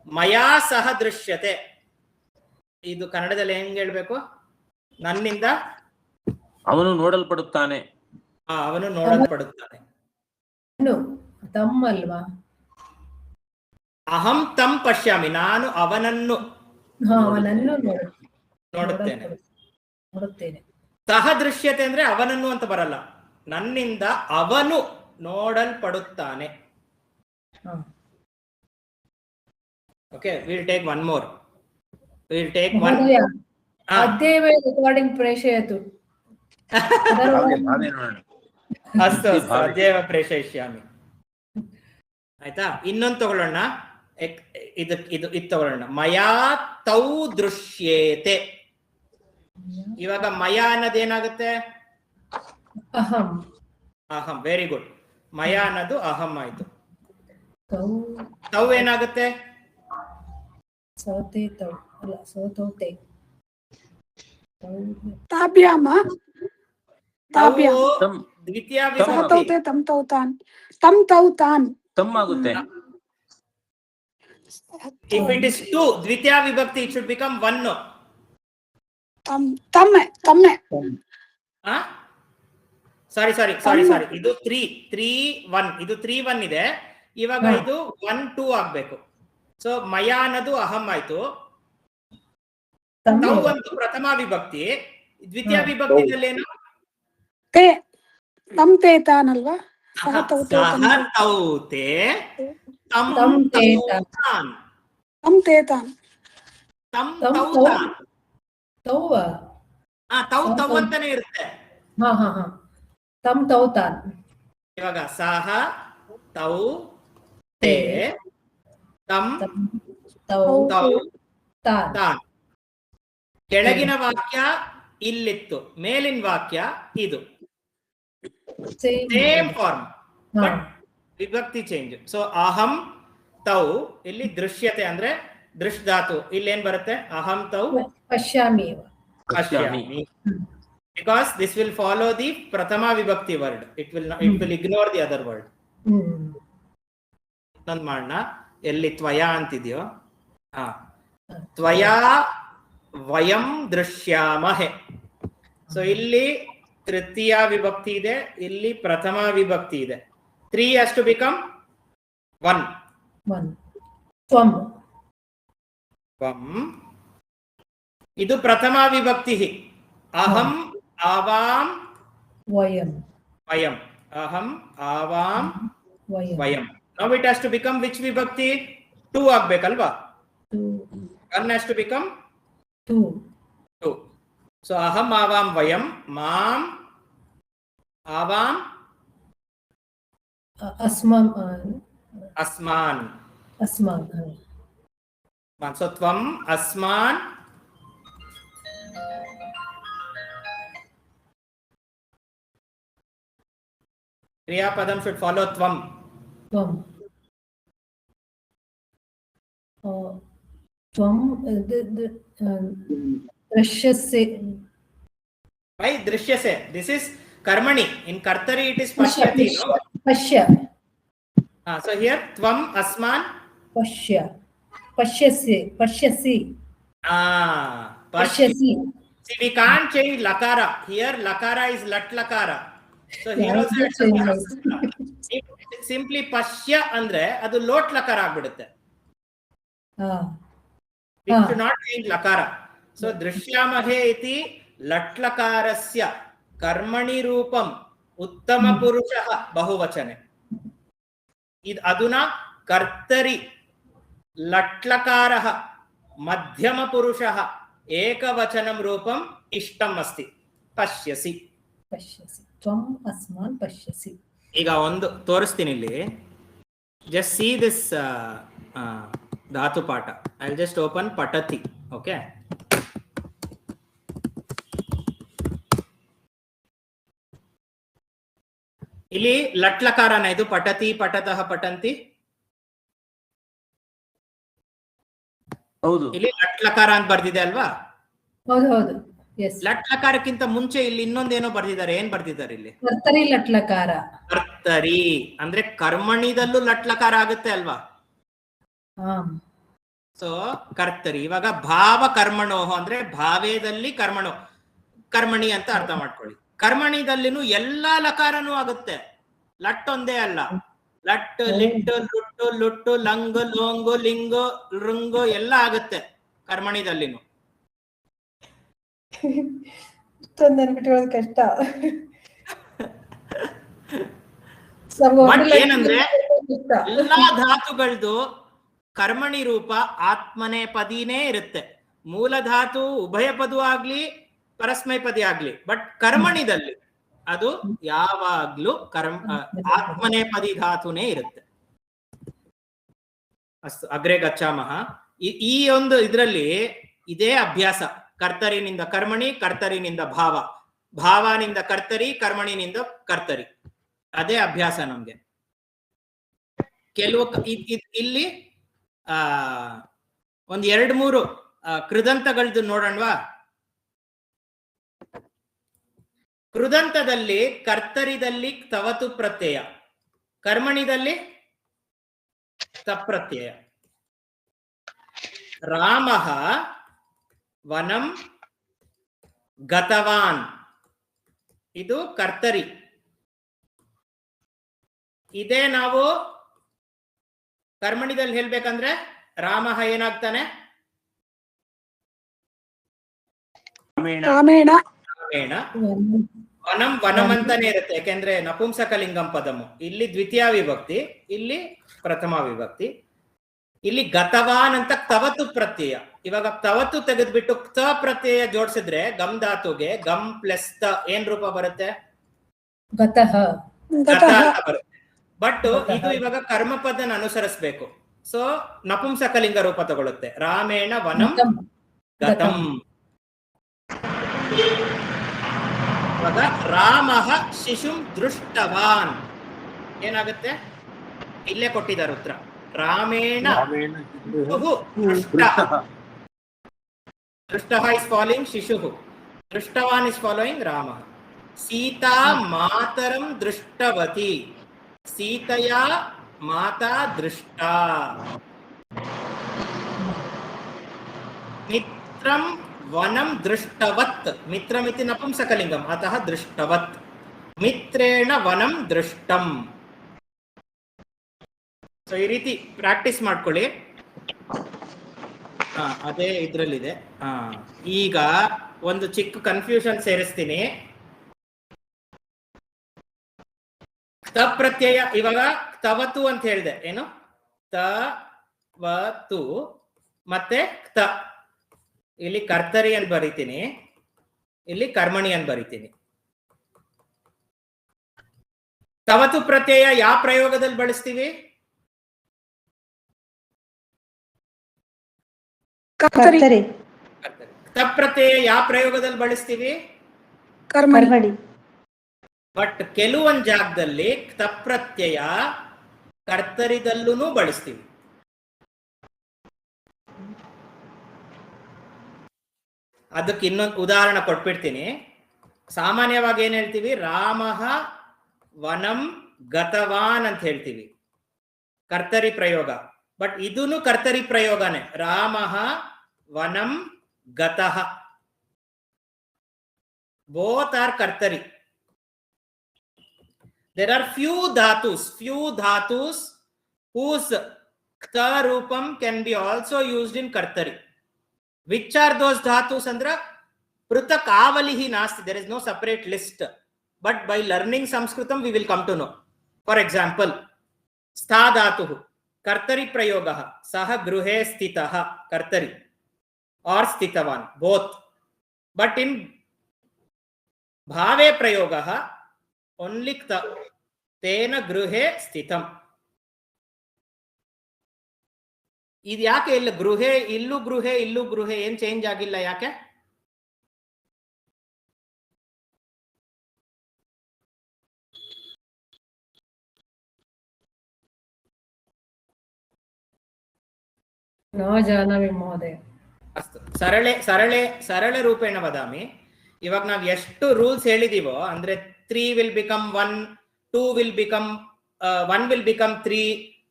ಮಯಾ ಸಹ ದೃಶ್ಯತೆ, ಇದು ಕನ್ನಡದಲ್ಲಿ ಹೆಂಗ್ ಹೇಳ್ಬೇಕು? ನನ್ನಿಂದ ಅವನು ನೋಡಲ್ಪಡುತ್ತಾನೆ. ಅವನು ನೋಡಲ್ಪಡುತ್ತಾನೆ. ತಮ್ ಅಲ್ವಾ? ಅಹಂ ತಂ ಪಶ್ಯಾಮಿ, ನಾನು ಅವನನ್ನು ಅವನನ್ನು ನೋಡುತ್ತೇನೆ. ನೋಡುತ್ತೇನೆ. ಸಹ ದೃಶ್ಯತೆ ಅಂದ್ರೆ ಅವನನ್ನು ಅಂತ ಬರಲ್ಲ, ನನ್ನಿಂದ ಅವನು ನೋಡಲ್ಪಡುತ್ತಾನೆ. Okay, will take one more. Will take one. ಅದೇವ ರೆಕಾರ್ಡಿಂಗ್ ಪ್ರೇಷಯತು. ಅಸ್ತು ಅದೇವ ಪ್ರೇಷಯಿಷ್ಯಾಮಿ. ಆಯ್ತಾ? ಇನ್ನೊಂದು ತಗೊಳ್ಳೋಣ. ಇದು ತಗೊಳ್ಳೋಣ. ಮಯಾ ತೌ ದೃಶ್ಯೇತೆ. ಇವಾಗ ಮಯ ಅನ್ನೋದೇನಾಗುತ್ತೆ? ಅಹಂ. ಅಹಂ, ವೆರಿ ಗುಡ್. ಮಯ ಅನ್ನೋದು ಅಹಂ ಆಯ್ತು. ತೌ ತೌ ಏನಾಗುತ್ತೆ? ಸೌತೆ ತೌ ಅಲ್ಲ, ಸೌತೌತೆ. ತಾಭ್ಯಾಮ ತಾಭ್ಯಾಮ ತಂ ದ್ವಿತೀಯ ಸಹ ವಿಭಕ್ತಿ. ತೌತೆ ತಮ್ ತೌತಾನ್ ತಮ್ ತೌತಾನ್. ತಮ್ ಆಗುತ್ತೆ. If it is 2, ದ್ವಿತೀಯ ವಿಭಕ್ತಿ, it should become 1. ತಮ್ ತಮ್ಮೆ ತಮ್ಮೆ. ಸಾರಿ, ಇದು 3 1, ಇದು 3 1 ಇದೆ. ಇವಾಗ ಇದು 1 2 ಆಗ್ಬೇಕು. ಸೊ ಮಯ ಅನ್ನೋದು ಅಹಂ ಆಯ್ತು. ತೌ ಒಂದು ಪ್ರಥಮ ವಿಭಕ್ತಿ. ದ್ವಿತೀಯ ವಿಭಕ್ತಿದಲ್ಲಿ ಏನು? ತೇ ತಮ್ ತೇತಾನ್ ಅಲ್ವಾ? ಸಹ ತೌತೆ ಸಹ ತೌತೆ ತಂ ತಂ ತೌತಾನ್. ತಮ್ ತೇತಾನ್. ತಂ ತಂ ತೌತಾನ್. ತೌವ. ತೌ ಅಂತಾನೆ ಇರುತ್ತೆ. ಹಾ ತಮ್ ತೌತಾನ್. ಇವಾಗ ಸಹ ತೌ ತೇ ತಂ ತೌ ತೌ ತಾನ್. ತಾನ್. ಕೆಳಗಿನ ವಾಕ್ಯ ಇಲ್ಲಿತ್ತು, ಮೇಲಿನ ವಾಕ್ಯ ಇದು. ಸೇಮ್ ಫಾರ್ಮ್, ಬಟ್ ವಿಭಕ್ತಿ ಚೇಂಜ್. ಸೊ ಅಹಂ ತೌ, ಇಲ್ಲಿ ದೃಶ್ಯತೆ ಅಂದ್ರೆ ದೃಶ್ ಧಾತು, ಇಲ್ಲಿ ಏನ್ ಬರುತ್ತೆ? ಅಹಂ ತೌ ಪಶ್ಯಾಮಿ. ಪಶ್ಯಾಮಿ. Because this will follow the prathama vibhakti word. It will ignore the other word. ಇನ್ನೊಂದು ಮಾಡೋಣ. ಎಲ್ಲಿ ತ್ವಯ ಅಂತಿದೆಯೋ, ತ್ವಯಾ ವಯಂ ದೃಶ್ಯಾಮಹೆ. ಸೊ ಇಲ್ಲಿ ತೃತೀಯ ವಿಭಕ್ತಿ ಇದೆ, ಇಲ್ಲಿ ಪ್ರಥಮ ವಿಭಕ್ತಿ ಇದೆ. 3 has to become 1. ತ್ವಂ. ತ್ವಂ, ಇದು ಪ್ರಥಮ ವಿಭಕ್ತಿ. ಅಹಂ ಆವಾಂ ವಯಂ. ವಯಂ. ಅಹಂ ಆವಾಂ ವಯಂ. ವಯಂ. Now it has to become which vibhakti? 2 ಆಗ್ಬೇಕಲ್ವಾ? 1 has to become 2. So aham avam vayam maam avam ಅಸ್ಮಾನ್. asman. ಅಸ್ಮಾನ್. So tvam asman kriya padam should follow tvam. ತ್ವಂ. ತ್ವಂ ದೃಶ್ಯಸೆ. Why drishyase? This is karmani. In kartari it is pashyati, no? ಪಶ್ಯ. So here tvam asman ಪಶ್ಯ. ಪಶ್ಯಸಿ. ಪಶ್ಯಸಿ. ಪಶ್ಯಸಿ. See, we can't change lakara. Here lakara is lat lakara. So here also simply pashya andre adu lot lakara agbidutte. We should not change lakara. So drishyamahe iti lat lakarasya कर्मणि रूपम उत्तम पुरुषः बहुवचने. इद अधुना कर्तरि लट्लकारः मध्यम पुरुषः एकवचनं रूपम इष्टम् अस्ति. पश्यसि. ಪಶ್ಯಸಿ ತ್ವಂ ಅಸ್ಮಾನ್ ಪಶ್ಯಸಿ. ಈಗ ಒಂದು ತೋರಿಸ್ತೀನಿ ಇಲ್ಲಿ. ಜಸ್ಟ್ ಸಿ ದಿಸ್ ಧಾತು ಪಾಠ. ಐ ಜಸ್ಟ್ ಓಪನ್ ಪಠತಿ. ಓಕೆ, ಇಲ್ಲಿ ಲಟ್ಲಕಾರನ ಇದು. ಪಠತಿ, ಪಠತಃ, ಪಠಂತಿ. ಹೌದು, ಇಲ್ಲಿ ಲಟ್ಲಕಾರ ಅಂತ ಬರ್ದಿದೆ ಅಲ್ವಾ? ಹೌದು ಹೌದು, ಎಸ್. ಲಟ್ಲಕಾರಕ್ಕಿಂತ ಮುಂಚೆ ಇಲ್ಲಿ ಇನ್ನೊಂದೇನೋ ಬರ್ದಿದ್ದಾರೆ. ಏನ್ ಬರ್ದಿದ್ದಾರೆ ಇಲ್ಲಿ? ಕರ್ತರಿ ಲಟ್ಲಕಾರ. ಕರ್ತರಿ ಅಂದ್ರೆ ಕರ್ಮಣಿದಲ್ಲೂ ಲಟ್ಲಕಾರ ಆಗುತ್ತೆ ಅಲ್ವಾ? ಸೊ ಕರ್ತರಿ. ಇವಾಗ ಭಾವ ಕರ್ಮಣೋಹ ಅಂದ್ರೆ ಭಾವೇದಲ್ಲಿ ಕರ್ಮಣೋ, ಕರ್ಮಣಿ ಅಂತ ಅರ್ಥ ಮಾಡ್ಕೊಳ್ಳಿ. ಕರ್ಮಣಿದಲ್ಲಿನೂ ಎಲ್ಲಾ ಲಕಾರನೂ ಆಗುತ್ತೆ, ಲಟ್ ಒಂದೇ ಅಲ್ಲ. ಲಟ್, ಲಿಟ್ಟು, ಲುಟ್ಟು, ಲುಟ್ಟು, ಲಂಗು, ಲೋಂಗು, ಲಿಂಗು, ಋಂಗು ಎಲ್ಲ ಆಗುತ್ತೆ ಕರ್ಮಣಿದಲ್ಲಿನೂ. ನೆನ್ಪಿಟ್ಕೊಳ್ಳೋದು ಕಷ್ಟ. ಬಟ್ ಏನಂದ್ರೆ ಎಲ್ಲಾ ಧಾತುಗಳದ್ದು ಕರ್ಮಣಿ ರೂಪ ಆತ್ಮನೇ ಪದಿನೇ ಇರುತ್ತೆ. ಮೂಲ ಧಾತು ಉಭಯ ಪದ ಆಗ್ಲಿ ಪರಸ್ಮೈ ಪದಿ ಆಗ್ಲಿ, ಬಟ್ ಕರ್ಮಣಿದಲ್ಲಿ ಅದು ಯಾವಾಗ್ಲೂ ಆತ್ಮನೇ ಪದಿ ಧಾತುನೇ ಇರುತ್ತೆ. ಅಸ್ತು, ಅಗ್ರೆ ಗಚ್ಚಾಮಹ. ಈ ಒಂದು ಇದ್ರಲ್ಲಿ ಇದೇ ಅಭ್ಯಾಸ. ಕರ್ತರಿನಿಂದ ಕರ್ಮಣಿ, ಕರ್ತರಿನಿಂದ ಭಾವ, ಭಾವನಿಂದ ಕರ್ತರಿ, ಕರ್ಮಣಿನಿಂದ ಕರ್ತರಿ. ಅದೇ ಅಭ್ಯಾಸ ನಮ್ಗೆ. ಕೆಲವು ಇಲ್ಲಿ ಒಂದ್ 2-3 ಕೃದಂತಗಳದ್ದು ನೋಡೋಣವಾ? ಕೃದಂತದಲ್ಲಿ ಕರ್ತರಿದಲ್ಲಿ ತವತು ಪ್ರತ್ಯಯ, ಕರ್ಮಣಿದಲ್ಲಿ ತಪ್ರತ್ಯಯ. ರಾಮಃ ವನಂ ಗತವಾನ್, ಇದು ಕರ್ತರಿ. ಇದೇ ನಾವು ಕರ್ಮಣಿದಲ್ಲಿ ಹೇಳ್ಬೇಕಂದ್ರೆ ರಾಮಃ ಏನಾಗ್ತಾನೆ? ರಾಮೇಣ. ವನಂ ವನಂ ಅಂತಾನೆ ಇರುತ್ತೆ, ಯಾಕೆಂದ್ರೆ ನಪುಂಸಕಲಿಂಗಂ ಪದಮು. ಇಲ್ಲಿ ದ್ವಿತೀಯ ವಿಭಕ್ತಿ, ಇಲ್ಲಿ ಪ್ರಥಮ ವಿಭಕ್ತಿ. ಇಲ್ಲಿ ಗತವಾನ್ ಅಂತ ತವತು ಪ್ರತ್ಯಯ. ಇವಾಗ ತವತು ತೆಗೆದ್ಬಿಟ್ಟು ತ ಪ್ರತ್ಯಯ ಜೋಡಿಸಿದ್ರೆ ಗಮ್ ಧಾತುಗೆ ಗಮ್ ಪ್ಲಸ್ ತ ಏನ್ ರೂಪ ಬರುತ್ತೆ? ಗತಃ. ಗತ ಅಂತ ಬರುತ್ತೆ. ಬಟ್ ಇದು ಇವಾಗ ಕರ್ಮಪದನ ಅನುಸರಿಸಬೇಕು. ಸೊ ನಪುಂಸಕಲಿಂಗ ರೂಪ ತಗೊಳುತ್ತೆ. ರಾಮೇಣ ವನಂ ಗತಂ. ಇವಾಗ ರಾಮಃ ಶಿಶುಂ ದೃಷ್ಟವಾನ್ ಏನಾಗುತ್ತೆ? ಇಲ್ಲೇ ಕೊಟ್ಟಿದ್ದಾರೆ ಉತ್ತರ. ರಾಮೇಣ ದೃಷ್ಟಃ ಇಸ್ ಫಾಲೋಯಿಂಗ್ ಶಿಶುಃ, ದೃಷ್ಟವಾನ್ ಇಸ್ ಫಾಲೋಯಿಂಗ್ ರಾಮಃ. ಸೀತಾ ಮಾತರಂ ದೃಷ್ಟವತಿ, ಸೀತೆಯಾ ಮಾತಾ ದೃಷ್ಟ. ಮಿತ್ರಂ ವನಂ ದೃಷ್ಟವತ್, ಮಿತ್ರಮಿತಿ ನಪುಂಸಕಲಿಂಗಂ ಅತಃ ದೃಷ್ಟವತ್. ಮಿತ್ರೇಣ ವನಂ ದೃಷ್ಟಂ. ಸೊ ಈ ರೀತಿ ಪ್ರಾಕ್ಟೀಸ್ ಮಾಡ್ಕೊಳ್ಳಿ. ಅದೇ ಇದ್ರಲ್ಲಿದೆ. ಈಗ ಒಂದು ಚಿಕ್ಕ ಕನ್ಫ್ಯೂಷನ್ ಸೇರಿಸ್ತೀನಿ. ತ ಪ್ರತ್ಯಯ ಇವಾಗ ತವತು ಅಂತ ಹೇಳಿದೆ. ಏನು? ತವತು ಮತ್ತೆ ತ. ಇಲ್ಲಿ ಕರ್ತರಿ ಅಂತ ಬರೀತೀನಿ, ಇಲ್ಲಿ ಕರ್ಮಣಿ ಅಂತ ಬರೀತೀನಿ. ತವತು ಪ್ರತ್ಯಯ ಯಾವ ಪ್ರಯೋಗದಲ್ಲಿ ಬಳಸ್ತೀವಿ? ಕರ್ತರಿ. ತ ಪ್ರತ್ಯಯ ಯಾವ ಪ್ರಯೋಗದಲ್ಲಿ ಬಳಸ್ತೀವಿ? ಕರ್ಮಣಿ. ಬಟ್ ಕೆಲವೊಂದು ಜಾಗದಲ್ಲಿ ತಪ್ರತ್ಯಯ ಕರ್ತರಿದಲ್ಲೂ ಬಳಸ್ತೀವಿ. ಅದಕ್ಕೆ ಇನ್ನೊಂದು ಉದಾಹರಣೆ ಕೊಟ್ಬಿಡ್ತೀನಿ. ಸಾಮಾನ್ಯವಾಗಿ ಏನ್ ಹೇಳ್ತೀವಿ? ರಾಮಃ ವನಂ ಗತವಾನ್ ಅಂತ ಹೇಳ್ತೀವಿ, ಕರ್ತರಿ ಪ್ರಯೋಗ. ಬಟ್ ಇದೂನು ಕರ್ತರಿ ಪ್ರಯೋಗನೇ. ರಾಮಃ ವನಂ ಗತಃ, ಬೋತ್ ಆರ್ ಕರ್ತರಿ. There are few dhatus whose kta roopam can be also used in kartari. Which are those dhatus? Andra prutak avalihi nasti. There is no separate list. But by learning Sanskritam, we will come to know. For example, stha dhatuhu kartari prayogah saha gruhe sthitah kartari or sthitavan, both. But in ಭಾವೇ ಪ್ರಯೋಗಃ only ತೇನ ಗೃಹೆ ಸ್ಥಿತಂ. ಇದು ಯಾಕೆ ಇಲ್ಲ ಗೃಹೆ ಇಲ್ಲೂ ಗೃಹೆ ಇಲ್ಲೂ ಗೃಹೆ ಏನ್ ಚೇಂಜ್ ಆಗಿಲ್ಲ ಯಾಕೆ? न जानामि महोदय. ಅಸ್ತು ಸರಳೆ ಸರಳೆ ಸರಳ ರೂಪೇಣ ವದಾಮಿ. ಇವಾಗ ನಾವ್ ಎಷ್ಟು ರೂಲ್ಸ್ ಹೇಳಿದೀವೋ ಅಂದ್ರೆ 3 will become 1, 2 will become 1 will become 3,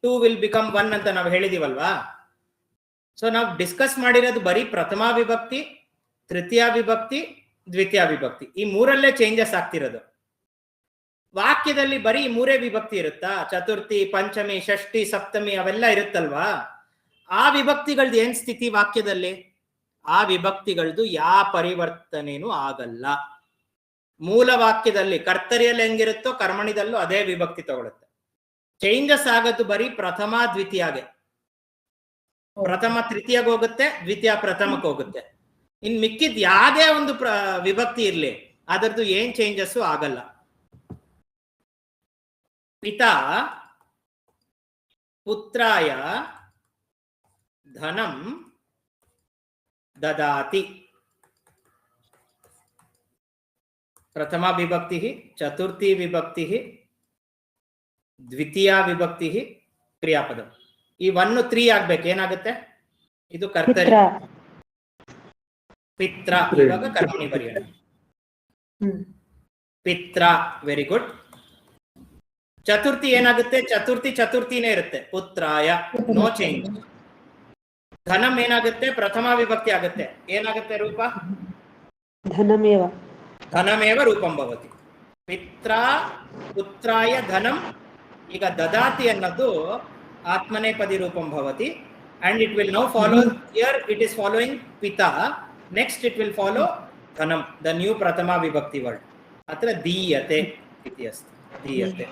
2 will become 1 ಅಂತ ನಾವು ಹೇಳಿದೀವಲ್ವಾ. ಸೊ ನಾವು ಡಿಸ್ಕಸ್ ಮಾಡಿರೋದು ಬರೀ ಪ್ರಥಮ ವಿಭಕ್ತಿ, ತೃತೀಯ ವಿಭಕ್ತಿ, ದ್ವಿತೀಯ ವಿಭಕ್ತಿ ಈ ಮೂರಲ್ಲೇ ಚೇಂಜಸ್ ಆಗ್ತಿರೋದು. ವಾಕ್ಯದಲ್ಲಿ ಬರೀ ಮೂರೇ ವಿಭಕ್ತಿ ಇರುತ್ತಾ? ಚತುರ್ಥಿ, ಪಂಚಮಿ, ಷಷ್ಠಿ, ಸಪ್ತಮಿ ಅವೆಲ್ಲ ಇರುತ್ತಲ್ವಾ. ಆ ವಿಭಕ್ತಿಗಳ್ದು ಏನ್ ಸ್ಥಿತಿ ವಾಕ್ಯದಲ್ಲಿ? ಆ ವಿಭಕ್ತಿಗಳ್ದು ಯಾವ ಪರಿವರ್ತನೆನೂ ಆಗಲ್ಲ. ಮೂಲ ವಾಕ್ಯದಲ್ಲಿ ಕರ್ತರಿಯಲ್ಲಿ ಹೆಂಗಿರುತ್ತೋ ಕರ್ಮಣಿದಲ್ಲೂ ಅದೇ ವಿಭಕ್ತಿ ತಗೊಳುತ್ತೆ. ಚೇಂಜಸ್ ಆಗೋದು ಬರೀ ಪ್ರಥಮ ದ್ವಿತೀಯಗೆ. ಪ್ರಥಮ ತೃತೀಯಗೆ ಹೋಗುತ್ತೆ, ದ್ವಿತೀಯ ಪ್ರಥಮಕ್ಕೆ ಹೋಗುತ್ತೆ. ಇನ್ ಮಿಕ್ಕಿದ್ ಯಾವ್ದೇ ಒಂದು ವಿಭಕ್ತಿ ಇರ್ಲಿ ಅದರದ್ದು ಏನ್ ಚೇಂಜಸ್ ಆಗಲ್ಲ. ಪಿತಾ ಪುತ್ರಾಯ ಧನಂ ದದಾತಿ. ಪ್ರಥಮ ವಿಭಕ್ತಿ, ಚತುರ್ಥಿ ವಿಭಕ್ತಿ, ದ್ವಿತೀಯ ವಿಭಕ್ತಿ, ಕ್ರಿಯಾಪದ. ಈ 1 3 ಆಗ್ಬೇಕು. ಏನಾಗುತ್ತೆ? ಇದು ಕರ್ತರಿ. ಪಿತ್ರ ಇವಾಗ ಕರ್ಮಣಿ ಬರೆಯೋಣ. ಪಿತ್ರ, ವೆರಿ ಗುಡ್. ಚತುರ್ಥಿ ಏನಾಗುತ್ತೆ? ಚತುರ್ಥಿ ಚತುರ್ಥಿನೇ ಇರುತ್ತೆ. Putraya, no change. ಧನಂ ಏನಾಗುತ್ತೆ? ಪ್ರಥಮ ವಿಭಕ್ತಿ ಆಗುತ್ತೆ. ಏನಾಗುತ್ತೆ ರೂಪ? ಧನಮೇವ. ಧನಮೇವ ರೂಪಂ ಭವತಿ. ಪಿತ್ರ ಪುತ್ರಾಯ ಧನಂ. ಈಗ ದದಾತಿ ಅನ್ನೋದು ಆತ್ಮನೇಪದಿ ರೂಪಂ ಭವತಿ. And it will now follow here it is following ಪಿತಾ. ನೆಕ್ಸ್ಟ್ ಇಟ್ ವಿಲ್ ಫಾಲೋ ಧನಂ, ದ ನ್ಯೂ ಪ್ರಥಮ ವಿಭಕ್ತಿ ವರ್ಡ್. ಅತ್ರ ದೀಯತೆ ಇತಿ ಅಸ್ತಿ. ದೀಯತೆ.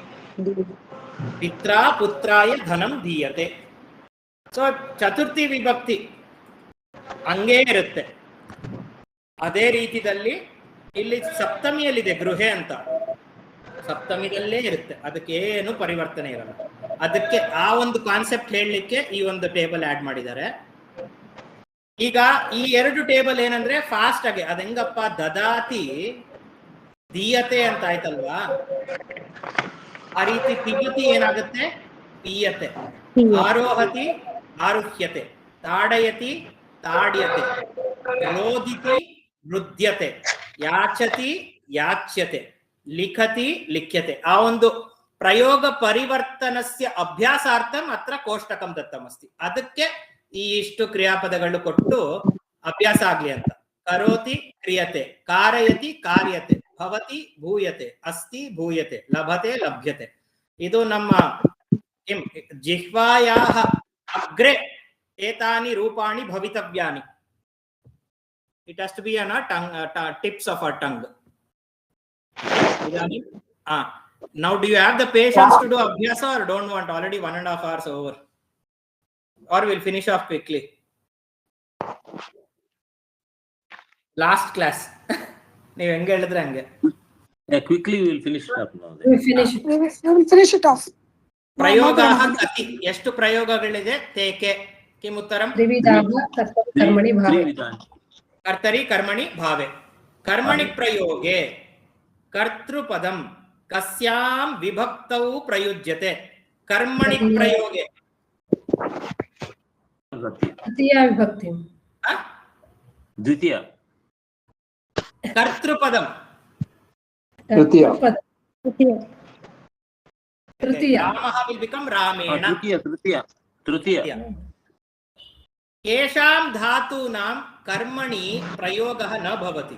ಪಿತ್ರ ಪುತ್ರಾಯ ಧನಂ ದೀಯತೆ. ಸೊ ಚತುರ್ಥಿ ವಿಭಕ್ತಿ ಹಂಗೇ ಇರುತ್ತೆ. ಅದೇ ರೀತಿಯಲ್ಲಿ ಇಲ್ಲಿ ಸಪ್ತಮಿಯಲ್ಲಿದೆ ಗೃಹೆ ಅಂತ, ಸಪ್ತಮಿದಲ್ಲೇ ಇರುತ್ತೆ. ಅದಕ್ಕೆ ಏನು ಪರಿವರ್ತನೆ ಇರಲ್ಲ. ಅದಕ್ಕೆ ಆ ಒಂದು ಕಾನ್ಸೆಪ್ಟ್ ಹೇಳಲಿಕ್ಕೆ ಈ ಒಂದು ಟೇಬಲ್ ಆಡ್ ಮಾಡಿದ್ದಾರೆ. ಈಗ ಈ 2 ಟೇಬಲ್ ಏನಂದ್ರೆ ಫಾಸ್ಟ್ ಆಗಿ ಅದ ಹೆಂಗಪ್ಪ? ದದಾತಿ ದೀಯತೆ ಅಂತ ಆಯ್ತಲ್ವಾ. ಆ ರೀತಿ ತಿಗತಿ ಏನಾಗುತ್ತೆ? ಪೀಯತೆ. ಆರೋಹತಿ ಆರುಹ್ಯತೆ. ತಾಡಯತಿ ತಾಡ್ಯತೆ. ರೋದಿತಿ ವೃದ್ಯತೆ. ಯಾಚತಿ ಯಾಚ್ಯತೆ. ಲಿಖತಿ ಲಿಖ್ಯತೆ. ಆ ಒಂದು ಪ್ರಯೋಗ ಪರಿವರ್ತನಸ್ಯ ಅಭ್ಯಾಸಾರ್ಥಂ ಅತ್ರ ಕೋಷ್ಟಕಂ ದತ್ತಮಸ್ತಿ. ಅದಕ್ಕೆ ಈ ಇಷ್ಟು ಕ್ರಿಯಾಪದಗಳು ಕೊಟ್ಟು ಅಭ್ಯಾಸ ಆಗ್ಲಿ ಅಂತ. ಕರೋತಿ ಕ್ರಿಯತೆ, ಕಾರಯತಿ ಕಾರ್ಯತೆ, ಭವತಿ ಭೂಯತೆ, ಅಸ್ತಿ ಭೂಯತೆ, ಲಭತೆ ಲಭ್ಯತೆ. ಇದು ನಮ್ಮ ಜಿಹ್ವಾಯಾಹ ಅಗ್ರೆ ಏತಾನಿ ರೂಪಾಣಿ ಭವಿತವ್ಯಾನಿ. It has to be on tips of our tongue. Now do you have the patience to do abhyasa or don't want? Already 1.5 hours over. Or we'll finish off quickly. Last class. ನೀವು ಹೆಂಗೆ ಹೇಳಿದ್ರೆ ಹಂಗೆ. Quickly we will finish it up now. We finish it. We will finish it off. ಪ್ರಯೋಗಾಹ ಕತಿ. ಎಷ್ಟು ಪ್ರಯೋಗಗಳಿದೆ? ತೇಕೆ ಕಿಮುತ್ತರಂ? ತ್ರಿವಿಧಾಃ ಕರ್ಮಣಿ ಭಾವೆ. ಕರ್ತರಿ ಕರ್ಮಣಿ ಭಾವೆ. ಕರ್ಮಣಿ ಪ್ರಯೋಗೆ ಕರ್ತೃಪದಂ ಕಸ್ಯಾಂ ವಿಭಕ್ತೌ ಪ್ರಯುಜ್ಯತೆ? ಕರ್ಮಣಿ ಪ್ರಯೋಗೆ ತೃತೀಯ ವಿಭಕ್ತಿ. ದ್ವಿತೀಯ. ಕರ್ತೃಪದಂ ತೃತೀಯ. ತೃತೀಯ. ರಾಮಃ ವಿಲ್ ಬಿಕಮ್ ರಾಮೇಣ. ತೃತೀಯ. ಕೇಷಾಂ ಧಾತೂನಾಂ ಕರ್ಮಣಿ ಪ್ರಯೋಗಃ ನ ಭವತಿ.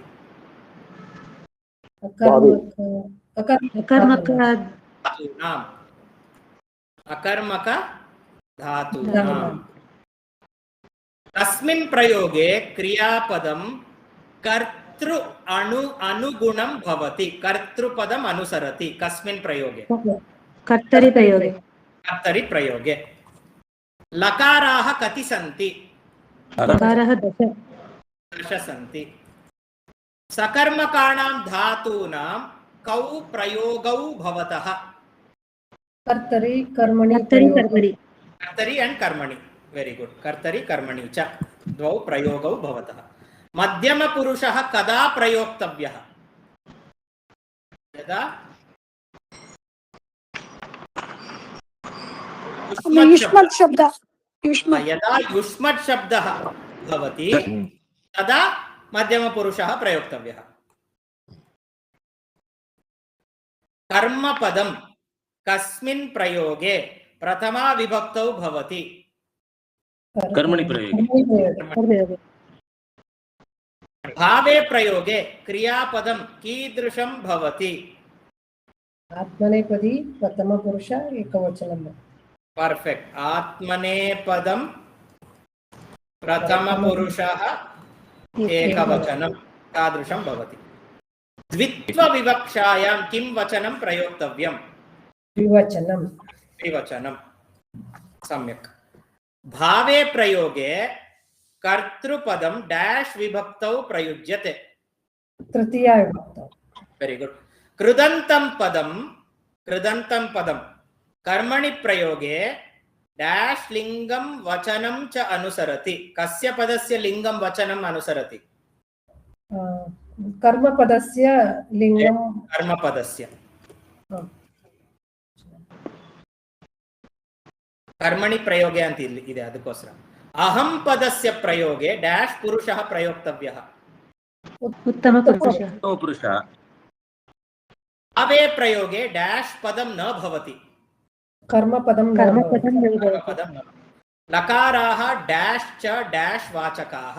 ಅಕರ್ಮಕ ಧಾತೂನಾಂ. ತಸ್ಮಿನ್ ಪ್ರಯೋಗೆ ಕ್ರಿಯಾಪದಂ ಕರ್ತೃ ಅನುಗುಣಂ ಭವತಿ. ಕರ್ತೃಪದಂ ಅನುಸರತಿ. ಕಸ್ಮಿನ್ ಪ್ರಯೋಗೆ? ಕರ್ತರಿ ಪ್ರಯೋಗೆ. ಕರ್ತರಿ ಪ್ರಯೋಗೆ. ಲಕಾರಾಃ ಕತಿ ಸಂತಿ? ಲಕಾರಃ ದಶ. ದಶ ಸಂತಿ. सकर्मकाणां धातूनां कौ प्रयोगौ भवतः। कर्तरि कर्मणि कर्तरि प्रयोग कर्मणि कर्तरि एंड कर्मणि, वेरी गुड, कर्तरि कर्मणि च द्वौ प्रयोगौ भवतः। मध्यमपुरुषः कदा प्रयोक्तव्यः? यदा युष्मत् शब्द युष्मत् यदा युष्मत् शब्दः भवति तदा मध्यमपुरुषः प्रयोक्तव्यः। कर्मपदं कस्मिन् प्रयोगे प्रथमा विभक्तौ भवति? कर्मणि प्रयोगे। कर्मयोगे भावे प्रयोगे क्रियापदं कीदृशं भवति? आत्मनेपदी प्रथमपुरुष एकवचनं। परफेक्ट। आत्मनेपदं प्रथमपुरुषः एकवचनं तादृशं भवति। द्वित्वविवक्षायां किं वचनं प्रयोक्तव्यं? द्विवचनं। द्विवचनं। सम्यक्। भावे प्रयोगे कर्तृपदं डैश विभक्तौ प्रयुज्यते? तृतीया विभक्तौ। Very good. कृदन्तं पदं कर्मणि प्रयोगे डैश लिंगं वचनं च अनुसरति। कस्य पदस्य लिंगं वचनम् अनुसरति? कर्मपदस्य लिंगं कर्मपदस्य। कर्मणि प्रयोगे ಅಂತ ಇದೆ ಅದಕ್ಕೋಸ್ಕರ। अहं पदस्य प्रयोगे डैश पुरुषः प्रयोक्तव्यः? उत्तमपुरुषः पुरुषः। भावे प्रयोगे डैश पदं न भवति? कर्मपदं न कर्मपदं न भवति। कर्मपदं न। लकाराः डैश च डैश वाचकाः।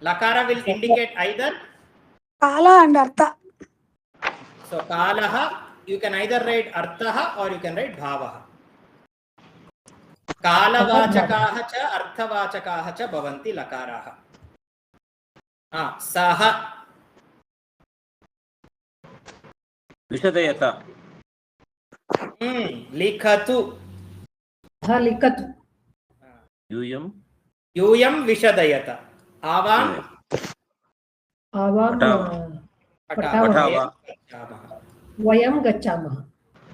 लकार will indicate either ಕಾಲ ಅಂಡ್ ಅರ್ಥ. so कालः you can either write अर्थः or you can write भावः। कालवाचकाः च अर्थवाचकाः च भवन्ति लकाराः। सः विशदयत। लिखतु। लिखतु। यूयं यूयं विशदयत। आवां आवां पठामः। वयं गच्छामः।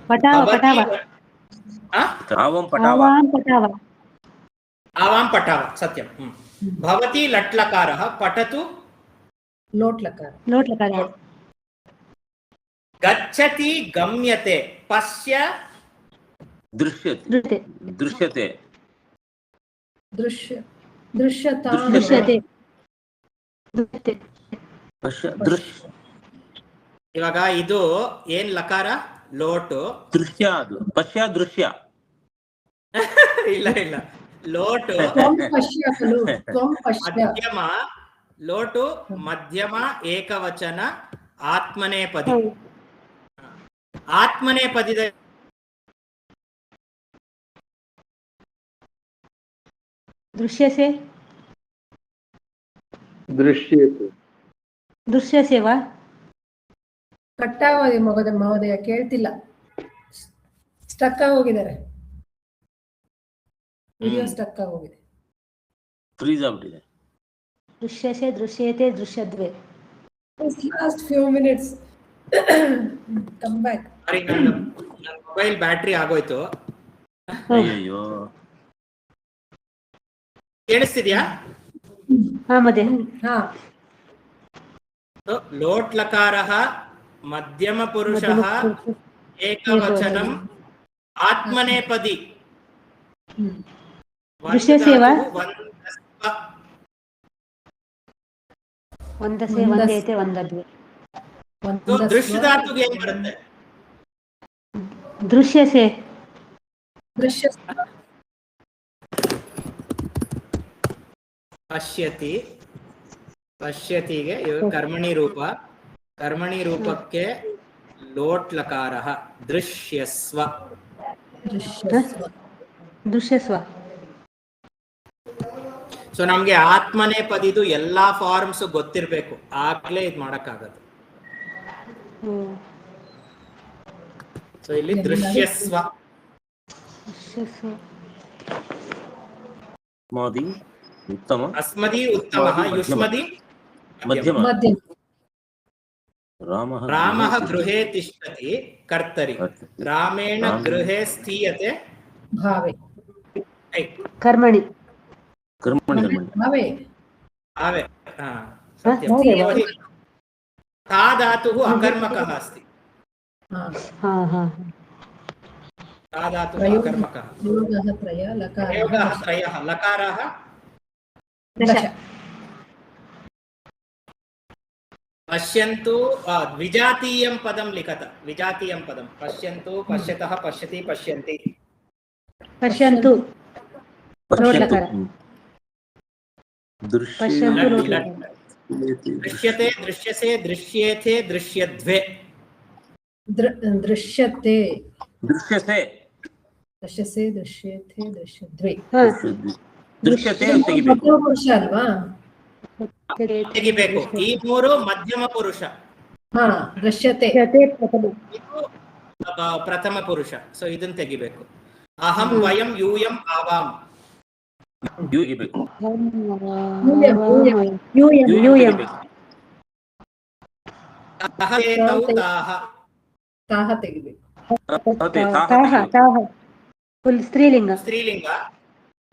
पठाव पठाव आवां पठाव आवां पठाव आवां पठाव सत्यं। भवती लट्लकारः पठतु। लोट्लकार। लोट्लकार। गच्छति गम्यते पश्य दृश्यते दृश्यते दृश्यता दृश्यते ಪಶ್ಯ ದೃಶ್ಯ ಇವಾಗ ಇದು ಏನ್ ಲಕಾರ ಲೋಟು ದೃಶ್ಯ ಅದು ಪಶ್ಯ ದೃಶ್ಯ ಇಲ್ಲ ಇಲ್ಲ ಲೋಟು ಮಧ್ಯಮ ಲೋಟು ಮಧ್ಯಮ ಏಕವಚನ ಆತ್ಮನೇಪದಿ ಆತ್ಮನೇಪದಿದ दृश्यसे दृश्यते दृश्यसे वा ಕಟ್ಟಾಗಿದೆ ಮಹೋದಯ ಕೇಳ್ತಿಲ್ಲ ಸ್ಟಕ್ ಆಗೋಗಿದ್ದಾರೆ ವಿಡಿಯೋ ಸ್ಟಕ್ ಆಗೋಗಿದೆ ಫ್ರೀಸ್ ಆಗ್ಬಿಟ್ಟಿದೆ दृश्यसे दृश्यते दृश्यद्वे last few minutes come back sorry ನನ್ನ ಮೊಬೈಲ್ ಬ್ಯಾಟರಿ ಆಗೋಯ್ತು ಅಯ್ಯಯ್ಯೋ ಕೇಳಿಸ್ತಿದ್ಯಾ ಹಾ ಮದೆ ಹಾ लोट लकारः मध्यम पुरुषः एकवचनम् आत्मनेपदी दृश्यसे वा ಒಂದಸೆ ಒಂದೈತೆ ಒಂದದ್ವೆ ದೃಶ್ಯ ಧಾತುಗೆ ಏನು ಬರುತ್ತೆ ದೃಶ್ಯಸೆ ದೃಶ್ಯ ಪಶ್ಯತಿ ಪಶ್ಯತಿಗೆ ಕರ್ಮಣಿ ರೂಪ ಕರ್ಮಣಿ ರೂಪಕ್ಕೆ ಲೋಟ್ ಲಕಾರಃ ದೃಶ್ಯಸ್ವ ದೃಶ್ಯಸ್ವ ಸೊ ನಮ್ಗೆ ಆತ್ಮನೇಪದಿದು ಎಲ್ಲಾ ಫಾರ್ಮ್ಸ್ ಗೊತ್ತಿರಬೇಕು ಆಗ್ಲೇ ಇದು ಮಾಡಕ್ಕಾಗದು ಸೊ ಇಲ್ಲಿ ದೃಶ್ಯಸ್ವ ಮಾದಿ ಉತ್ತಮ ಅಸ್ಮದಿ ಉತ್ತಮ ಯುಷ್ಮದಿ ಮಧ್ಯಮ ಮಧ್ಯಮ रामः गृहे तिष्ठति कर्तरि रामेण गृहे स्थीयते भावे कर्मणि भावे भावे सत्यं था धातुः अकर्मकः अस्ति था धातुः अकर्मकः योगः त्रय लकारः प्रयोगः त्रयः लकाराः दश पश्यन्तु विजातीयं पदं लिखत विजातीयं पदं पश्यन्तु पश्यतः पश्यति पश्यन्ति पश्यन्तु दृश्यते दृश्यसे दृश्येते दृश्यद्वे दृश्यते दृश्यसे दृश्यसे दृश्यते दृश्यद्वे दृश्यते ತೆಗಿಬೇಕು ಪುರುಷ ಅಲ್ವಾ ತೆಗಿಬೇಕು ಈ ಮೂರು ಮಧ್ಯಮ ಪುರುಷ ಹಾ ದೃಶ್ಯತೆ ಇದು ಪ್ರಥಮ ಪುರುಷ ಸೊ ಇದನ್ನ ತೆಗಿಬೇಕು ಅಹಂ ವಯಂ ಯೂಯಂ ಆವಾಂ ಯು ತೆಗಿಬೇಕು ತಹ ಏತೌ ತಾಹ ತಾಹ ತೆಗಿಬೇಕು ಸ್ತ್ರೀಲಿಂಗ ಸ್ತ್ರೀಲಿಂಗ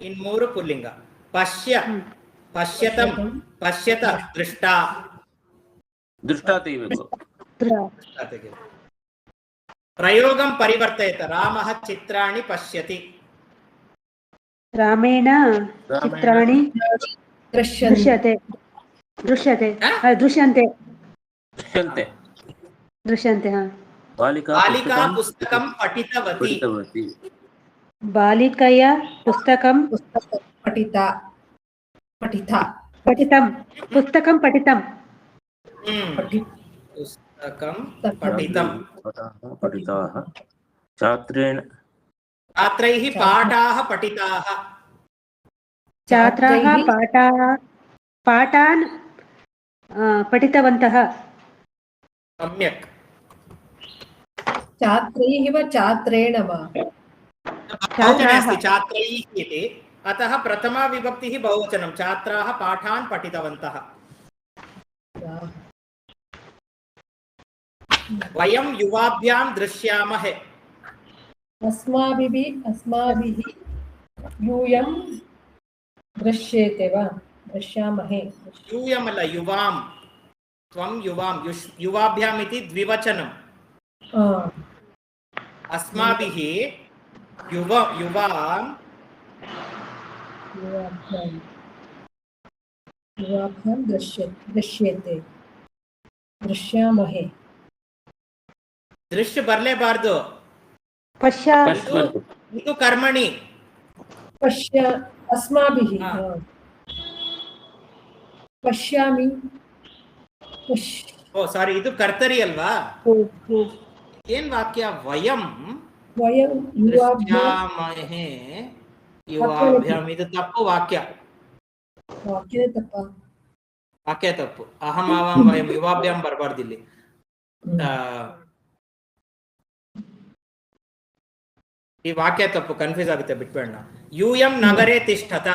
ಇನ್ ಮೂರು ಪುಲ್ಲಿಂಗ ಪಶ್ಯ ಪಶ್ಯತಂ ಪಶ್ಯತ ದೃಷ್ಟ ದೃಷ್ಟ ತೆಗಿಬೇಕು ಪ್ರಯೋಗಂ ಪರಿವರ್ತಯತ ರಾಮಃ ಚಿತ್ರಾಣಿ ಪಶ್ಯತಿ ರಾಮೇಣ ಚಿತ್ರಾಣಿ ದೃಶ್ಯತೆ ದೃಶ್ಯತೆ ದೃಶ್ಯಂತೆ ಬಾಲಿಕಾ ಪುಸ್ತಕಂ ಪಠಿತವತಿ ಬಾಲಿಕೆಯ ಪುಸ್ತಕಂ ಪಠಿತಂ ಪುಸ್ತಕಂ ಪಠಿತಂ ಪುಸ್ತಕಂ ಪಠಿತಂ ಪಠಿತಾಃ ಛಾತ್ರೇಣ छात्रैः पाठाः पठिताः छात्राः पाठान् पठितवन्तः सम्यक् छात्रैः वा छात्रेण वा बहुवचने अस्ति छात्रैः इति अतः प्रथमा विभक्तिः बहुवचनं छात्राः पाठान् पठितवन्तः वयं युवाभ्यां दृश्यामहे अस्माभिः यूयं दृश्येते वा दृश्यामहे यूयमल युवां त्वं युवां युवाभ्याम् इति द्विवचनम् अस्माभिः युवां दृश्येते दृश्यामहे दृश्य बरलेबार्दु ಇದು ಕರ್ಮಣಿ ಪಶ್ಯ ಅಸ್ಮಾಭಿಃ ಪಶ್ಯಾಮಿ ಓ ಸಾರಿ ಇದು ಕರ್ತರಿ ಅಲ್ವಾ ಏನ್ ವಾಕ್ಯ ವಯಂ ದೃಶ್ಯಾಮಹೇ ಯುವಾಭ್ಯಾಂ ಇದು ತಪ್ಪು ವಾಕ್ಯ ತಪ್ಪು ಅಹಂ ಆವಾಂ ವಯಂ ಯುವಾಭ್ಯಾಂ ಬರಬಾರ್ದಿಲ್ಲಿ ಈ ವಾಕ್ಯ ತಪ್ಪು ಕನ್ಫ್ಯೂಸ್ ಆಗುತ್ತೆ ಬಿಟ್ಬೇಡ ಯೂಯಂ ನಗರೆ ತಿಷ್ಠತ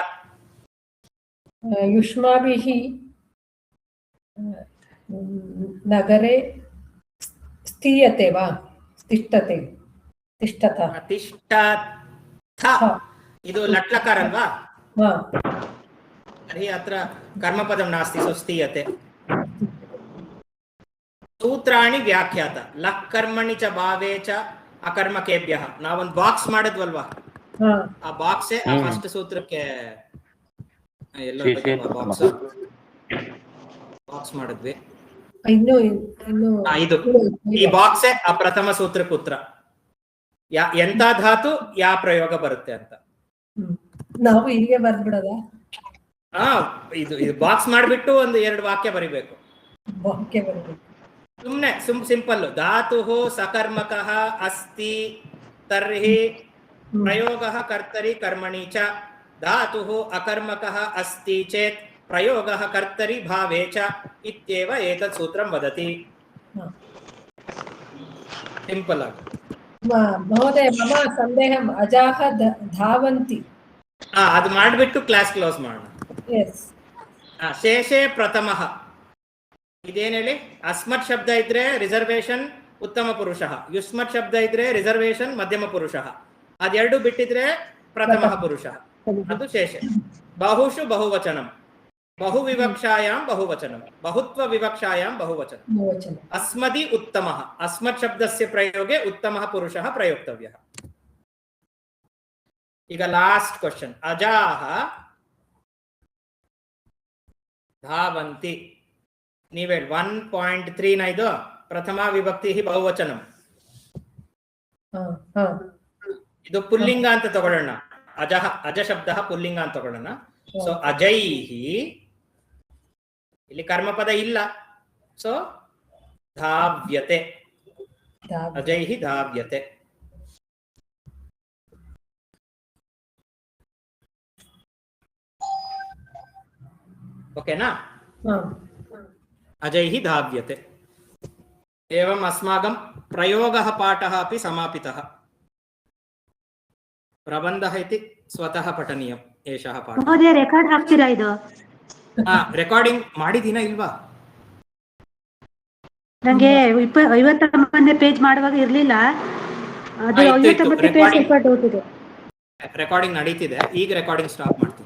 ಯುಷ್ಮಾಭಿಃ ನಗರೆ ಸ್ಥೀಯತೆ ವಾ ತಿಷ್ಠತೆ ತಿಷ್ಠತ ಇದು ಲಟ್ಲಕಾರ ಅಲ್ವಾ तर्हि अत्र कर्मपदं नास्ति सुस्थीयते सूत्राणि व्याख्यात लक् कर्मणि च भावे च अकर्मकेभ्यः नावೊಂದು ಬಾಕ್ಸ್ ಮಾಡಿದ್ವಲ್ವಾ ಆ ಬಾಕ್ಸ್ ಆ ಫಸ್ಟ್ ಸೂತ್ರಕ್ಕೆ ಎಲ್ಲ ಬಾಕ್ಸ್ ಮಾಡಿದ್ವಿ ಇನ್ನು ಇದು ಈ ಬಾಕ್ಸ್ ಆ ಪ್ರಥಮ ಸೂತ್ರಕ್ಕೆ ಉತ್ತರ ಎಂತ ಧಾತು ಯಾವ ಪ್ರಯೋಗ ಬರುತ್ತೆ ಅಂತ ನಾವು ಇಲ್ಲಿಗೆ ಬರ್ಬಿಡೋದ ಇದು ಬಾಕ್ಸ್ ಮಾಡಿಬಿಟ್ಟು ಒಂದು ಎರಡು ವಾಕ್ಯ ಬರಿಬೇಕು ಸುಮ್ನೆ ಸಿಂಪಲ್ ಧಾತು ಸಕರ್ಮಕಃ ಅಸ್ತಿ ತರ್ಹಿ ಪ್ರಯೋಗಃ ಕರ್ತರಿ ಕರ್ಮಣಿ ಚ ಧಾತು ಅಕರ್ಮಕಃ ಅಸ್ತಿ ಚೇತ್ ಪ್ರಯೋಗಃ ಕರ್ತರಿ ಭಾವೆ ಚ ಇತ್ಯೇವ ಏತತ್ ಸೂತ್ರಂ ವದತಿ ಸಿಂಪಲ್ ಆಗಿ ಮಹೋದಯ ಮಮ ಸಂದೇಹಂ ಅಜಾಹ ಧಾವಂತಿ ಅದು ಮಾಡಿಬಿಟ್ಟು ಕ್ಲಾಸ್ ಕ್ಲೋಸ್ ಮಾಡೋಣ ಎಸ್ ಶೇಷೇ ಪ್ರಥಮಃ ಇದೇನ್ ಹೇಳಿ? ಅಸ್ಮತ್ ಶಬ್ದ ಇದ್ರೆ ರಿಸರ್ವೇಶನ್ ಉತ್ತಮ ಪುರುಷ, ಯುಸ್ಮತ್ ಶಬ್ದ ಇದ್ರೆ ರಿಸರ್ವೇಶನ್ ಮಧ್ಯಮ ಪುರುಷ, ಅದೆರಡು ಬಿಟ್ಟಿದ್ರೆ ಪ್ರಥಮ ಪುರುಷ. ಅದು ಶೇಷ. ಬಹುಷು ಬಹುವಚನಂ, ಬಹು ವಿವಕ್ಷಾಯಾಂ ಬಹುವಚನಂ, ಬಹುತ್ವ ವಿವಕ್ಷಾಯಾಂ ಬಹುವಚನಂ. ಬಹುವಚನ. ಅಸ್ಮದಿ ಉತ್ತಮಃ, ಅಸ್ಮತ್ ಶಬ್ದಸ್ಯ ಪ್ರಯೋಗೆ ಉತ್ತಮಃ ಪುರುಷಃ ಪ್ರಯೋಕ್ತವ್ಯಃ. ಈಗ ಲಾಸ್ಟ್ ಕ್ವಶನ್. ಅಜಾಹ ಧಾವಂತಿ. ನೀವೇಳಿ 1.3 ಇದು ಪ್ರಥಮ ವಿಭಕ್ತಿ ಬಹುವಚನಂ. ಹಾ ಹಾ ಇದು ಪುಲ್ಲಿಂಗ ಅಂತ ತಗೊಳ್ಳೋಣ. ಅಜಃ, ಅಜ ಶಬ್ದ ಪುಲ್ಲಿಂಗ ಅಂತ ತಗೊಳ್ಳೋಣ. ಸೊ ಅಜೈಹಿ, ಇಲ್ಲಿ ಕರ್ಮಪದ ಇಲ್ಲ, ಸೊ ಧಾವ್ಯತೆ. ಅಜೈಹಿ ಧಾವ್ಯತೆ. ಓಕೆನಾ? ಹಾ ಅಜೈಹಿ ಧಾವ್ಯತೆ. एवम् अस्माकं प्रयोगः पाठः अपि समापितः. प्रबन्धः इति स्वतः पठनीयम्. एषः पाठः. ಮಹೋದಯ ರೆಕಾರ್ಡ್ ಹಾಕ್ತೀರಾ ಇದು? ರೆಕಾರ್ಡಿಂಗ್ ಮಾಡಿದೀನ ಇಲ್ವಾ? ನಂಗೆ 59ನೇ ಪೇಜ್ ಮಾಡುವಾಗ ಇರ್ಲಿಲ್ಲ. ಅದು 59ನೇ ಪೇಜ್ ಸ್ವಲ್ಪ ಡೌಟ್ ಇದೆ. ರೆಕಾರ್ಡಿಂಗ್ ನಡೀತಿದೆ. ಈಗ ರೆಕಾರ್ಡಿಂಗ್ ಸ್ಟಾಪ್ ಮಾಡ್ತೀನಿ.